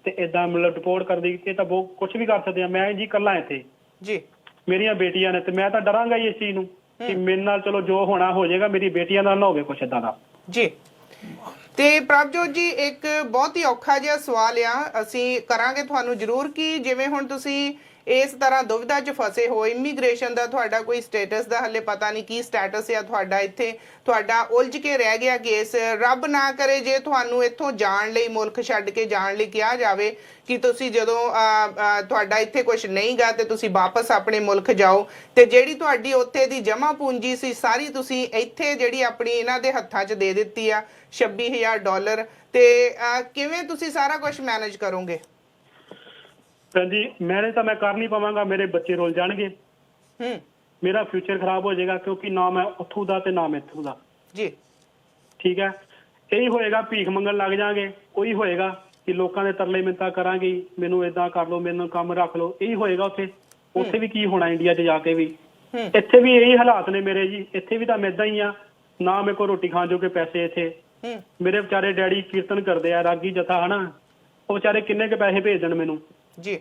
ਤੇ ਇਦਾਂ ਮਤਲਬ ਡਿਪੋਰਟ ਕਰ ਦੀ, ਇਹ ਤਾਂ ਬਹੁਤ ਕੁਝ ਵੀ ਕਰ ਸਕਦੇ ਆ। ਮੈਂ ਜੀ ਇਕੱਲਾ ਇੱਥੇ ਜੀ, ਮੇਰੀਆਂ ਬੇਟੀਆਂ ਨੇ, ਤੇ ਮੈਂ ਤਾਂ ਡਰਾਂਗਾ ਹੀ ਇਸ ਚੀਜ਼ ਨੂੰ ਕਿ ਮੇਰੇ ਨਾਲ ਚਲੋ ਜੋ ਹੋਣਾ ਹੋ ਜਾਏਗਾ, ਮੇਰੀ ਬੇਟੀਆਂ ਨਾਲ ਨਾ ਹੋਵੇ ਕੁਛ ਏਦਾਂ ਦਾ ਜੀ। ਤੇ ਪ੍ਰਭਜੋਤ ਜੀ ਇੱਕ ਬਹੁਤ ਹੀ ਔਖਾ ਜਿਹਾ ਸਵਾਲ ਆ, ਅਸੀਂ ਕਰਾਂਗੇ ਤੁਹਾਨੂੰ ਜ਼ਰੂਰ ਕਿ ਜਿਵੇਂ ਹੁਣ ਤੁਸੀਂ ਇਸ ਤਰ੍ਹਾਂ ਦੁਵਿਧਾ 'ਚ ਫਸੇ ਹੋ, ਇਮੀਗ੍ਰੇਸ਼ਨ ਦਾ ਤੁਹਾਡਾ ਕੋਈ ਸਟੇਟਸ ਦਾ ਹਲੇ ਪਤਾ ਨਹੀਂ ਕੀ ਸਟੇਟਸ ਆ ਤੁਹਾਡਾ, ਇੱਥੇ ਤੁਹਾਡਾ ਉਲਝ ਕੇ ਰਹਿ ਗਿਆ ਕੇਸ। ਰੱਬ ਨਾ ਕਰੇ ਜੇ ਤੁਹਾਨੂੰ ਇੱਥੋਂ ਜਾਣ ਲਈ, ਮੁਲਕ ਛੱਡ ਕੇ ਜਾਣ ਲਈ ਕਿਹਾ ਜਾਵੇ ਕਿ ਤੁਸੀਂ ਜਦੋਂ ਤੁਹਾਡਾ ਇੱਥੇ ਕੁਝ ਨਹੀਂ ਗਾ ਤੇ ਤੁਸੀਂ ਵਾਪਸ ਆਪਣੇ ਮੁਲਕ ਜਾਓ, ਤੇ ਜਿਹੜੀ ਤੁਹਾਡੀ ਉੱਥੇ ਦੀ ਜਮ੍ਹਾਂ ਪੂੰਜੀ ਸੀ ਸਾਰੀ ਤੁਸੀਂ ਇੱਥੇ ਜਿਹੜੀ ਆਪਣੀ ਇਹਨਾਂ ਦੇ ਹੱਥਾਂ 'ਚ ਦੇ ਦਿੱਤੀ ਆ, $26,000, ਤੇ ਕਿਵੇਂ ਤੁਸੀਂ ਸਾਰਾ ਕੁਝ ਮੈਨੇਜ ਕਰੋਗੇ? ਜੀ ਮੈਨੇ ਤਾਂ ਮੈਂ ਕਰ ਨਹੀਂ ਪਾਵਾਂਗਾ, ਮੇਰੇ ਬੱਚੇ ਰੁੱਲ ਜਾਣਗੇ, ਮੇਰਾ ਫਿਊਚਰ ਖਰਾਬ ਹੋ ਜਾਏਗਾ, ਕਿਉਂਕਿ ਨਾ ਮੈਂ ਉੱਥੋਂ ਦਾ ਤੇ ਨਾ ਮੈਂ ਇੱਥੋਂ ਦਾ ਜੀ, ਠੀਕ ਹੈ। ਇਹੀ ਹੋਏਗਾ, ਭੀਖ ਮੰਗਣ ਲੱਗ ਜਾਾਂਗੇ, ਉਹੀ ਹੋਏਗਾ ਕਿ ਲੋਕਾਂ ਦੇ ਤਰਲੇ ਮਿੰਤਾ ਕਰਾਂਗੇ, ਮੈਨੂੰ ਏਦਾਂ ਕਰ ਲਓ, ਮੈਨੂੰ ਕੰਮ ਰੱਖ ਲਓ, ਇਹੀ ਹੋਏਗਾ। ਉੱਥੇ ਵੀ ਕੀ ਹੋਣਾ, ਇੰਡੀਆ 'ਚ ਜਾ ਕੇ ਵੀ, ਇੱਥੇ ਵੀ ਇਹੀ ਹਾਲਾਤ ਨੇ ਮੇਰੇ ਜੀ, ਇੱਥੇ ਵੀ ਤਾਂ ਮੈਂ ਏਦਾਂ ਹੀ ਆ, ਨਾ ਮੇਰੇ ਕੋਲ ਰੋਟੀ ਖਾਣ ਜੋਗੇ ਪੈਸੇ ਇੱਥੇ। ਮੇਰੇ ਵਿਚਾਰੇ ਡੈਡੀ ਕੀਰਤਨ ਕਰਦੇ ਆ, ਰਾਗੀ ਜਥਾ ਹਨਾ, ਉਹ ਵਿਚਾਰੇ ਕਿੰਨੇ ਕੁ ਪੈਸੇ ਭੇਜ ਦੇਣ ਮੈਨੂੰ ਜੀ,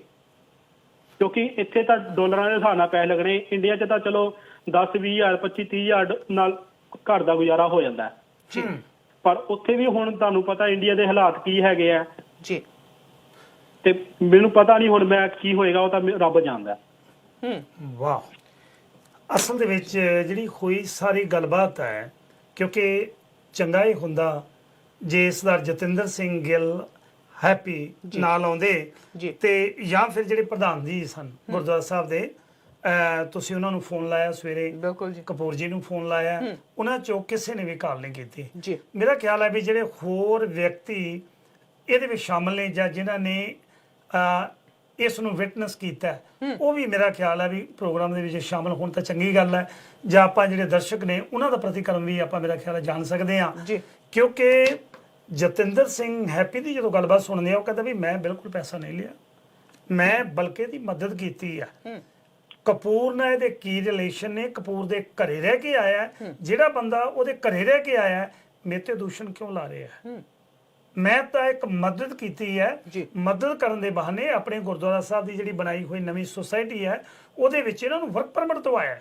ਕਿਉਂਕਿ ਇੱਥੇ ਤਾਂ ਡਾਲਰਾਂ ਦੇ ਹਿਸਾਬ ਨਾਲ ਪੈਸੇ ਲੱਗਣੇ, ਇੰਡੀਆ 'ਚ ਤਾਂ ਚਲੋ 10-20,000 25-30,000 ਨਾਲ ਘਰ ਦਾ ਗੁਜ਼ਾਰਾ ਹੋ ਜਾਂਦਾ ਜੀ, ਪਰ ਉੱਥੇ ਵੀ ਹੁਣ ਤੁਹਾਨੂੰ ਪਤਾ ਇੰਡੀਆ ਦੇ ਹਾਲਾਤ ਕੀ ਹੈਗੇ ਆ ਜੀ, ਤੇ ਮੈਨੂੰ ਪਤਾ ਨਹੀਂ ਹੁਣ ਮੈਂ ਕੀ ਹੋਏਗਾ, ਉਹ ਤਾਂ ਰੱਬ ਜਾਣਦਾ। ਵਾਹ, ਅਸਲ ਦੇ ਵਿੱਚ ਜਿਹੜੀ ਹੋਈ ਸਾਰੀ ਗੱਲਬਾਤ ਹੈ, ਕਿਉਂਕਿ ਚੰਗਾ ਹੀ ਹੁੰਦਾ ਜੇ ਸਰਦਾਰ ਜਤਿੰਦਰ ਸਿੰਘ ਗਿੱਲ ਹੈਪੀ ਨਾਲ ਆਉਂਦੇ ਤੇ ਜਾਂ ਫਿਰ ਜਿਹੜੇ ਪ੍ਰਧਾਨ ਜੀ ਸਨ ਗੁਰਦੁਆਰਾ ਸਾਹਿਬ ਦੇ, ਤੁਸੀਂ ਉਹਨਾਂ ਨੂੰ ਫੋਨ ਲਾਇਆ ਸਵੇਰੇ, ਬਿਲਕੁਲ ਜੀ, ਕਪੂਰ ਜੀ ਨੂੰ ਫੋਨ ਲਾਇਆ, ਉਹਨਾਂ ਚੋਂ ਕਿਸੇ ਨੇ ਵੀ ਕਾਲ ਨਹੀਂ ਕੀਤੀ ਜੀ। ਮੇਰਾ ਖਿਆਲ ਹੈ ਵੀ ਜਿਹੜੇ ਹੋਰ ਵਿਅਕਤੀ ਇਹਦੇ ਵਿੱਚ ਸ਼ਾਮਲ ਨੇ ਜਾਂ ਜਿਨ੍ਹਾਂ ਨੇ ਇਸ ਨੂੰ ਵਿਟਨੈਸ ਕੀਤਾ, ਉਹ ਵੀ ਮੇਰਾ ਖਿਆਲ ਹੈ ਵੀ ਪ੍ਰੋਗਰਾਮ ਦੇ ਵਿੱਚ ਸ਼ਾਮਲ ਹੋਣ ਤਾਂ ਚੰਗੀ ਗੱਲ ਹੈ, ਜਾਂ ਆਪਾਂ ਜਿਹੜੇ ਦਰਸ਼ਕ ਨੇ ਉਹਨਾਂ ਦਾ ਪ੍ਰਤੀਕਰਮ ਵੀ ਆਪਾਂ ਮੇਰਾ ਖਿਆਲ ਹੈ ਜਾਣ ਸਕਦੇ ਹਾਂ। ਕਿਉਂਕਿ ਜਤਿੰਦਰ ਸਿੰਘ ਹੈਪੀ ਦੀ ਜਦੋਂ ਗੱਲਬਾਤ ਸੁਣਦੇ ਆ, ਉਹ ਕਹਿੰਦਾ ਵੀ ਮੈਂ ਬਿਲਕੁਲ ਪੈਸਾ ਨਹੀਂ ਲਿਆ, ਮੈਂ ਬਲਕਿ ਇਹਦੀ ਮਦਦ ਕੀਤੀ ਆ। ਕਪੂਰ ਨਾਲ ਇਹਦੇ ਕੀ ਰਿਲੇਸ਼ਨ ਨੇ? ਕਪੂਰ ਦੇ ਘਰੇ ਰਹਿ ਕੇ ਆਇਆ, ਜਿਹੜਾ ਬੰਦਾ ਉਹਦੇ ਘਰੇ ਰਹਿ ਕੇ ਆਇਆ ਮੇਰੇ ਤੇ ਦੂਸ਼ਣ ਕਿਉਂ ਲਾ ਰਿਹਾ? ਮੈਂ ਤਾਂ ਇੱਕ ਮਦਦ ਕੀਤੀ ਹੈ, ਮਦਦ ਕਰਨ ਦੇ ਬਹਾਨੇ ਆਪਣੇ ਗੁਰਦੁਆਰਾ ਸਾਹਿਬ ਦੀ ਜਿਹੜੀ ਬਣਾਈ ਹੋਈ ਨਵੀਂ ਸੁਸਾਇਟੀ ਹੈ ਉਹਦੇ ਵਿੱਚ ਇਹਨਾਂ ਨੂੰ ਵਰਕ ਪਰਮਿਟ ਦਵਾਇਆ,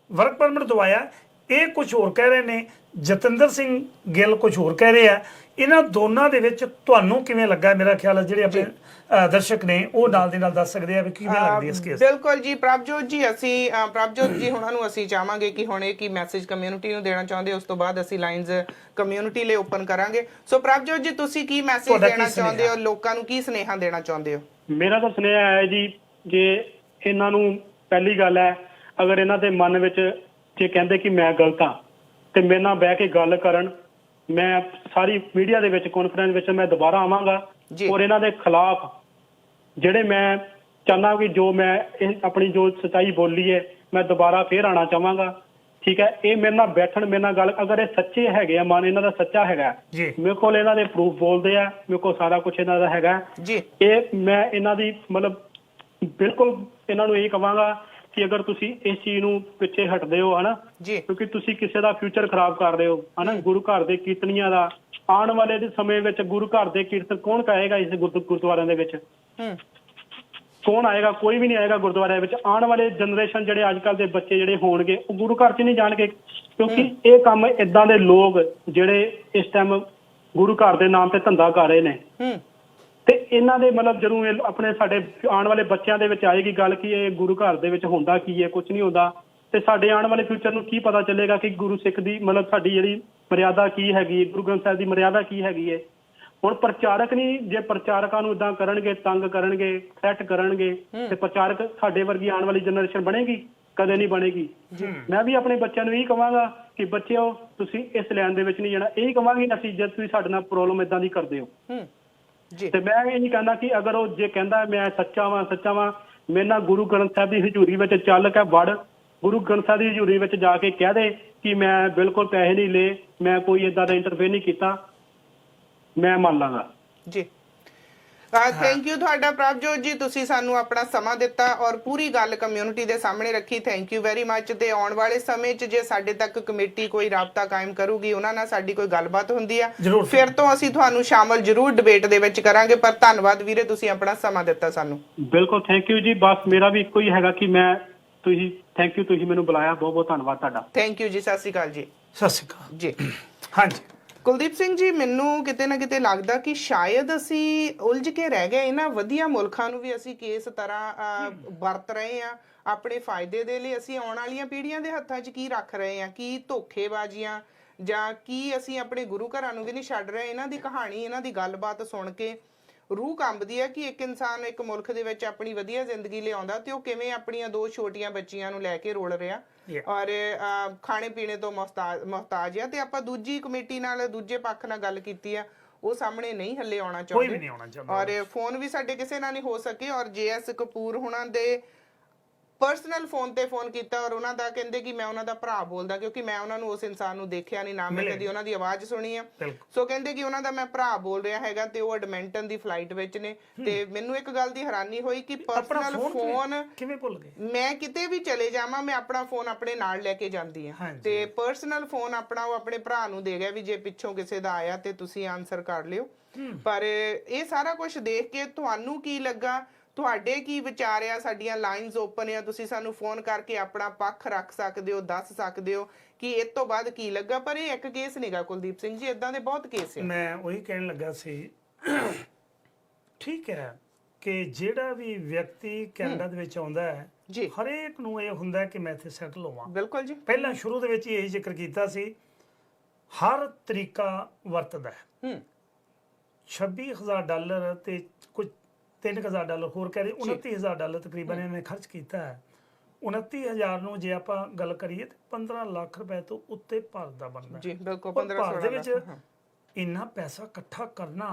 ਵਰਕ ਪਰਮਿਟ ਦਵਾਇਆ। ਇਹ ਕੁਝ ਹੋਰ ਕਹਿ ਰਹੇ ਨੇ, ਜਤਿੰਦਰ ਸਿੰਘ ਗਿੱਲ ਕੁਝ ਹੋਰ ਕਹਿ ਰਹੇ ਆ। ਇਹਨਾਂ ਦੋਨਾਂ ਦੇ ਵਿੱਚ ਤੁਹਾਨੂੰ ਕਿਵੇਂ ਲੱਗਾ? ਮੇਰਾ ਖਿਆਲ ਹੈ ਜਿਹੜੇ ਆਪਣੇ ਦਰਸ਼ਕ ਨੇ ਉਹ ਨਾਲ ਦੇ ਨਾਲ ਦੱਸ ਸਕਦੇ ਆ ਵੀ ਕਿਵੇਂ ਲੱਗਦੀ ਇਸ ਕੇਸ। ਬਿਲਕੁਲ ਜੀ ਪ੍ਰਭਜੋਤ ਜੀ, ਅਸੀਂ ਪ੍ਰਭਜੋਤ ਜੀ ਹੁਣਾਂ ਨੂੰ ਅਸੀਂ ਚਾਹਾਂਗੇ ਕਿ ਹੁਣ ਇਹ ਕੀ ਮੈਸੇਜ ਕਮਿਊਨਿਟੀ ਨੂੰ ਦੇਣਾ ਚਾਹੁੰਦੇ, ਉਸ ਤੋਂ ਬਾਅਦ ਅਸੀਂ ਲਾਈਨਸ ਕਮਿਊਨਿਟੀ ਲਈ ਓਪਨ ਕਰਾਂਗੇ। ਸੋ ਪ੍ਰਭਜੋਤ ਜੀ, ਤੁਸੀਂ ਕੀ ਮੈਸੇਜ ਦੇਣਾ ਚਾਹੁੰਦੇ ਹੋ, ਲੋਕਾਂ ਨੂੰ ਕੀ ਸੁਨੇਹਾ ਦੇਣਾ ਚਾਹੁੰਦੇ ਹੋ? ਮੇਰਾ ਤਾਂ ਸੁਨੇਹਾ ਹੈ ਜੀ, ਜੇ ਇਹਨਾਂ ਨੂੰ ਪਹਿਲੀ ਗੱਲ ਹੈ, ਅਗਰ ਇਹਨਾਂ ਦੇ ਮਨ ਵਿੱਚ ਜੇ ਕਹਿੰਦੇ ਕਿ ਮੈਂ ਗਲਤ ਹਾਂ ਤੇ ਮੇਰੇ ਨਾਲ ਬਹਿ ਕੇ ਗੱਲ ਕਰਨ, ਮੈਂ ਸਾਰੀ ਮੀਡੀਆ ਦੇ ਵਿੱਚ ਕਾਨਫਰੰਸ ਵਿੱਚ ਮੈਂ ਦੁਬਾਰਾ ਆਵਾਂਗਾ ਔਰ ਇਹਨਾਂ ਦੇ ਖਿਲਾਫ ਜਿਹੜੇ ਮੈਂ ਚਾਹੁੰਦਾ ਕਿ ਜੋ ਮੈਂ ਆਪਣੀ ਜੋ ਸੱਚਾਈ ਬੋਲੀ ਹੈ ਮੈਂ ਦੁਬਾਰਾ ਫੇਰ ਆਉਣਾ ਚਾਹਾਂਗਾ, ਠੀਕ ਹੈ। ਇਹ ਮੇਰੇ ਨਾਲ ਬੈਠਣ, ਮੇਰੇ ਨਾਲ ਗੱਲ, ਅਗਰ ਇਹ ਸੱਚੇ ਹੈਗੇ ਆ, ਮਨ ਇਹਨਾਂ ਦਾ ਸੱਚਾ ਹੈਗਾ, ਮੇਰੇ ਕੋਲ ਇਹਨਾਂ ਦੇ ਪ੍ਰੂਫ ਬੋਲਦੇ ਆ, ਮੇਰੇ ਕੋਲ ਸਾਰਾ ਕੁਝ ਇਹਨਾਂ ਦਾ ਹੈਗਾ, ਇਹ ਮੈਂ ਇਹਨਾਂ ਦੀ ਮਤਲਬ ਬਿਲਕੁਲ ਇਹਨਾਂ ਨੂੰ ਇਹ ਕਹਾਂਗਾ ਕਿ ਅਗਰ ਤੁਸੀਂ ਇਸ ਚੀਜ਼ ਨੂੰ ਪਿੱਛੇ ਹਟਦੇ ਹੋ ਹਨਾ, ਕਿਉਂਕਿ ਤੁਸੀਂ ਕਿਸੇ ਦਾ ਫਿਊਚਰ ਖਰਾਬ ਕਰ ਰਹੇ ਹੋ ਹਨਾ, ਗੁਰੂ ਘਰ ਦੇ ਕੀਰਤਨੀਆਂ ਦਾ। ਆਉਣ ਵਾਲੇ ਦੇ ਸਮੇਂ ਵਿੱਚ ਗੁਰੂ ਘਰ ਦੇ ਕੀਰਤਨ ਕੌਣ ਕਹੇਗਾ ਇਸ ਗੁਰਦੁਆਰਿਆਂ ਦੇ ਵਿੱਚ? ਕੌਣ ਆਏਗਾ? ਕੋਈ ਵੀ ਨਹੀਂ ਆਏਗਾ ਗੁਰਦੁਆਰੇ ਵਿੱਚ। ਆਉਣ ਵਾਲੇ ਜਨਰੇਸ਼ਨ ਜਿਹੜੇ ਅੱਜ ਕੱਲ੍ਹ ਦੇ ਬੱਚੇ ਜਿਹੜੇ ਹੋਣਗੇ ਉਹ ਗੁਰੂ ਘਰ 'ਚ ਨਹੀਂ ਜਾਣਗੇ, ਕਿਉਂਕਿ ਇਹ ਕੰਮ ਏਦਾਂ ਦੇ ਲੋਕ ਜਿਹੜੇ ਇਸ ਟਾਈਮ ਗੁਰੂ ਘਰ ਦੇ ਨਾਮ ਤੇ ਧੰਦਾ ਕਰ ਰਹੇ ਨੇ, ਤੇ ਇਹਨਾਂ ਦੇ ਮਤਲਬ ਜਦੋਂ ਇਹ ਆਪਣੇ ਸਾਡੇ ਆਉਣ ਵਾਲੇ ਬੱਚਿਆਂ ਦੇ ਵਿੱਚ ਆਏਗੀ ਗੱਲ ਕਿ ਇਹ ਗੁਰੂ ਘਰ ਦੇ ਵਿੱਚ ਹੁੰਦਾ ਕੀ ਹੈ, ਕੁਝ ਨਹੀਂ ਹੁੰਦਾ, ਤੇ ਸਾਡੇ ਆਉਣ ਵਾਲੇ ਫਿਊਚਰ ਨੂੰ ਕੀ ਪਤਾ ਚੱਲੇਗਾ ਕਿ ਗੁਰੂ ਸਿੱਖ ਦੀ ਮਤਲਬ ਸਾਡੀ ਜਿਹੜੀ ਮਰਿਆਦਾ ਕੀ ਹੈਗੀ, ਗੁਰੂ ਗ੍ਰੰਥ ਸਾਹਿਬ ਦੀ ਮਰਿਆਦਾ ਕੀ ਹੈਗੀ ਹੈ। ਹੁਣ ਪ੍ਰਚਾਰਕ ਨਹੀਂ, ਜੇ ਪ੍ਰਚਾਰਕਾਂ ਨੂੰ ਇਦਾਂ ਕਰਨਗੇ, ਤੰਗ ਕਰਨਗੇ, ਥ੍ਰੈਟ ਕਰਨਗੇ, ਤੇ ਪ੍ਰਚਾਰਕ ਸਾਡੇ ਵਰਗੀ ਆਉਣ ਵਾਲੀ ਜਨਰੇਸ਼ਨ ਬਣੇਗੀ? ਕਦੇ ਨਹੀਂ ਬਣੇਗੀ। ਮੈਂ ਵੀ ਆਪਣੇ ਬੱਚਿਆਂ ਨੂੰ ਇਹੀ ਕਹਾਂਗਾ ਕਿ ਬੱਚਿਓ ਤੁਸੀਂ ਇਸ ਲਾਈਨ ਦੇ ਵਿੱਚ ਨਹੀਂ ਜਾਣਾ। ਇਹੀ ਕਹਾਂਗੇ ਅਸੀਂ ਜਦ ਤੁਸੀਂ ਸਾਡੇ ਨਾਲ ਪ੍ਰੋਬਲਮ ਇਦਾਂ ਦੀ ਕਰਦੇ ਹੋ। ਤੇ ਮੈਂ ਇਹ ਨਹੀਂ ਕਹਿੰਦਾ ਕਿ ਅਗਰ ਉਹ ਜੇ ਕਹਿੰਦਾ ਮੈਂ ਸੱਚਾ ਵਾਂ, ਮੇਰੇ ਨਾਲ ਗੁਰੂ ਗ੍ਰੰਥ ਸਾਹਿਬ ਦੀ ਹਜ਼ੂਰੀ ਵਿੱਚ ਚੱਲ ਕੇ ਵੜ, ਗੁਰੂ ਗ੍ਰੰਥ ਸਾਹਿਬ ਦੀ ਹਜ਼ੂਰੀ ਵਿੱਚ ਜਾ ਕੇ ਕਹਿ ਦੇ ਕਿ ਮੈਂ ਬਿਲਕੁਲ ਪੈਸੇ ਨਹੀਂ ਲਏ, ਮੈਂ ਕੋਈ ਏਦਾਂ ਦਾ ਇੰਟਰਫੇਅਰ ਨਹੀਂ ਕੀਤਾ, ਮੈਂ ਮੰਨ ਲਾਂਗਾ ਜੀ। ਥੈਂਕ ਯੂ ਤੁਹਾਡਾ ਪ੍ਰਭਜੋਤ ਜੀ, ਤੁਸੀਂ ਸਾਨੂੰ ਆਪਣਾ ਸਮਾਂ ਦਿੱਤਾ ਔਰ ਪੂਰੀ ਗੱਲ ਕਮਿਊਨਿਟੀ ਦੇ ਸਾਹਮਣੇ ਰੱਖੀ। Thank you very much. ਤੇ ਆਉਣ ਵਾਲੇ ਸਮੇਂ 'ਚ ਜੇ ਸਾਡੇ ਤੱਕ ਕਮੇਟੀ ਕੋਈ ਰਾਬਤਾ ਕਾਇਮ ਕਰੂਗੀ, ਉਹਨਾਂ ਨਾਲ ਸਾਡੀ ਕੋਈ ਗੱਲਬਾਤ ਹੁੰਦੀ ਆ, ਫਿਰ ਤੋਂ ਅਸੀਂ ਤੁਹਾਨੂੰ ਸ਼ਾਮਲ ਜ਼ਰੂਰ ਡਿਬੇਟ ਦੇ ਵਿੱਚ ਕਰਾਂਗੇ। ਪਰ ਧੰਨਵਾਦ ਵੀਰੇ, ਤੁਸੀਂ ਆਪਣਾ ਸਮਾਂ ਦਿੱਤਾ ਸਾਨੂੰ। ਬਿਲਕੁਲ ਥੈਂਕ ਯੂ ਜੀ। ਬਸ ਮੇਰਾ ਵੀ ਇੱਕੋ ਹੀ ਹੈਗਾ ਕਿ ਮੈਂ ਤੁਸੀਂ ਥੈਂਕ ਯੂ, ਤੁਸੀਂ ਮੈਨੂੰ ਬੁਲਾਇਆ, ਬਹੁਤ ਬਹੁਤ ਧੰਨਵਾਦ ਤੁਹਾਡਾ। ਥੈਂਕ ਯੂ ਜੀ, ਸਤਿ ਸ਼੍ਰੀ ਅਕਾਲ ਜੀ। ਸਤਿ ਸ਼੍ਰੀ ਅਕਾਲ ਜੀ। ਹਾਂਜੀ ਕੁਲਦੀਪ ਸਿੰਘ ਜੀ, ਮੈਨੂੰ ਕਿਤੇ ਨਾ ਕਿਤੇ ਲੱਗਦਾ ਕਿ ਸ਼ਾਇਦ ਅਸੀਂ ਉਲਝ ਕੇ ਰਹਿ ਗਏ। ਇਹਨਾਂ ਵਧੀਆ ਮੁਲਕਾਂ ਨੂੰ ਵੀ ਅਸੀਂ ਕਿਸ ਤਰ੍ਹਾਂ ਵਰਤ ਰਹੇ ਆ ਆਪਣੇ ਫਾਇਦੇ ਦੇ ਲਈ। ਅਸੀਂ ਆਉਣ ਵਾਲੀਆਂ ਪੀੜ੍ਹੀਆਂ ਦੇ ਹੱਥਾਂ 'ਚ ਕੀ ਰੱਖ ਰਹੇ ਆ? ਕੀ ਧੋਖੇਬਾਜ਼ੀਆਂ ਜਾਂ ਕੀ ਅਸੀਂ ਆਪਣੇ ਗੁਰੂ ਘਰਾਂ ਨੂੰ ਵੀ ਨਹੀਂ ਛੱਡ ਰਹੇ? ਇਹਨਾਂ ਦੀ ਕਹਾਣੀ, ਇਹਨਾਂ ਦੀ ਗੱਲਬਾਤ ਸੁਣ ਕੇ ਰੂਹ ਕੰਬਦੀ ਹੈ ਕਿ ਇੱਕ ਇਨਸਾਨ ਇੱਕ ਮੁਲਕ ਦੇ ਵਿੱਚ ਆਪਣੀ ਵਧੀਆ ਜ਼ਿੰਦਗੀ ਲਿਆਉਂਦਾ ਤੇ ਉਹ ਕਿਵੇਂ ਆਪਣੀਆਂ 2 ਛੋਟੀਆਂ ਬੱਚੀਆਂ ਨੂੰ ਲੈ ਕੇ ਰੋਲ ਰਿਹਾ ਔਰ ਖਾਣੇ ਪੀਣੇ ਤੋਂ ਮੁਹਤਾਜ ਆ। ਤੇ ਆਪਾਂ ਦੂਜੀ ਕਮੇਟੀ ਨਾਲ, ਦੂਜੇ ਪੱਖ ਨਾਲ ਗੱਲ ਕੀਤੀ ਆ, ਉਹ ਸਾਹਮਣੇ ਨਹੀਂ ਹੱਲੇ ਆਉਣਾ ਚਾਹੁੰਦੇ ਔਰ ਫੋਨ ਵੀ ਸਾਡੇ ਕਿਸੇ ਨਾਲ ਨਹੀਂ ਹੋ ਸਕੇ। ਔਰ JS ਕਪੂਰ ਹੁਣਾਂ ਦੇ ਪਰਸਨਲ ਫੋਨ ਤੇ ਫੋਨ ਕੀਤਾ ਔਰ ਉਹਨਾਂ ਦਾ ਕਹਿੰਦੇ ਕਿ ਮੈਂ ਉਹਨਾਂ ਦਾ ਭਰਾ ਬੋਲਦਾ, ਕਿਉਂਕਿ ਮੈਂ ਉਹਨਾਂ ਨੂੰ ਉਸ ਇਨਸਾਨ ਨੂੰ ਦੇਖਿਆ ਨਹੀਂ, ਨਾ ਮੈਂ ਕਦੀ ਉਹਨਾਂ ਦੀ ਆਵਾਜ਼ ਸੁਣੀ ਆ। ਸੋ ਕਹਿੰਦੇ ਕਿ ਉਹਨਾਂ ਦਾ ਮੈਂ ਭਰਾ ਬੋਲ ਰਿਹਾ ਹੈਗਾ ਤੇ ਉਹ ਐਡਮਿੰਟਨ ਦੀ ਫਲਾਈਟ ਵਿੱਚ ਨੇ। ਤੇ ਮੈਨੂੰ ਇੱਕ ਗੱਲ ਦੀ ਹੈਰਾਨੀ ਹੋਈ ਕਿ ਪਰਸਨਲ ਫੋਨ ਕਿਵੇਂ ਭੁੱਲ ਗਏ? ਮੈਂ ਕਿਤੇ ਵੀ ਚਲੇ ਜਾਵਾਂ, ਮੈਂ ਆਪਣਾ ਫੋਨ ਆਪਣੇ ਨਾਲ ਲੈ ਕੇ ਜਾਂਦੀ ਹਾਂ, ਤੇ ਪਰਸਨਲ ਫੋਨ ਆਪਣਾ ਉਹ ਆਪਣੇ ਭਰਾ ਨੂੰ ਦੇ ਗਿਆ ਵੀ ਜੇ ਪਿੱਛੋਂ ਕਿਸੇ ਦਾ ਆਇਆ ਤੇ ਤੁਸੀਂ ਆਨਸਰ ਕਰ ਲਿਓ। ਪਰ ਇਹ ਸਾਰਾ ਕੁਝ ਦੇਖ ਕੇ ਤੁਹਾਨੂੰ ਕੀ ਲੱਗਾ? ਤੁਹਾਡੇ ਕੀ ਵਿਚਾਰ ਆ? ਸਾਡੀਆਂ ਲਾਈਨਸ ਓਪਨ ਆ, ਤੁਸੀਂ ਸਾਨੂੰ ਫੋਨ ਕਰਕੇ ਆਪਣਾ ਪੱਖ ਰੱਖ ਸਕਦੇ ਹੋ, ਦੱਸ ਸਕਦੇ ਹੋ ਕਿ ਇਸ ਤੋਂ ਬਾਅਦ ਕੀ ਲੱਗਾ। ਪਰ ਇਹ ਇੱਕ ਕੇਸ ਨਹੀਂਗਾ ਕੁਲਦੀਪ ਸਿੰਘ ਜੀ, ਇਦਾਂ ਦੇ ਬਹੁਤ ਕੇਸ ਆ। ਮੈਂ ਉਹੀ ਕਹਿਣ ਲੱਗਾ ਸੀ, ਠੀਕ ਹੈ ਕਿ ਜਿਹੜਾ ਵੀ ਵਿਅਕਤੀ ਕੈਨੇਡਾ ਦੇ ਵਿੱਚ ਆਉਂਦਾ ਹੈ ਜੀ, ਹਰੇਕ ਨੂੰ ਇਹ ਹੁੰਦਾ ਕਿ ਮੈਂ ਇੱਥੇ ਸੈਟਲ ਹੋਵਾਂ। ਬਿਲਕੁਲ ਜੀ। ਪਹਿਲਾਂ ਸ਼ੁਰੂ ਦੇ ਵਿੱਚ ਇਹ ਜ਼ਿਕਰ ਕੀਤਾ ਸੀ, ਹਰ ਤਰੀਕਾ ਵਰਤਦਾ ਹੈ। $26,000 ਤੇ ਕੁਝ $3,000 ਹੋਰ ਕਹਿ ਰਹੇ, $29,000 ਤਕਰੀਬਨ ਇਹਨੇ ਖਰਚ ਕੀਤਾ ਹੈ। 29,000 ਨੂੰ ਜੇ ਆਪਾਂ ਗੱਲ ਕਰੀਏ ਤੇ 15 ਲੱਖ ਰੁਪਏ ਤੋਂ ਉੱਤੇ ਭਾਰਤ ਦਾ ਬਣਦਾ ਜੀ। ਬਿਲਕੁਲ। ਭਾਰਤ ਦੇ ਵਿੱਚ ਇੰਨਾ ਪੈਸਾ ਇਕੱਠਾ ਕਰਨਾ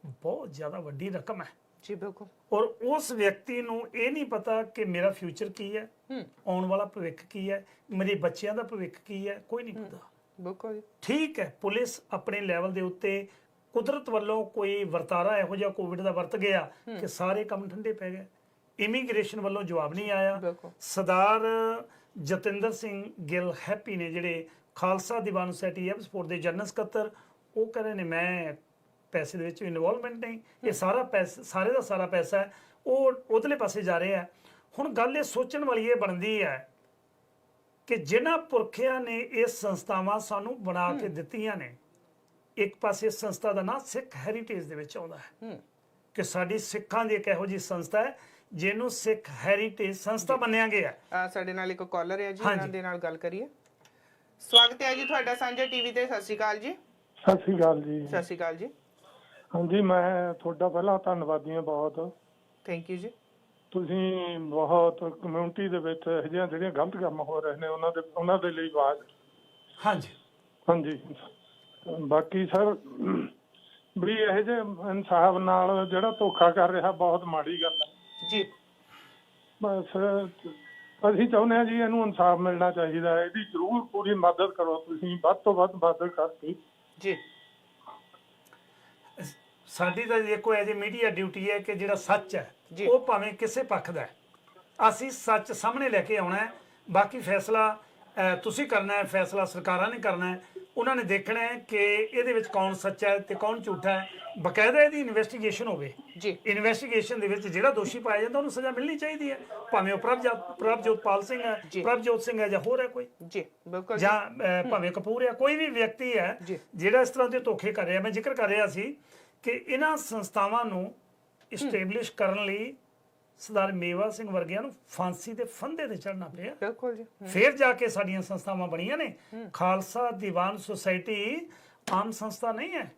ਬਹੁਤ ਜ਼ਿਆਦਾ ਵੱਡੀ ਰਕਮ ਹੈ ਜੀ। ਬਿਲਕੁਲ। ਔਰ ਉਸ ਵਿਅਕਤੀ ਨੂੰ ਇਹ ਨਹੀਂ ਪਤਾ ਕਿ ਮੇਰਾ ਫਿਊਚਰ ਕੀ ਹੈ, ਆਉਣ ਵਾਲਾ ਭਵਿੱਖ ਕੀ ਹੈ, ਮੇਰੇ ਬੱਚਿਆਂ ਦਾ ਭਵਿੱਖ ਕੀ ਹੈ, ਕੋਈ ਨਹੀਂ ਪਤਾ। ਬਿਲਕੁਲ ਠੀਕ ਹੈ, ਪੁਲਿਸ ਆਪਣੇ ਲੈਵਲ ਦੇ ਉੱਤੇ ਕੁਦਰਤ ਵੱਲੋਂ ਕੋਈ ਵਰਤਾਰਾ ਇਹੋ ਜਿਹਾ ਕੋਵਿਡ ਦਾ ਵਰਤ ਗਿਆ ਕਿ ਸਾਰੇ ਕੰਮ ਠੰਡੇ ਪੈ ਗਏ। ਇਮੀਗ੍ਰੇਸ਼ਨ ਵੱਲੋਂ ਜਵਾਬ ਨਹੀਂ ਆਇਆ। ਸਰਦਾਰ ਜਤਿੰਦਰ ਸਿੰਘ ਗਿੱਲ ਹੈਪੀ ਨੇ, ਜਿਹੜੇ ਖਾਲਸਾ ਦੀਵਾਨ ਸੋਸਾਇਟੀ ਐਬਸਪੋਰਟ ਦੇ ਜਨਰਲ ਸਕੱਤਰ, ਉਹ ਕਹ ਰਹੇ ਨੇ ਮੈਂ ਪੈਸੇ ਦੇ ਵਿੱਚ ਇਨਵੋਲਵਮੈਂਟ ਨਹੀਂ, ਇਹ ਸਾਰਾ ਪੈਸਾ, ਸਾਰੇ ਦਾ ਸਾਰਾ ਪੈਸਾ ਉਹ ਉਧਰਲੇ ਪਾਸੇ ਜਾ ਰਿਹਾ ਹੈ। ਹੁਣ ਗੱਲ ਇਹ ਸੋਚਣ ਵਾਲੀ ਇਹ ਬਣਦੀ ਹੈ ਕਿ ਜਿਨ੍ਹਾਂ ਪੁਰਖਿਆਂ ਨੇ ਇਹ ਸੰਸਥਾਵਾਂ ਸਾਨੂੰ ਬਣਾ ਕੇ ਦਿੱਤੀਆਂ ਨੇ, ਇੱਕ ਪਾਸੇ ਸੰਸਥਾ ਦਾ ਨਾਮ ਸਿੱਖ ਹੈਰੀਟੇਜ ਦੇ ਵਿੱਚ ਆਉਂਦਾ ਹੈ ਕਿ ਸਾਡੀ ਸਿੱਖਾਂ ਦੀ ਇੱਕ ਇਹੋ ਜਿਹੀ ਸੰਸਥਾ ਹੈ ਜਿਹਨੂੰ ਸਿੱਖ ਹੈਰੀਟੇਜ ਸੰਸਥਾ ਮੰਨਿਆ ਗਿਆ। ਸਾਡੇ ਨਾਲ ਇੱਕ ਕਾਲਰ ਹੈ ਜੀ, ਉਹਨਾਂ ਦੇ ਨਾਲ ਗੱਲ ਕਰੀਏ। ਸਵਾਗਤ ਹੈ ਜੀ ਤੁਹਾਡਾ ਸਾਂਝਾ ਟੀਵੀ ਤੇ। ਸਤਿ ਸ਼੍ਰੀ ਅਕਾਲ ਜੀ। ਸਤਿ ਸ਼੍ਰੀ ਅਕਾਲ ਜੀ। ਸਤਿ ਸ਼੍ਰੀ ਅਕਾਲ ਜੀ। ਹਾਂਜੀ, ਮੈਂ ਤੁਹਾਡਾ ਪਹਿਲਾਂ ਧੰਨਵਾਦੀ ਹਾਂ ਬਹੁਤ। ਥੈਂਕ ਯੂ ਜੀ। ਤੁਸੀਂ ਬਹੁਤ ਕਮਿਊਨਿਟੀ ਦੇ ਵਿੱਚ ਇਹੋ ਜਿਹੀਆਂ ਜਿਹੜੀਆਂ ਗਲਤ ਕੰਮ ਹੋ ਰਹੇ ਨੇ ਉਹਨਾਂ ਦੇ ਲਈ ਆਵਾਜ਼। ਹਾਂਜੀ। ਬਾਕੀ ਸਰ ਵੀ ਇਹੋ ਜਿਹੇ ਇਨਸਾਫ ਨਾਲ ਜਿਹੜਾ ਧੋਖਾ ਕਰ ਰਿਹਾ ਬਹੁਤ ਮਾੜੀ ਗੱਲ ਹੈ ਜੀ। ਬਸ ਅਸੀਂ ਚਾਹੁੰਦੇ ਹਾਂ ਜੀ ਇਹਨੂੰ ਇਨਸਾਫ ਮਿਲਣਾ ਚਾਹੀਦਾ ਹੈ। ਇਹਦੀ ਜ਼ਰੂਰ ਪੂਰੀ ਮਦਦ ਕਰੋ ਤੁਸੀਂ, ਵੱਧ ਤੋਂ ਵੱਧ ਮਦਦ ਕਰਕੇ ਜੀ। ਸਾਡੀ ਤਾਂ ਦੇਖੋ ਐਜ ਮੀਡੀਆ ਡਿਊਟੀ ਹੈ ਕਿ ਜਿਹੜਾ ਸੱਚ ਹੈ ਉਹ ਭਾਵੇਂ ਕਿਸੇ ਪੱਖ ਦਾ ਹੈ, ਅਸੀਂ ਸੱਚ ਸਾਹਮਣੇ ਲੈ ਕੇ ਆਉਣਾ ਹੈ। ਬਾਕੀ ਫੈਸਲਾ ਤੁਸੀਂ ਕਰਨਾ ਹੈ, ਫੈਸਲਾ ਸਰਕਾਰਾਂ ਨੇ ਕਰਨਾ ਹੈ। ਉਹਨਾਂ ਨੇ ਦੇਖਣਾ ਹੈ ਕਿ ਇਹਦੇ ਵਿੱਚ ਕੌਣ ਸੱਚਾ ਹੈ ਤੇ ਕੌਣ ਝੂਠਾ ਹੈ, ਬਕਾਇਦਾ ਇਹਦੀ ਇਨਵੈਸਟੀਗੇਸ਼ਨ ਹੋਵੇ ਜੀ। ਇਨਵੈਸਟੀਗੇਸ਼ਨ ਦੇ ਵਿੱਚ ਜਿਹੜਾ ਦੋਸ਼ੀ ਪਾਇਆ ਜਾਂਦਾ ਉਹਨੂੰ ਸਜ਼ਾ ਮਿਲਣੀ ਚਾਹੀਦੀ ਹੈ, ਭਾਵੇਂ ਉਹ ਪ੍ਰਭਜੋਤਪਾਲ ਸਿੰਘ ਹੈ, ਪ੍ਰਭਜੋਤ ਸਿੰਘ ਹੈ ਜਾਂ ਹੋਰ ਹੈ ਕੋਈ ਜੀ ਬਿਲਕੁਲ ਜਾਂ ਭਾਵੇਂ ਕਪੂਰ ਹੈ, ਕੋਈ ਵੀ ਵਿਅਕਤੀ ਹੈ ਜਿਹੜਾ ਇਸ ਤਰ੍ਹਾਂ ਦੇ ਧੋਖੇ ਕਰ ਰਿਹਾ। ਮੈਂ ਜ਼ਿਕਰ ਕਰ ਰਿਹਾ ਸੀ ਕਿ ਇਹਨਾਂ ਸੰਸਥਾਵਾਂ ਨੂੰ ਇਸਟੈਬਲਿਸ਼ ਕਰਨ ਲਈ ਸਰਦਾਰ ਮੇਵਾ ਸਿੰਘ ਵਰਗਿਆਂ ਨੂੰ ਫਾਂਸੀ ਦੇ ਫੰਦੇ ਤੇ ਚੜ੍ਹਨਾ ਪਿਆ। ਬਿਲਕੁਲ ਜੀ। ਫਿਰ ਜਾ ਕੇ ਸਾਡੀਆਂ ਸੰਸਥਾਵਾਂ ਬਣੀਆਂ ਨੇ। ਖਾਲਸਾ ਦੀਵਾਨ ਸੁਸਾਇਟੀ ਆਮ ਸੰਸਥਾ ਨਹੀਂ ਹੈ,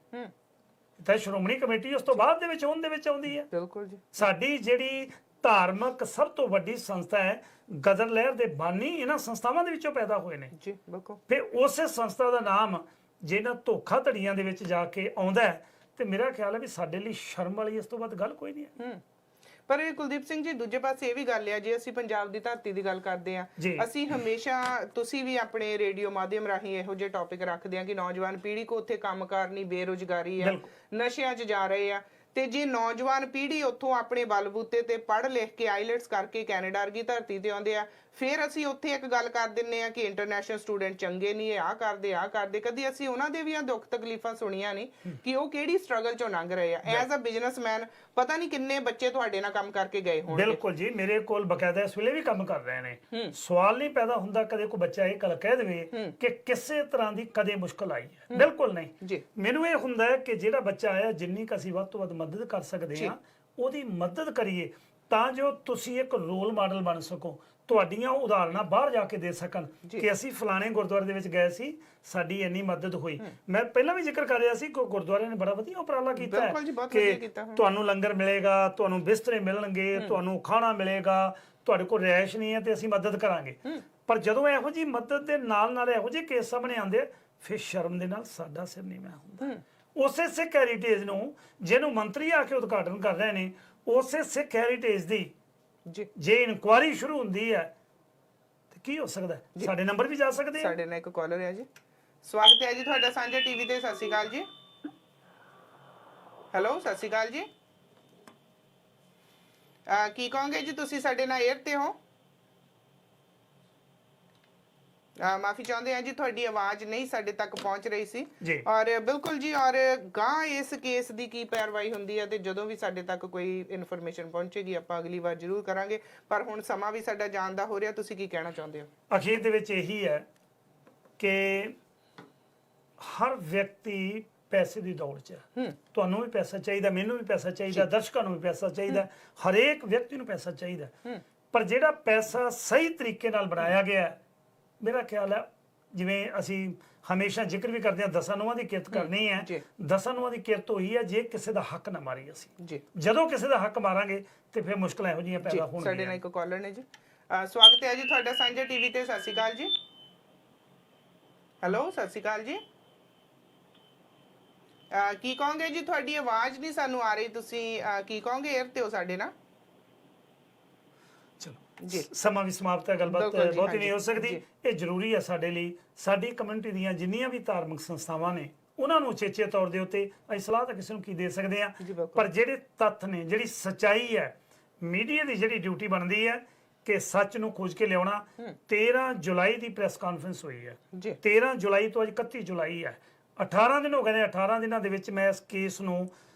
ਤਾਂ ਸ਼੍ਰੋਮਣੀ ਕਮੇਟੀ ਉਸ ਤੋਂ ਬਾਅਦ ਦੇ ਵਿੱਚ ਉਹਦੇ ਵਿੱਚ ਆਉਂਦੀ ਹੈ। ਬਿਲਕੁਲ ਜੀ। ਸਾਡੀ ਜਿਹੜੀ ਧਾਰਮਿਕ ਸਭ ਤੋਂ ਵੱਡੀ ਸੰਸਥਾ ਹੈ, ਗਦਰ ਲਹਿਰ ਦੇ ਬਾਨੀ ਇਹਨਾਂ ਸੰਸਥਾਵਾਂ ਦੇ ਵਿੱਚੋਂ ਪੈਦਾ ਹੋਏ ਨੇ ਜੀ। ਬਿਲਕੁਲ। ਫਿਰ ਉਸੇ ਸੰਸਥਾ ਦਾ ਨਾਮ ਜੇ ਇਹਨਾਂ ਧੋਖਾਧੜੀਆਂ ਦੇ ਵਿੱਚ ਜਾ ਕੇ ਆਉਂਦਾ ਹੈ ਤੇ ਮੇਰਾ ਖਿਆਲ ਹੈ ਵੀ ਸਾਡੇ ਲਈ ਸ਼ਰਮ ਵਾਲੀ ਇਸ ਤੋਂ ਵੱਧ ਗੱਲ ਕੋਈ ਨਹੀਂ ਹੈ। ਪਰ ਕੁਲਦੀਪ ਸਿੰਘ ਜੀ, ਦੂਜੇ ਪਾਸੇ ਇਹ ਵੀ ਗੱਲ ਆ, ਜੇ ਅਸੀਂ ਪੰਜਾਬ ਦੀ ਧਰਤੀ ਦੀ ਗੱਲ ਕਰਦੇ ਆ, ਅਸੀਂ ਹਮੇਸ਼ਾ, ਤੁਸੀਂ ਵੀ ਆਪਣੇ ਰੇਡੀਓ ਮਾਧਿਅਮ ਰਾਹੀਂ ਇਹੋ ਜਿਹੇ ਟੌਪਿਕ ਰੱਖਦੇ ਆ ਕਿ ਨੌਜਵਾਨ ਪੀੜ੍ਹੀ ਕੋ ਉੱਥੇ ਕੰਮਕਾਰ ਨਹੀਂ, ਬੇਰੁਜ਼ਗਾਰੀ ਆ, ਨਸ਼ਿਆਂ 'ਚ ਜਾ ਰਹੇ ਆ। ਤੇ ਜੇ ਨੌਜਵਾਨ ਪੀੜ੍ਹੀ ਉੱਥੋਂ ਆਪਣੇ ਬਲਬੂਤੇ ਤੇ ਪੜ੍ਹ ਲਿਖ ਕੇ ਆਈਲੈਟਸ ਕਰਕੇ ਕੈਨੇਡਾ ਵਰਗੀ ਧਰਤੀ ਤੇ ਆਉਂਦੇ ਆ, ਫਿਰ ਅਸੀਂ ਉੱਥੇ ਇੱਕ ਗੱਲ ਕਰ ਦਿੰਨੇ ਆ ਕਿ ਇੰਟਰਨੈਸ਼ਨਲ ਸਟੂਡੈਂਟ ਚੰਗੇ ਨਹੀਂ, ਆਹ ਕਰਦੇ। ਕਦੀ ਅਸੀਂ ਉਹਨਾਂ ਦੇ ਵੀ ਦੁੱਖ ਤਕਲੀਫਾਂ ਸੁਣੀਆਂ ਨਹੀਂ ਕਿ ਉਹ ਕਿਹੜੀ ਸਟਰਗਲ ਚੋਂ ਲੰਘ ਰਹੇ ਆ। ਐਜ਼ ਅ ਬਿਜ਼ਨਸਮੈਨ ਪਤਾ ਨਹੀਂ ਕਿੰਨੇ ਬੱਚੇ ਤੁਹਾਡੇ ਨਾਲ ਕੰਮ ਕਰਕੇ ਗਏ ਹੋਣਗੇ। ਬਿਲਕੁਲ ਜੀ, ਮੇਰੇ ਕੋਲ ਬਕਾਇਦਾ ਇਸ ਵੇਲੇ ਵੀ ਕੰਮ ਕਰ ਰਹੇ ਨੇ। ਸਵਾਲ ਨਹੀਂ ਪੈਦਾ ਹੁੰਦਾ ਕਦੇ ਕੋਈ ਬੱਚਾ ਇਹ ਗੱਲ ਕਹਿ ਦੇਵੇ ਕਿ ਕਿਸੇ ਤਰ੍ਹਾਂ ਦੀ ਕਦੇ ਮੁਸ਼ਕਲ ਆਈ ਹੈ। ਬਿਲਕੁਲ ਨਹੀਂ। ਮੈਨੂੰ ਇਹ ਹੁੰਦਾ ਹੈ ਕਿ ਜਿਹੜਾ ਬੱਚਾ ਆਇਆ, ਜਿੰਨੀ ਕੁ ਅਸੀਂ ਵੱਧ ਤੋਂ ਵੱਧ ਮਦਦ ਕਰ ਸਕਦੇ ਹਾਂ ਉਹਦੀ ਮਦਦ ਕਰੀਏ, ਤਾਂ ਜੋ ਤੁਸੀਂ ਇੱਕ ਰੋਲ ਮਾਡਲ ਬਣ ਸਕੋ, ਤੁਹਾਡੀਆਂ ਉਦਾਹਰਨਾਂ ਬਾਹਰ ਜਾ ਕੇ ਦੇ ਸਕਣ ਕਿ ਅਸੀਂ ਫਲਾਣੇ ਗੁਰਦੁਆਰੇ ਦੇ ਵਿੱਚ ਗਏ ਸੀ, ਸਾਡੀ ਇੰਨੀ ਮਦਦ ਹੋਈ। ਮੈਂ ਪਹਿਲਾਂ ਵੀ ਜ਼ਿਕਰ ਕਰ ਰਿਹਾ ਸੀ ਕਿ ਗੁਰਦੁਆਰੇ ਨੇ ਬੜਾ ਵਧੀਆ ਉਪਰਾਲਾ ਕੀਤਾ ਹੈ ਕਿ ਤੁਹਾਨੂੰ ਲੰਗਰ ਮਿਲੇਗਾ, ਤੁਹਾਨੂੰ ਬਿਸਤਰੇ ਮਿਲਣਗੇ, ਤੁਹਾਨੂੰ ਖਾਣਾ ਮਿਲੇਗਾ, ਤੁਹਾਡੇ ਕੋਲ ਰਿਹਾਇਸ਼ ਨਹੀਂ ਹੈ ਤੇ ਅਸੀਂ ਮਦਦ ਕਰਾਂਗੇ। ਪਰ ਜਦੋਂ ਇਹੋ ਜਿਹੀ ਮਦਦ ਦੇ ਨਾਲ ਨਾਲ ਇਹੋ ਜਿਹੇ ਕੇਸ ਸਾਹਮਣੇ ਆਉਂਦੇ, ਫਿਰ ਸ਼ਰਮ ਦੇ ਨਾਲ ਸਾਡਾ ਸਿਰ ਨੀਵਾਂ ਹੁੰਦਾ। ਉਸੇ ਸਿੱਖ ਹੈਰੀਟੇਜ ਨੂੰ, ਜਿਹਨੂੰ ਮੰਤਰੀ ਆ ਕੇ ਉਦਘਾਟਨ ਕਰ ਰਹੇ ਨੇ, ਉਸੇ ਸਿੱਖ ਹੈਰੀਟੇਜ ਦੀ ਜੇ ਇਨਕੁਆਇਰੀ ਸ਼ੁਰੂ ਹੁੰਦੀ ਹੈ ਤੇ ਕੀ ਹੋ ਸਕਦਾ? ਸਾਡੇ ਨੰਬਰ ਵੀ ਜਾ ਸਕਦੇ ਆ। ਸਾਡੇ ਨਾਲ ਇੱਕ ਕਾਲਰ ਹੈ ਜੀ। ਸਵਾਗਤ ਹੈ ਜੀ ਤੁਹਾਡਾ ਸਾਂਝਾ ਟੀਵੀ ਤੇ। ਸਤਿ ਸ਼੍ਰੀ ਅਕਾਲ ਜੀ। ਹੈਲੋ, ਸਤਿ ਸ਼੍ਰੀ ਅਕਾਲ ਜੀ। ਕੀ ਕਹੋਗੇ ਜੀ, ਤੁਸੀਂ ਸਾਡੇ ਨਾਲ 에ਅਰ ਤੇ ਹੋ? ਮਾਫੀ ਚਾਹੁੰਦੇ ਆ ਜੀ, ਤੁਹਾਡੀ ਆਵਾਜ਼ ਨਹੀਂ ਸਾਡੇ ਤੱਕ ਪਹੁੰਚ ਰਹੀ ਸੀ। ਔਰ ਬਿਲਕੁਲ ਜੀ, ਔਰ ਗਾਂ ਇਸ ਕੇਸ ਦੀ ਕੀ ਪੈਰਵਾਈ ਹੁੰਦੀ ਹੈ ਤੇ ਜਦੋਂ ਵੀ ਸਾਡੇ ਤੱਕ ਕੋਈ ਇਨਫੋਰਮੇਸ਼ਨ ਪਹੁੰਚੇਗੀ ਆਪਾਂ ਅਗਲੀ ਵਾਰ ਜ਼ਰੂਰ ਕਰਾਂਗੇ। ਪਰ ਹੁਣ ਸਮਾਂ ਵੀ ਸਾਡਾ ਜਾਣ ਦਾ ਹੋ ਰਿਹਾ, ਤੁਸੀਂ ਕੀ ਕਹਿਣਾ ਚਾਹੁੰਦੇ ਹੋ? ਅਖੀਰ ਦੇ ਵਿੱਚ ਇਹੀ ਹੈ ਕਿ ਹਰ ਵਿਅਕਤੀ ਪੈਸੇ ਦੀ ਦੌੜ 'ਚ ਹੈ। ਤੁਹਾਨੂੰ ਵੀ ਪੈਸਾ ਚਾਹੀਦਾ, ਮੈਨੂੰ ਵੀ ਪੈਸਾ ਚਾਹੀਦਾ, ਦਰਸ਼ਕਾਂ ਨੂੰ ਵੀ ਪੈਸਾ ਚਾਹੀਦਾ, ਹਰੇਕ ਵਿਅਕਤੀ ਨੂੰ ਪੈਸਾ ਚਾਹੀਦਾ। ਪਰ ਜਿਹੜਾ ਪੈਸਾ ਸਹੀ ਤਰੀਕੇ ਨਾਲ ਬਣਾਇਆ ਗਿਆ, ਮੇਰਾ ਖਿਆਲ ਹੈ, ਜਿਵੇਂ ਅਸੀਂ ਹਮੇਸ਼ਾ ਜ਼ਿਕਰ ਵੀ ਕਰਦੇ ਹਾਂ, 10 ਨੋਹਾਂ ਦੀ ਕਿਰਤ ਕਰਨੀ ਹੈ। 10 ਨੋਹਾਂ ਦੀ ਕਿਰਤ ਹੋਈ ਹੈ ਜੇ ਕਿਸੇ ਦਾ ਹੱਕ ਨਾ ਮਾਰੀ ਅਸੀਂ। ਜਦੋਂ ਕਿਸੇ ਦਾ ਹੱਕ ਮਾਰਾਂਗੇ ਤੇ ਫਿਰ ਮੁਸ਼ਕਲਾਂ ਇਹੋ ਜਿਹੀਆਂ ਪੈਦਾ ਹੋਣਗੀਆਂ। ਸਾਡੇ ਨਾਲ ਇੱਕ ਕਾਲਰ ਨੇ ਜੀ। ਸਵਾਗਤ ਹੈ ਜੀ ਤੁਹਾਡਾ ਸਾਂਝਾ ਟੀਵੀ ਤੇ। ਸਤਿ ਸ਼੍ਰੀ ਅਕਾਲ ਜੀ। ਹੈਲੋ, ਸਤਿ ਸ਼੍ਰੀ ਅਕਾਲ ਜੀ। ਕੀ ਕਹੋਗੇ ਜੀ, ਤੁਹਾਡੀ ਆਵਾਜ਼ ਨਹੀਂ ਸਾਨੂੰ ਆ ਰਹੀ, ਤੁਸੀਂ ਕੀ ਕਹੋਗੇ? 에ਅਰ ਤੇ ਹੋ ਸਾਡੇ ਨਾਲ। ਜੀ, ਸਮਾਂ ਵੀ ਸਮਾਪਤ ਹੈ, ਗੱਲਬਾਤ ਬਹੁਤੀ ਨਹੀਂ ਹੋ ਸਕਦੀ। ਇਹ ਜ਼ਰੂਰੀ ਹੈ ਸਾਡੇ ਲਈ, ਸਾਡੀ ਕਮਿਊਨਿਟੀ ਦੀਆਂ ਜਿੰਨੀਆਂ ਵੀ ਧਾਰਮਿਕ ਸੰਸਥਾਵਾਂ ਨੇ ਉਹਨਾਂ ਨੂੰ ਉਚੇਚੇ ਤੌਰ ਦੇ ਉੱਤੇ ਅਸੀਂ ਸਲਾਹ ਤਾਂ ਕਿਸੇ ਨੂੰ ਕੀ ਦੇ ਸਕਦੇ ਆ, ਪਰ ਜਿਹੜੇ ਤੱਥ ਨੇ, ਜਿਹੜੀ ਸੱਚਾਈ ਹੈ, ਮੀਡੀਆ ਦੀ ਜਿਹੜੀ ਡਿਊਟੀ ਬਣਦੀ ਹੈ ਕਿ ਸੱਚ ਨੂੰ ਖੋਜ ਕੇ ਲਿਆਉਣਾ। 13 ਜੁਲਾਈ ਦੀ ਪ੍ਰੈਸ ਕਾਨਫਰੰਸ ਹੋਈ ਹੈ। 13 ਜੁਲਾਈ ਤੋਂ ਅੱਜ 31 ਜੁਲਾਈ ਹੈ, 18 ਦਿਨ ਹੋ ਗਏ ਨੇ। 18 ਦਿਨਾਂ ਦੇ ਵਿੱਚ ਮੈਂ ਇਸ ਕੇਸ ਨੂੰ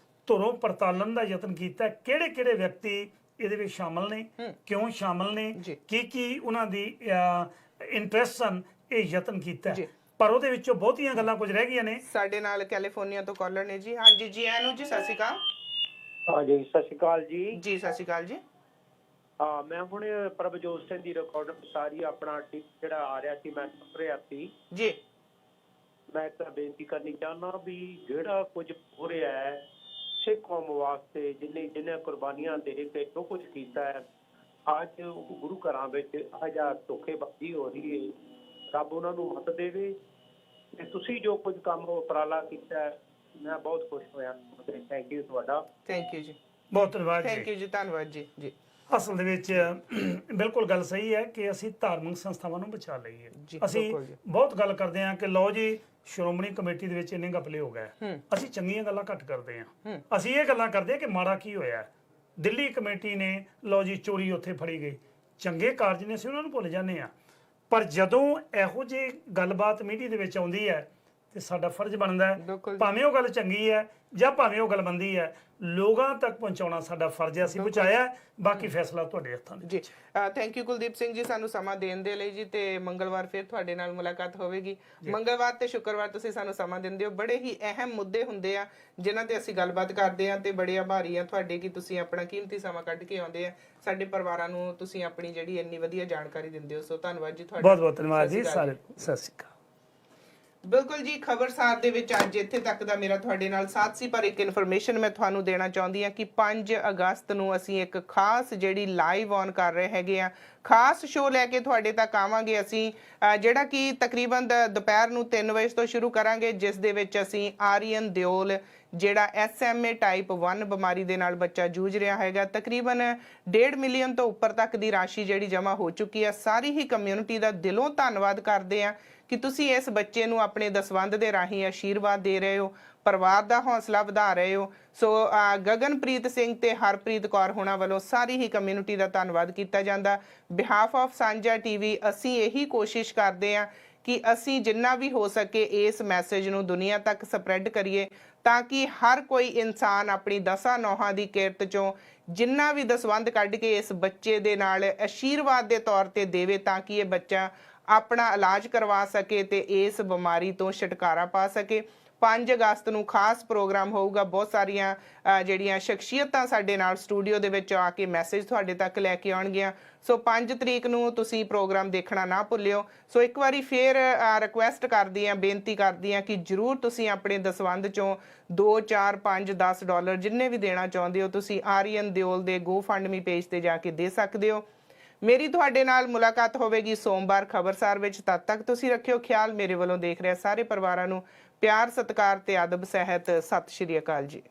ਧੁਰੋਂ ਪੜਤਾਲਣ ਦਾ ਯਤਨ ਕੀਤਾ, ਕਿਹੜੇ ਕਿਹੜੇ ਵਿਅਕਤੀ ਇਹਦੇ ਵਿੱਚ ਸ਼ਾਮਲ ਨੇ, ਕਿਉਂ ਸ਼ਾਮਲ ਨੇ, ਕੀ ਉਹਨਾਂ ਦੀ ਇੰਟਰਸਟ ਹਨ, ਇਹ ਯਤਨ ਕੀਤਾ। ਪਰ ਉਹਦੇ ਵਿੱਚੋਂ ਬਹੁਤੀਆਂ ਗੱਲਾਂ ਕੁਝ ਰਹਿ ਗਈਆਂ ਨੇ। ਸਾਡੇ ਨਾਲ ਕੈਲੀਫੋਰਨੀਆ ਤੋਂ ਕਾਲਰ ਨੇ ਜੀ। ਹਾਂਜੀ ਜੀ, ਆਨੂ ਜੀ, ਸਤਿ ਸ਼੍ਰੀ ਅਕਾਲ। ਹਾਂਜੀ, ਸਤਿ ਸ਼੍ਰੀ ਅਕਾਲ ਜੀ। ਜੀ, ਸਤਿ ਸ਼੍ਰੀ ਅਕਾਲ ਜੀ। ਮੈਂ ਹੁਣ ਪ੍ਰਭਜੋਤ ਸਿੰਘ ਦੀ ਰਿਕਾਰਡ ਸਾਰੀ ਆਪਣਾ ਜਿਹੜਾ ਆ ਰਿਹਾ ਸੀ, ਮੈਂ ਸੁਣ ਰਿਹਾ ਸੀ ਜੀ। ਮੈਂ ਇੱਕ ਬੇਨਤੀ ਕਰਨੀ ਚਾਹੁੰਦਾ ਵੀ ਜਿਹੜਾ ਕੁਝ ਹੋ ਰਿਹਾ ਹੈ ਸਿੱਖ ਕੌਮ ਵਾਸਤੇ, ਜਿਹਨੇ ਕੁਰਬਾਨੀਆਂ ਦੇ ਕੇ ਜੋ ਕੁਝ ਕੀਤਾ ਹੈ, ਅੱਜ ਗੁਰੂ ਘਰਾਂ ਵਿੱਚ ਇਹੋ ਜਿਹਾ ਧੋਖੇਬਾਜ਼ੀ ਹੋ ਰਹੀ ਹੈ। ਰੱਬ ਉਹਨਾਂ ਨੂੰ ਮੱਤ ਦੇਵੇ। ਤੇ ਤੁਸੀਂ ਜੋ ਕੁਝ ਕੰਮ ਉਪਰਾਲਾ ਕੀਤਾ, ਮੈਂ ਬਹੁਤ ਖੁਸ਼ ਹੋਇਆ। ਥੈਂਕ ਯੂ ਤੁਹਾਡਾ। ਥੈਂਕ ਯੂ ਜੀ, ਬਹੁਤ ਧੰਨਵਾਦ। ਥੈਂਕ ਯੂ ਜੀ, ਧੰਨਵਾਦ ਜੀ। ਜੀ, ਅਸਲ ਦੇ ਵਿੱਚ ਬਿਲਕੁਲ ਗੱਲ ਸਹੀ ਹੈ ਕਿ ਅਸੀਂ ਧਾਰਮਿਕ ਸੰਸਥਾਵਾਂ ਨੂੰ ਬਚਾ ਲਈਏ। ਅਸੀਂ ਬਹੁਤ ਗੱਲ ਕਰਦੇ ਹਾਂ ਕਿ ਲਓ ਜੀ, ਸ਼੍ਰੋਮਣੀ ਕਮੇਟੀ ਦੇ ਵਿੱਚ ਇੰਨੇ ਘਪਲੇ ਹੋ ਗਏ। ਅਸੀਂ ਚੰਗੀਆਂ ਗੱਲਾਂ ਘੱਟ ਕਰਦੇ ਹਾਂ। ਅਸੀਂ ਇਹ ਗੱਲਾਂ ਕਰਦੇ ਹਾਂ ਕਿ ਮਾੜਾ ਕੀ ਹੋਇਆ। ਦਿੱਲੀ ਕਮੇਟੀ ਨੇ ਲਓ ਜੀ ਚੋਰੀ ਉੱਥੇ ਫੜੀ ਗਈ, ਚੰਗੇ ਕਾਰਜ ਨੇ, ਅਸੀਂ ਉਹਨਾਂ ਨੂੰ ਭੁੱਲ ਜਾਂਦੇ ਹਾਂ। ਪਰ ਜਦੋਂ ਇਹੋ ਜਿਹੀ ਗੱਲਬਾਤ ਮੀਡੀਆ ਦੇ ਵਿੱਚ ਆਉਂਦੀ ਹੈ ਤੇ ਸਾਡਾ ਫਰਜ਼ ਬਣਦਾ ਹੈ, ਭਾਵੇਂ ਉਹ ਗੱਲ ਚੰਗੀ ਹੈ ਜਾਂ ਭਾਵੇਂ ਉਹ ਗੱਲ ਮੰਦੀ ਹੈ, ਲੋਕਾਂ ਤੱਕ ਪਹੁੰਚਾਉਣਾ ਸਾਡਾ ਫਰਜ਼ ਹੈ। ਅਸੀਂ ਪਹੁੰਚਾਇਆ, ਬਾਕੀ ਫੈਸਲਾ ਤੁਹਾਡੇ ਹੱਥਾਂ ਵਿੱਚ ਜੀ। ਥੈਂਕ ਯੂ ਕੁਲਦੀਪ ਸਿੰਘ ਜੀ ਸਾਨੂੰ ਸਮਾਂ ਦੇਣ ਦੇ ਲਈ ਜੀ, ਤੇ ਮੰਗਲਵਾਰ ਫਿਰ ਤੁਹਾਡੇ ਨਾਲ ਮੁਲਾਕਾਤ ਹੋਵੇਗੀ। ਮੰਗਲਵਾਰ ਤੇ ਸ਼ੁੱਕਰਵਾਰ ਤੁਸੀਂ ਸਾਨੂੰ ਸਮਾਂ ਦਿੰਦੇ ਹੋ, ਬੜੇ ਹੀ ਅਹਿਮ ਮੁੱਦੇ ਹੁੰਦੇ ਆ ਜਿਨ੍ਹਾਂ ਤੇ ਅਸੀਂ ਗੱਲਬਾਤ ਕਰਦੇ ਆ, ਤੇ ਬੜੇ ਆਭਾਰੀ ਆ ਤੁਹਾਡੇ ਕਿ ਤੁਸੀਂ ਆਪਣਾ ਕੀਮਤੀ ਸਮਾਂ ਕੱਢ ਕੇ ਆਉਂਦੇ ਆ, ਸਾਡੇ ਪਰਿਵਾਰਾਂ ਨੂੰ ਤੁਸੀਂ ਆਪਣੀ ਜਿਹੜੀ ਇੰਨੀ ਵਧੀਆ ਜਾਣਕਾਰੀ ਦਿੰਦੇ ਹੋ। ਸੋ ਧੰਨਵਾਦ ਜੀ ਤੁਹਾਡਾ, ਬਹੁਤ ਬਹੁਤ ਧੰਨਵਾਦ ਜੀ ਸਾਰੇ, ਸਤਿ ਸ਼੍ਰੀ ਅਕਾਲ। ਬਿਲਕੁਲ ਜੀ, ਖਬਰਸਾਰ ਦੇ ਵਿੱਚ ਅੱਜ ਇੱਥੇ ਤੱਕ ਦਾ ਮੇਰਾ ਤੁਹਾਡੇ ਨਾਲ ਸਾਥ ਸੀ, ਪਰ ਇੱਕ ਇਨਫੋਰਮੇਸ਼ਨ ਮੈਂ ਤੁਹਾਨੂੰ ਦੇਣਾ ਚਾਹੁੰਦੀ ਹਾਂ ਕਿ 5 ਅਗਸਤ ਨੂੰ ਅਸੀਂ ਇੱਕ ਖਾਸ ਜਿਹੜੀ ਲਾਈਵ ਔਨ ਕਰ ਰਹੇ ਹੈਗੇ ਆ, ਖਾਸ ਸ਼ੋਅ ਲੈ ਕੇ ਤੁਹਾਡੇ ਤੱਕ ਆਵਾਂਗੇ ਅਸੀਂ, ਜਿਹੜਾ ਕਿ ਤਕਰੀਬਨ ਦੁਪਹਿਰ ਨੂੰ 3 ਵਜੇ ਤੋਂ ਸ਼ੁਰੂ ਕਰਾਂਗੇ, ਜਿਸ ਦੇ ਵਿੱਚ ਅਸੀਂ ਆਰੀਅਨ ਦਿਓਲ ਜਿਹੜਾ SMA ਟਾਈਪ 1 ਬਿਮਾਰੀ ਦੇ ਨਾਲ ਬੱਚਾ ਜੂਝ ਰਿਹਾ ਹੈਗਾ, ਤਕਰੀਬਨ 1.5 ਮਿਲੀਅਨ ਤੋਂ ਉੱਪਰ ਤੱਕ ਦੀ ਰਾਸ਼ੀ ਜਿਹੜੀ ਜਮ੍ਹਾਂ ਹੋ ਚੁੱਕੀ ਹੈ। ਸਾਰੀ ਹੀ ਕਮਿਊਨਿਟੀ ਦਾ ਦਿਲੋਂ ਧੰਨਵਾਦ ਕਰਦੇ ਆ ਕਿ ਤੁਸੀਂ ਇਸ ਬੱਚੇ ਨੂੰ ਆਪਣੇ ਦਸਵੰਧ ਦੇ ਰਾਹੀਂ ਆਸ਼ੀਰਵਾਦ ਦੇ ਰਹੇ ਹੋ, ਪਰਿਵਾਰ ਦਾ ਹੌਸਲਾ ਵਧਾ ਰਹੇ ਹੋ। ਸੋ ਗਗਨਪ੍ਰੀਤ ਸਿੰਘ ਤੇ ਹਰਪ੍ਰੀਤ ਕੌਰ ਹੋਣਾ ਵੱਲੋਂ ਸਾਰੀ ਹੀ ਕਮਿਊਨਿਟੀ ਦਾ ਧੰਨਵਾਦ ਕੀਤਾ ਜਾਂਦਾ। ਬਿਹਾਫ ਆਫ ਸਾਂਝਾ ਟੀਵੀ ਅਸੀਂ ਇਹੀ ਕੋਸ਼ਿਸ਼ ਕਰਦੇ ਹਾਂ ਕਿ ਅਸੀਂ ਜਿੰਨਾ ਵੀ ਹੋ ਸਕੇ ਇਸ ਮੈਸੇਜ ਨੂੰ ਦੁਨੀਆ ਤੱਕ ਸਪਰੈਡ ਕਰੀਏ, ਤਾਂ ਕਿ ਹਰ ਕੋਈ ਇਨਸਾਨ ਆਪਣੀ ਦਸਾਂ ਨੌਹਾਂ ਦੀ ਕਿਰਤ ਚੋਂ ਜਿੰਨਾ ਵੀ ਦਸਵੰਧ ਕੱਢ ਕੇ ਇਸ ਬੱਚੇ ਦੇ ਨਾਲ ਆਸ਼ੀਰਵਾਦ ਦੇ ਤੌਰ ਤੇ ਦੇਵੇ, ਤਾਂ ਕਿ ਇਹ ਬੱਚਾ ਆਪਣਾ ਇਲਾਜ ਕਰਵਾ ਸਕੇ ਤੇ ਇਸ ਬਿਮਾਰੀ ਤੋਂ ਛੁਟਕਾਰਾ ਪਾ ਸਕੇ। 5 ਅਗਸਤ ਨੂੰ ਖਾਸ ਪ੍ਰੋਗਰਾਮ ਹੋਊਗਾ, ਬਹੁਤ ਸਾਰੀਆਂ ਜਿਹੜੀਆਂ ਸ਼ਖਸੀਅਤਾਂ ਸਾਡੇ ਨਾਲ ਸਟੂਡੀਓ ਦੇ ਵਿੱਚ ਆ ਕੇ ਮੈਸੇਜ ਤੁਹਾਡੇ ਤੱਕ ਲੈ ਕੇ ਆਉਣਗੀਆਂ। ਸੋ 5 ਤਰੀਕ ਨੂੰ ਤੁਸੀਂ ਪ੍ਰੋਗਰਾਮ ਦੇਖਣਾ ਨਾ ਭੁੱਲਿਓ। ਸੋ ਇੱਕ ਵਾਰੀ ਫੇਰ ਰਿਕੁਐਸਟ ਕਰਦੀ ਹਾਂ, ਬੇਨਤੀ ਕਰਦੀ ਹਾਂ ਕਿ ਜਰੂਰ ਤੁਸੀਂ ਆਪਣੇ ਦਸਵੰਧ ਚੋਂ 2, 4, 5, 10 ਡਾਲਰ ਜਿੰਨੇ ਵੀ ਦੇਣਾ ਚਾਹੁੰਦੇ ਹੋ ਤੁਸੀਂ ਆਰੀਅਨ ਦਿਓਲ ਦੇ GoFundMe ਪੇਜ ਤੇ ਜਾ ਕੇ ਦੇ ਸਕਦੇ ਹੋ। ਮੇਰੀ ਤੁਹਾਡੇ ਨਾਲ ਮੁਲਾਕਾਤ ਹੋਵੇਗੀ ਸੋਮਵਾਰ ਖਬਰਸਾਰ ਵਿੱਚ। ਤਦ ਤੱਕ ਤੁਸੀਂ ਰੱਖਿਓ ਖਿਆਲ। ਮੇਰੇ ਵੱਲੋਂ ਦੇਖ ਰਿਹਾ ਸਾਰੇ ਪਰਿਵਾਰਾਂ ਨੂੰ ਪਿਆਰ, ਸਤਿਕਾਰ ਤੇ ਅਦਬ ਸਹਿਤ ਸਤਿ ਸ਼੍ਰੀ ਅਕਾਲ ਜੀ।